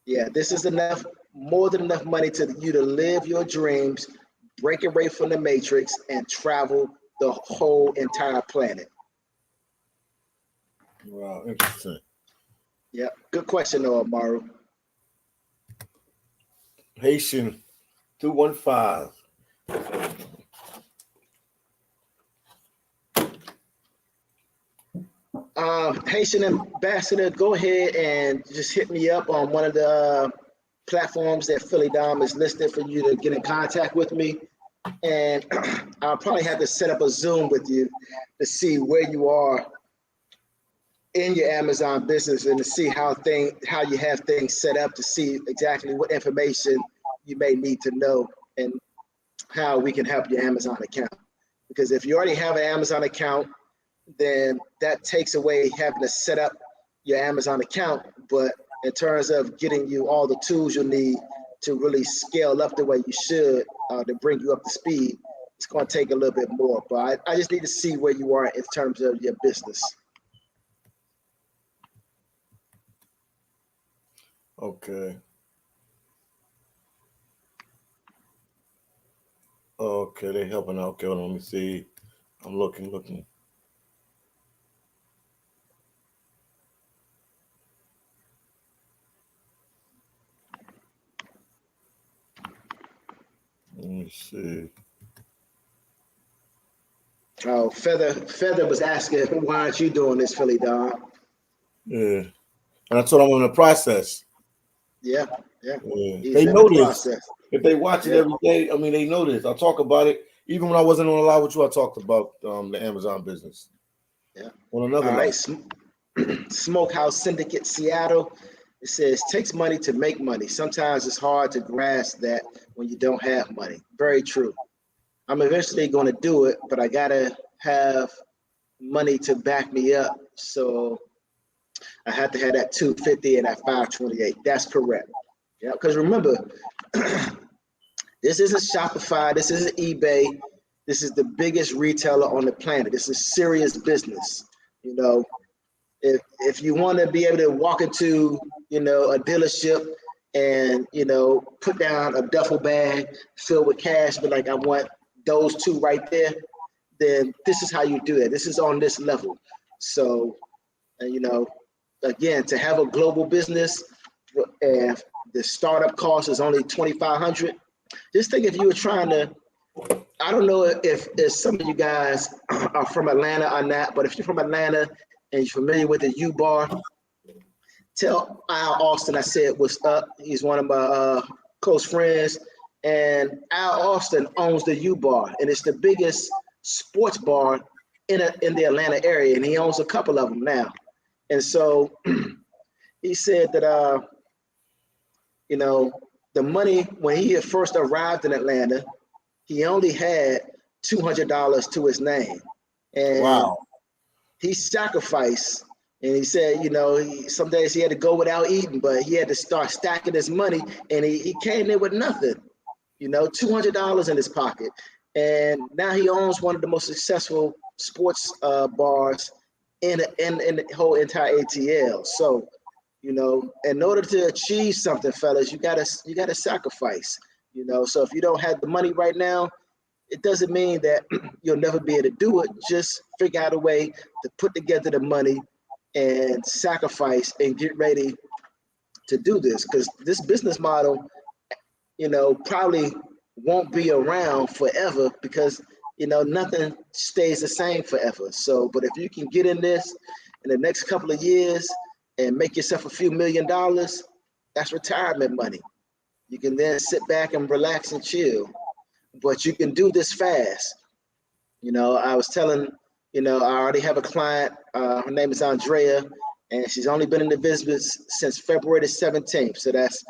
yeah, this is enough, more than enough money to you to live your dreams, break away from the matrix, and travel the whole entire planet. Wow, interesting. Yeah, good question though, Amaru. Haitian 215. Haitian ambassador, go ahead and just hit me up on one of the platforms that PhillyDom is listed for you to get in contact with me. And I'll probably have to set up a Zoom with you to see where you are in your Amazon business and to see how you have things set up, to see exactly what information you may need to know and how we can help your Amazon account. Because if you already have an Amazon account, then that takes away having to set up your Amazon account. But in terms of getting you all the tools you'll need to really scale up the way you should, to bring you up to speed, it's going to take a little bit more. But I just need to see where you are in terms of your business. Okay. Okay, they're helping out. Okay, hold on, let me see. I'm looking. Let me see. Oh, Feather was asking, why aren't you doing this, PhillyDom? Yeah. And that's what I'm in the process. Yeah. They know this. If they watch it every day, I mean, they know this. I talk about it. Even when I wasn't on a live with you, I talked about the Amazon business. Yeah. On another All right. Smokehouse Syndicate Seattle. It says, takes money to make money. Sometimes it's hard to grasp that when you don't have money. Very true. I'm eventually going to do it, but I got to have money to back me up. So I have to have that 250 and that 528. That's correct. Yeah, because remember, this isn't Shopify. This isn't eBay. This is the biggest retailer on the planet. This is serious business. You know, if you want to be able to walk into, you know, a dealership and, you know, put down a duffel bag filled with cash, but like, I want those two right there, then this is how you do it. This is on this level. So, you know, again, to have a global business and the startup cost is only $2,500. Just think if you were trying to, I don't know if some of you guys are from Atlanta or not, but if you're from Atlanta and you're familiar with the U-Bar, Tell Al Austin I said what's up. He's one of my close friends. And Al Austin owns the U Bar, and it's the biggest sports bar in the Atlanta area, and he owns a couple of them now. And so he said that you know, the money when he had first arrived in Atlanta, he only had $200 to his name, and Wow. he sacrificed. And he said, you know, some days he had to go without eating, but he had to start stacking his money, and he came in with nothing. You know, $200 in his pocket. And now he owns one of the most successful sports bars in the whole entire ATL. So, you know, in order to achieve something, fellas, you gotta sacrifice. You know, so if you don't have the money right now, it doesn't mean that you'll never be able to do it. Just figure out a way to put together the money and sacrifice and get ready to do this, because this business model, you know, probably won't be around forever, because, you know, nothing stays the same forever. So, but if you can get in this in the next couple of years and make yourself a few $1 million, that's retirement money. You can then sit back and relax and chill, but you can do this fast. You know, I was telling, you know, I already have a client, her name is Andrea, and she's only been in the business since February the 17th. So that's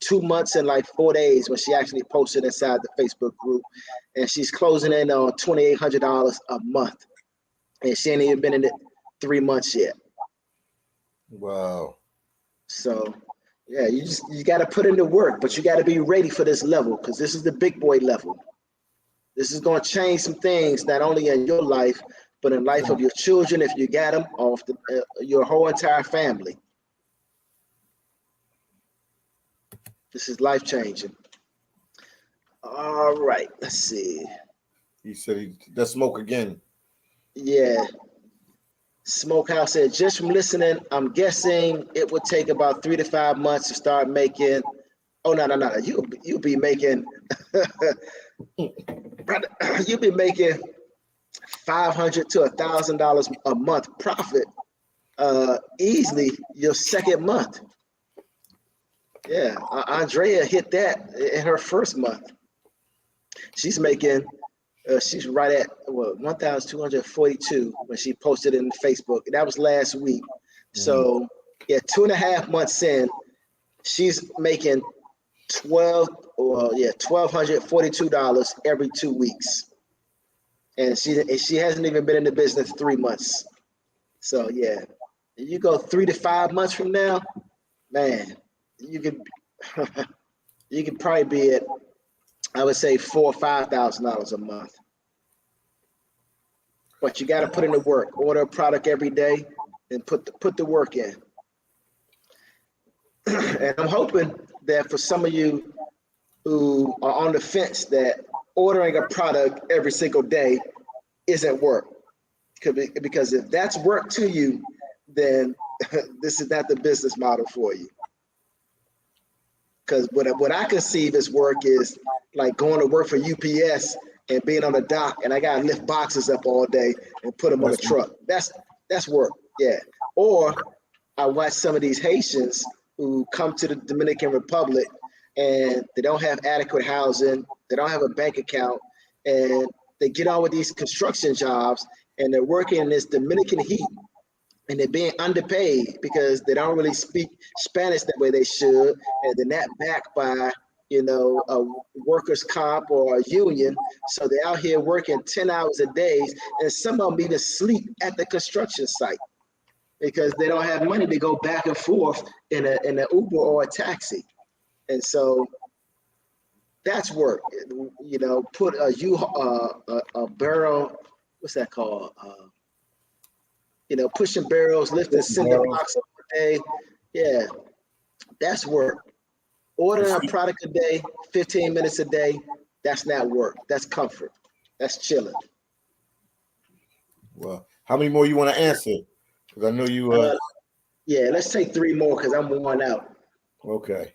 2 months and like 4 days when she actually posted inside the Facebook group, and she's closing in on $2,800 a month, and she ain't even been in it 3 months yet. Wow. So yeah, you got to put in the work, but you got to be ready for this level, because this is the big boy level. This is going to change some things, not only in your life, but in life of your children, if you got them, or your whole entire family. This is life changing. All right, let's see. He said he does smoke again. Yeah. Smokehouse said, just from listening, I'm guessing it would take about 3 to 5 months to start making. Oh, no. You'll be making, brother, you'll be making $500 to $1,000 a month profit easily your second month. Yeah, Andrea hit that in her first month. She's making, she's right at 1,242 when she posted it in Facebook. That was last week. So yeah, 2.5 months in, she's making $1,242 every 2 weeks, and she hasn't even been in the business 3 months. So yeah, you go 3 to 5 months from now, man, you could you could probably be at, I would say, $4,000 or $5,000 a month. But you got to put in the work. Order a product every day and put the work in. And I'm hoping that for some of you who are on the fence, that ordering a product every single day isn't work. Because if that's work to you, then this is not the business model for you. Because what I conceive as work is like going to work for UPS and being on the dock, and I gotta lift boxes up all day and put them on a truck. That's work, yeah. Or I watch some of these Haitians who come to the Dominican Republic and they don't have adequate housing, they don't have a bank account, and they get on with these construction jobs, and they're working in this Dominican heat, and they're being underpaid because they don't really speak Spanish the way they should, and they're not backed by, you know, a workers' comp or a union. So they're out here working 10 hours a day, and some of them even sleep at the construction site because they don't have money to go back and forth in an Uber or a taxi. And so that's work. You know, put a barrel, what's that called? You know, pushing barrels, lifting cinder blocks a day. Yeah, that's work. Ordering a product a day, 15 minutes a day, that's not work. That's comfort. That's chilling. Well, how many more you want to answer? Because I know you. Yeah, let's take 3 more because I'm worn out. Okay.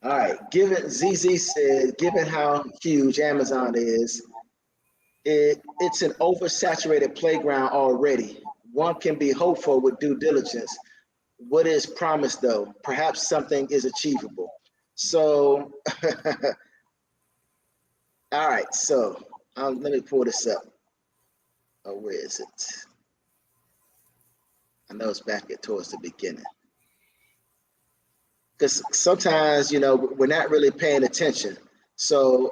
All right. ZZ said, given how huge Amazon is, it's an oversaturated playground already. One can be hopeful with due diligence, what is promised though? Perhaps something is achievable. So, all right, so let me pull this up. Oh, where is it? I know it's back towards the beginning. Because sometimes, you know, we're not really paying attention. So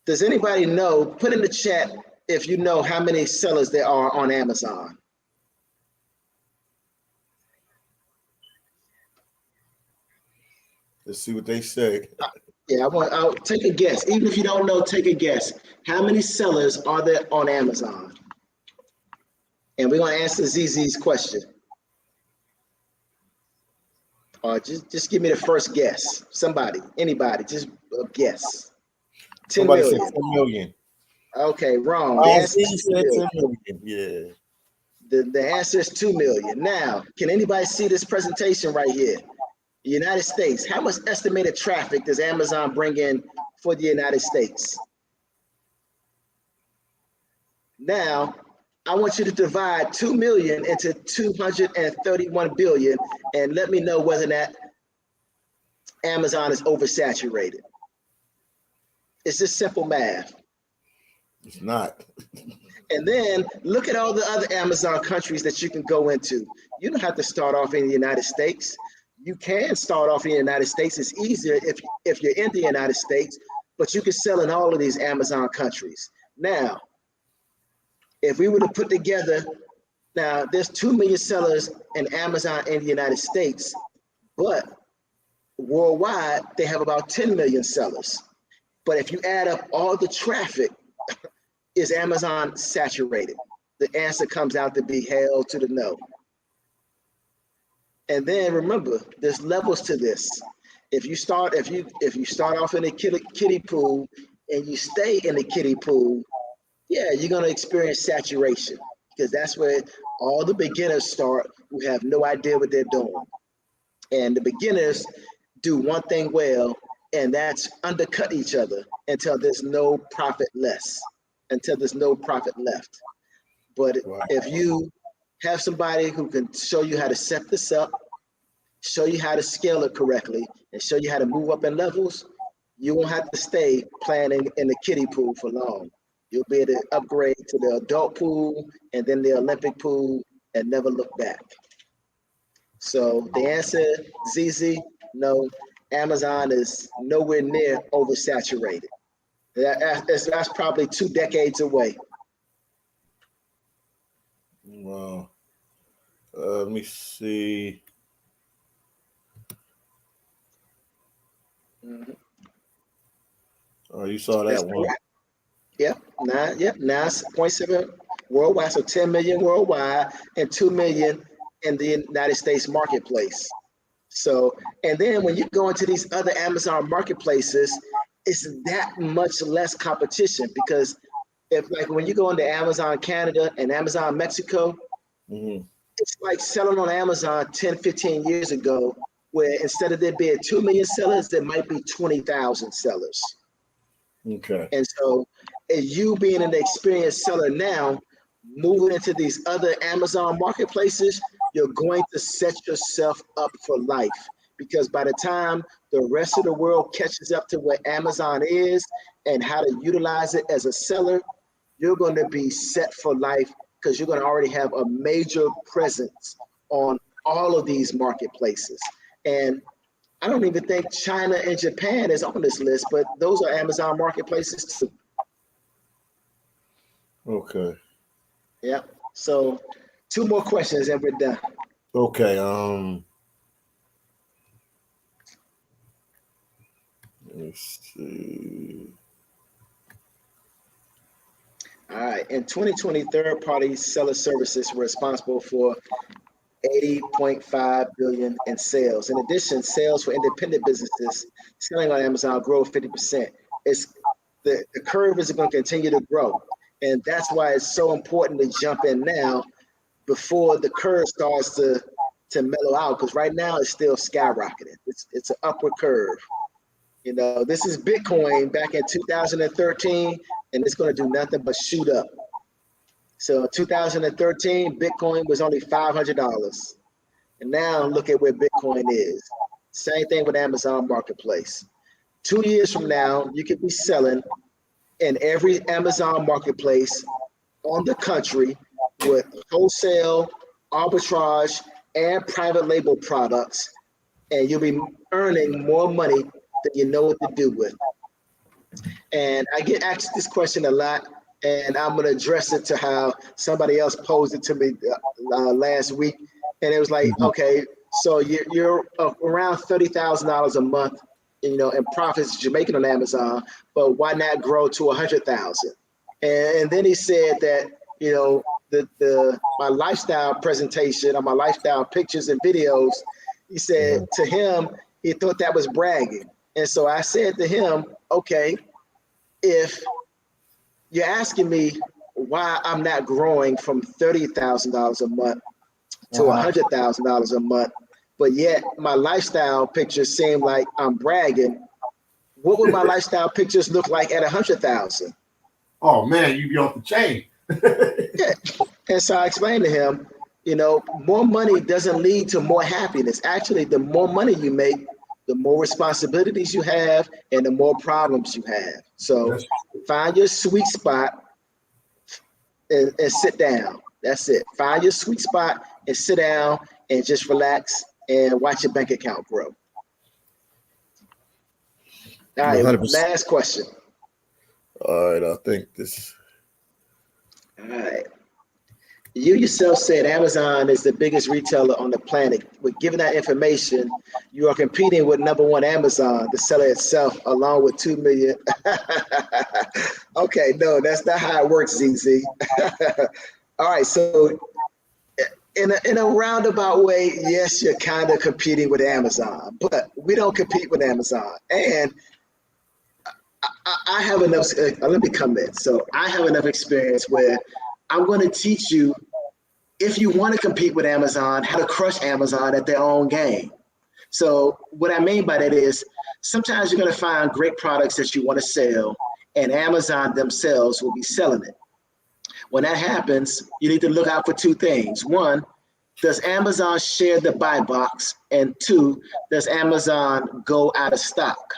does anybody know, put in the chat if you know how many sellers there are on Amazon. Let's see what they say. Yeah, I'll take a guess. Even if you don't know, take a guess. How many sellers are there on Amazon? And we're gonna answer ZZ's question. Or just give me the first guess. Somebody, anybody, just a guess. 10 Somebody million. said 10 million. Okay, wrong. The answer is 2 said 10 million. million. Yeah. The answer is 2 million. Now, can anybody see this presentation right here? The United States, how much estimated traffic does Amazon bring in for the United States? Now, I want you to divide 2 million into 231 billion and let me know whether or not Amazon is oversaturated. It's just simple math. It's not. And then look at all the other Amazon countries that you can go into. You don't have to start off in the United States. You can start off in the United States. It's easier if you're in the United States, but you can sell in all of these Amazon countries. Now, if we were to put together, now there's 2 million sellers in Amazon in the United States, but worldwide, they have about 10 million sellers. But if you add up all the traffic, is Amazon saturated? The answer comes out to be hell to the no. And then remember, there's levels to this. If you start off in a kiddie pool and you stay in the kiddie pool, yeah, you're gonna experience saturation because that's where all the beginners start who have no idea what they're doing. And the beginners do one thing well, and that's undercut each other until there's no profit left. But if you have somebody who can show you how to set this up, show you how to scale it correctly, and show you how to move up in levels, you won't have to stay playing in the kiddie pool for long. You'll be able to upgrade to the adult pool and then the Olympic pool and never look back. So the answer, ZZ, no, Amazon is nowhere near oversaturated. That's probably 2 decades away. Wow. Let me see. Mm-hmm. Oh, you saw that. That's one. Correct. Yep, 9.7 worldwide, so 10 million worldwide and 2 million in the United States marketplace. So, and then when you go into these other Amazon marketplaces, it's that much less competition because when you go into Amazon Canada and Amazon Mexico, it's like selling on Amazon 10, 15 years ago, where instead of there being 2 million sellers, there might be 20,000 sellers. Okay. And so you being an experienced seller now, moving into these other Amazon marketplaces, you're going to set yourself up for life because by the time the rest of the world catches up to what Amazon is and how to utilize it as a seller, you're going to be set for life because you're going to already have a major presence on all of these marketplaces. And I don't even think China and Japan is on this list, but those are Amazon marketplaces too. Okay. Yeah. So 2 more questions and we're done. Okay. Let me see. All right. In 2020, third-party seller services were responsible for 80.5 billion in sales. In addition, sales for independent businesses selling on Amazon grow 50%. The curve is going to continue to grow. And that's why it's so important to jump in now before the curve starts to mellow out, because right now it's still skyrocketing. It's an upward curve. You know, this is Bitcoin back in 2013, and it's going to do nothing but shoot up. So 2013, Bitcoin was only $500. And now look at where Bitcoin is. Same thing with Amazon Marketplace. 2 years from now, you could be selling in every Amazon Marketplace on the country with wholesale, arbitrage, and private label products, and you'll be earning more money than you know what to do with. And I get asked this question a lot, and I'm going to address it to how somebody else posed it to me last week. And it was like, okay, so you're around $30,000 a month, in profits that you're making on Amazon, but why not grow to 100,000? And then he said that, my lifestyle presentation or my lifestyle pictures and videos, he said to him, he thought that was bragging. And so I said to him, okay, if you're asking me why I'm not growing from $30,000 a month to $100,000 a month, but yet my lifestyle pictures seem like I'm bragging, what would my lifestyle pictures look like at 100,000? Oh man, you'd be off the chain. Yeah. And so I explained to him, more money doesn't lead to more happiness. Actually, the more money you make, the more responsibilities you have and the more problems you have. So find your sweet spot and sit down. That's it. Find your sweet spot and sit down and just relax and watch your bank account grow. All right, 100%. Last question. All right, I think this. All right. You yourself said Amazon is the biggest retailer on the planet. With given that information, you are competing with #1 Amazon, the seller itself, along with 2 million. Okay, no, that's not how it works, ZZ. All right, so in a roundabout way, yes, you're kind of competing with Amazon, but we don't compete with Amazon. And I have enough, let me comment. So I have enough experience where I'm going to teach you, if you want to compete with Amazon, how to crush Amazon at their own game. So what I mean by that is sometimes you're going to find great products that you want to sell, and Amazon themselves will be selling it. When that happens, you need to look out for two things. One, does Amazon share the buy box? And two, does Amazon go out of stock?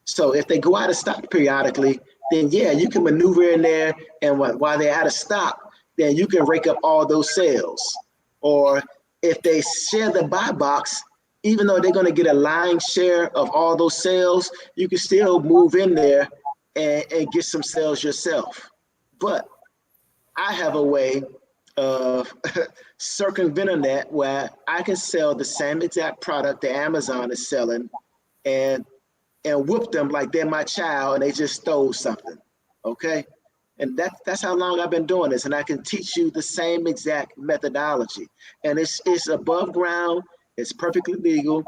So if they go out of stock periodically, then yeah, you can maneuver in there, and while they're out of stock, then you can rake up all those sales. Or if they share the buy box, even though they're going to get a lying share of all those sales, you can still move in there and get some sales yourself. But I have a way of circumventing that where I can sell the same exact product that Amazon is selling and whoop them like they're my child and they just stole something, okay? And that's how long I've been doing this, and I can teach you the same exact methodology. And it's above ground, it's perfectly legal.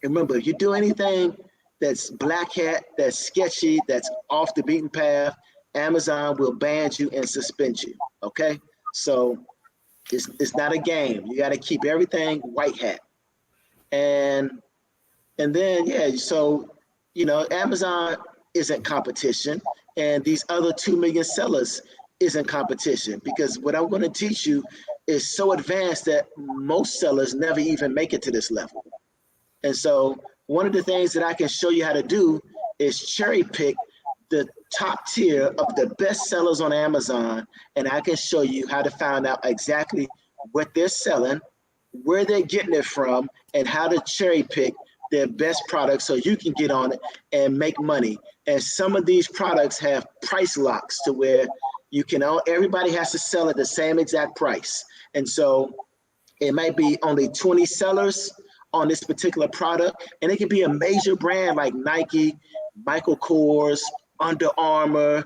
Remember, if you do anything that's black hat, that's sketchy, that's off the beaten path, Amazon will ban you and suspend you, okay? So it's not a game. You got to keep everything white hat. And then, yeah, so, Amazon isn't competition, and these other 2 million sellers isn't competition, because what I'm going to teach you is so advanced that most sellers never even make it to this level. And so one of the things that I can show you how to do is cherry pick the top tier of the best sellers on Amazon, and I can show you how to find out exactly what they're selling, where they're getting it from, and how to cherry pick their best products so you can get on it and make money. And some of these products have price locks to where everybody has to sell at the same exact price. And so it might be only 20 sellers on this particular product, and it can be a major brand like Nike, Michael Kors, Under Armour,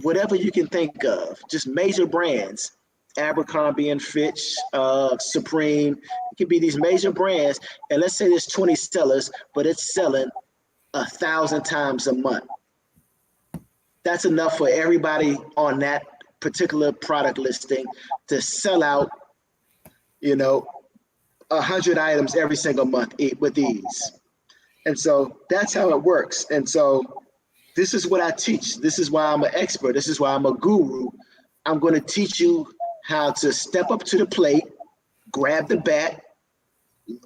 whatever you can think of, just major brands. Abercrombie and Fitch, Supreme, it could be these major brands. And let's say there's 20 sellers, but it's selling 1,000 times a month. That's enough for everybody on that particular product listing to sell out, 100 items every single month with ease. And so that's how it works. And so this is what I teach. This is why I'm an expert. This is why I'm a guru. I'm going to teach you how to step up to the plate, grab the bat,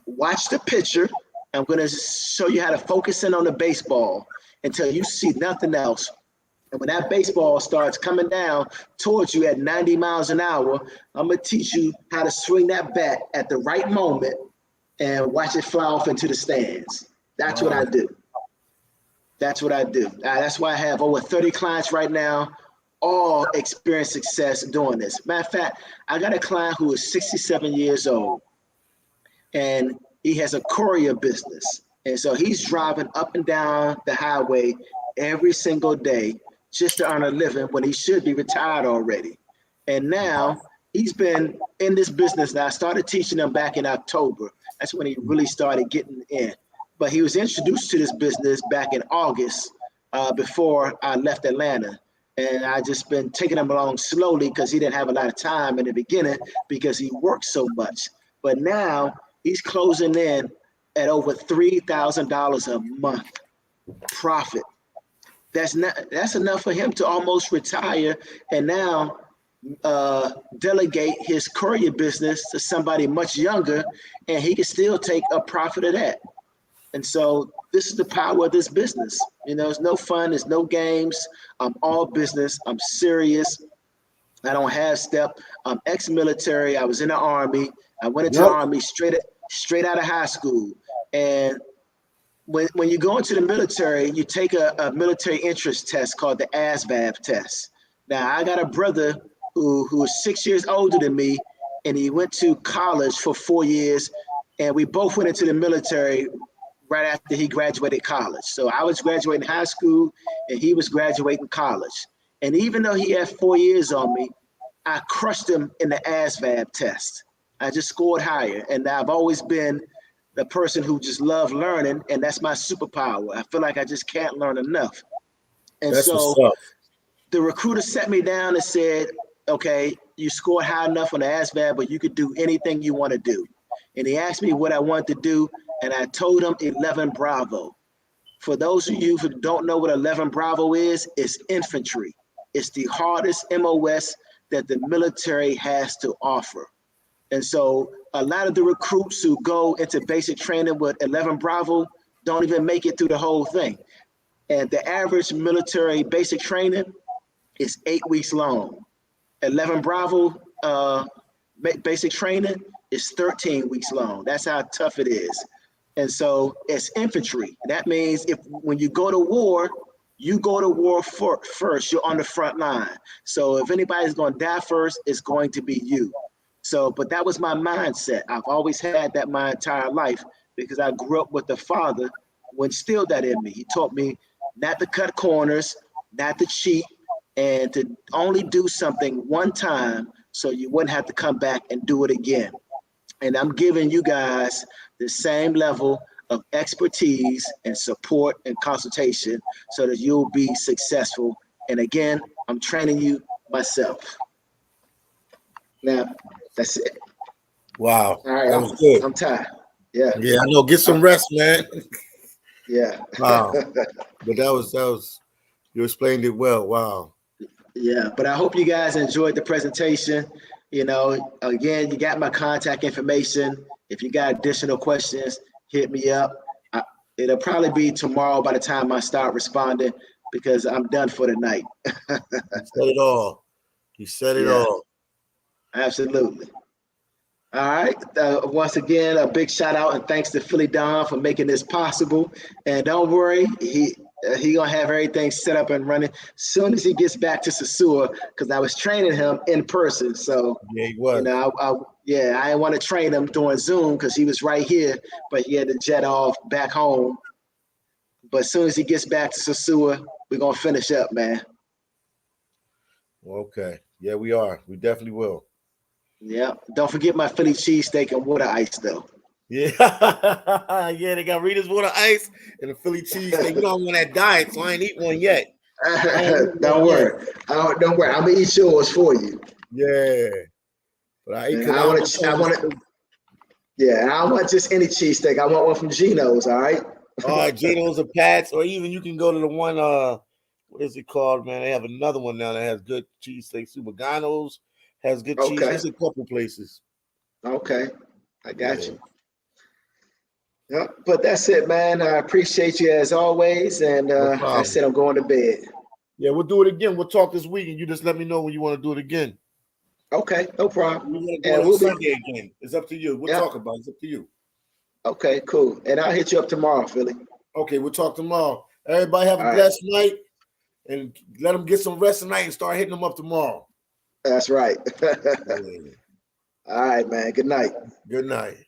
watch the pitcher. I'm going to show you how to focus in on the baseball until you see nothing else. And when that baseball starts coming down towards you at 90 miles an hour, I'm going to teach you how to swing that bat at the right moment and watch it fly off into the stands. That's what I do. That's what I do. That's why I have over 30 clients right now, all experience success doing this. Matter of fact, I got a client who is 67 years old, and he has a courier business. And so he's driving up and down the highway every single day just to earn a living when he should be retired already. And now he's been in this business. Now I started teaching him back in October. That's when he really started getting in. But he was introduced to this business back in August before I left Atlanta. And I just been taking him along slowly because he didn't have a lot of time in the beginning because he worked so much. But now he's closing in at over $3,000 a month profit. That's enough for him to almost retire and now delegate his courier business to somebody much younger, and he can still take a profit of that. And so this is the power of this business. You know, it's no fun, it's no games. I'm all business. I'm serious. I don't half step. I'm ex-military. I was in the Army. I went into the Army straight out of high school. And when you go into the military, you take a military interest test called the ASVAB test. Now, I got a brother who is 6 years older than me, and he went to college for 4 years, and we both went into the military right after he graduated college. So I was graduating high school, and he was graduating college. And even though he had 4 years on me, I crushed him in the ASVAB test. I just scored higher, and I've always been the person who just loved learning, and that's my superpower. I feel like I just can't learn enough. And that's so the recruiter sat me down and said, okay, you scored high enough on the ASVAB, but you could do anything you want to do. And he asked me what I wanted to do, and I told him 11 Bravo. For those of you who don't know what 11 Bravo is, it's infantry. It's the hardest MOS that the military has to offer. And so a lot of the recruits who go into basic training with 11 Bravo don't even make it through the whole thing. And the average military basic training is 8 weeks long. 11 Bravo basic training is 13 weeks long. That's how tough it is. And so it's infantry. That means when you go to war, you go to war first. You're on the front line. So if anybody's going to die first, it's going to be you. So, but that was my mindset. I've always had that my entire life because I grew up with a father who instilled that in me. He taught me not to cut corners, not to cheat, and to only do something one time so you wouldn't have to come back and do it again. And I'm giving you guys the same level of expertise and support and consultation so that you'll be successful. And again, I'm training you myself. Now, that's it. Wow. All right, that was good. I'm tired. Yeah. Yeah, I know. Get some rest, man. Yeah. Wow. But that was you explained it well. Wow. Yeah, but I hope you guys enjoyed the presentation. You know, again, you got my contact information. If you got additional questions, hit me up. It'll probably be tomorrow by the time I start responding because I'm done for the night. You said it all. You said it all. Absolutely. All right. Once again, a big shout out and thanks to PhillyDom for making this possible. And don't worry, he gonna have everything set up and running soon as he gets back to Sasua, because I was training him in person. So yeah, he was. You know, I didn't want to train him doing Zoom because he was right here, but he had to jet off back home. But as soon as he gets back to Sasua, we're gonna finish up, man. Okay. Yeah, we are. We definitely will. Yeah. Don't forget my Philly cheesesteak and water ice, though. Yeah. Yeah, they got Rita's water ice and a Philly cheesesteak. You know I'm on that diet, so I ain't eat one yet. Don't worry. Don't worry. I'm gonna eat yours for you. Yeah. But I want I don't want just any cheesesteak. I want one from Geno's, all right? Geno's or Pat's, or even you can go to the one what is it called, man? They have another one now that has good cheesesteak. Supagano's has good cheese. There's a couple places. Okay, I got Yeah. you. Yep, but that's it, man. I appreciate you as always, and No like I problem. said, I'm going to bed. Yeah, we'll do it again. We'll talk this week, and you just let me know when you want to do it again. Okay, no problem. We want to do And it on we'll be Sunday again. It's up to you. We'll Yep. talk about it. It's up to you. Okay, cool. And I'll hit you up tomorrow, Philly. Okay, we'll talk tomorrow. Everybody have a All right. blessed night, and let them get some rest tonight and start hitting them up tomorrow. That's right. Yeah. All right, man. Good night. Good night.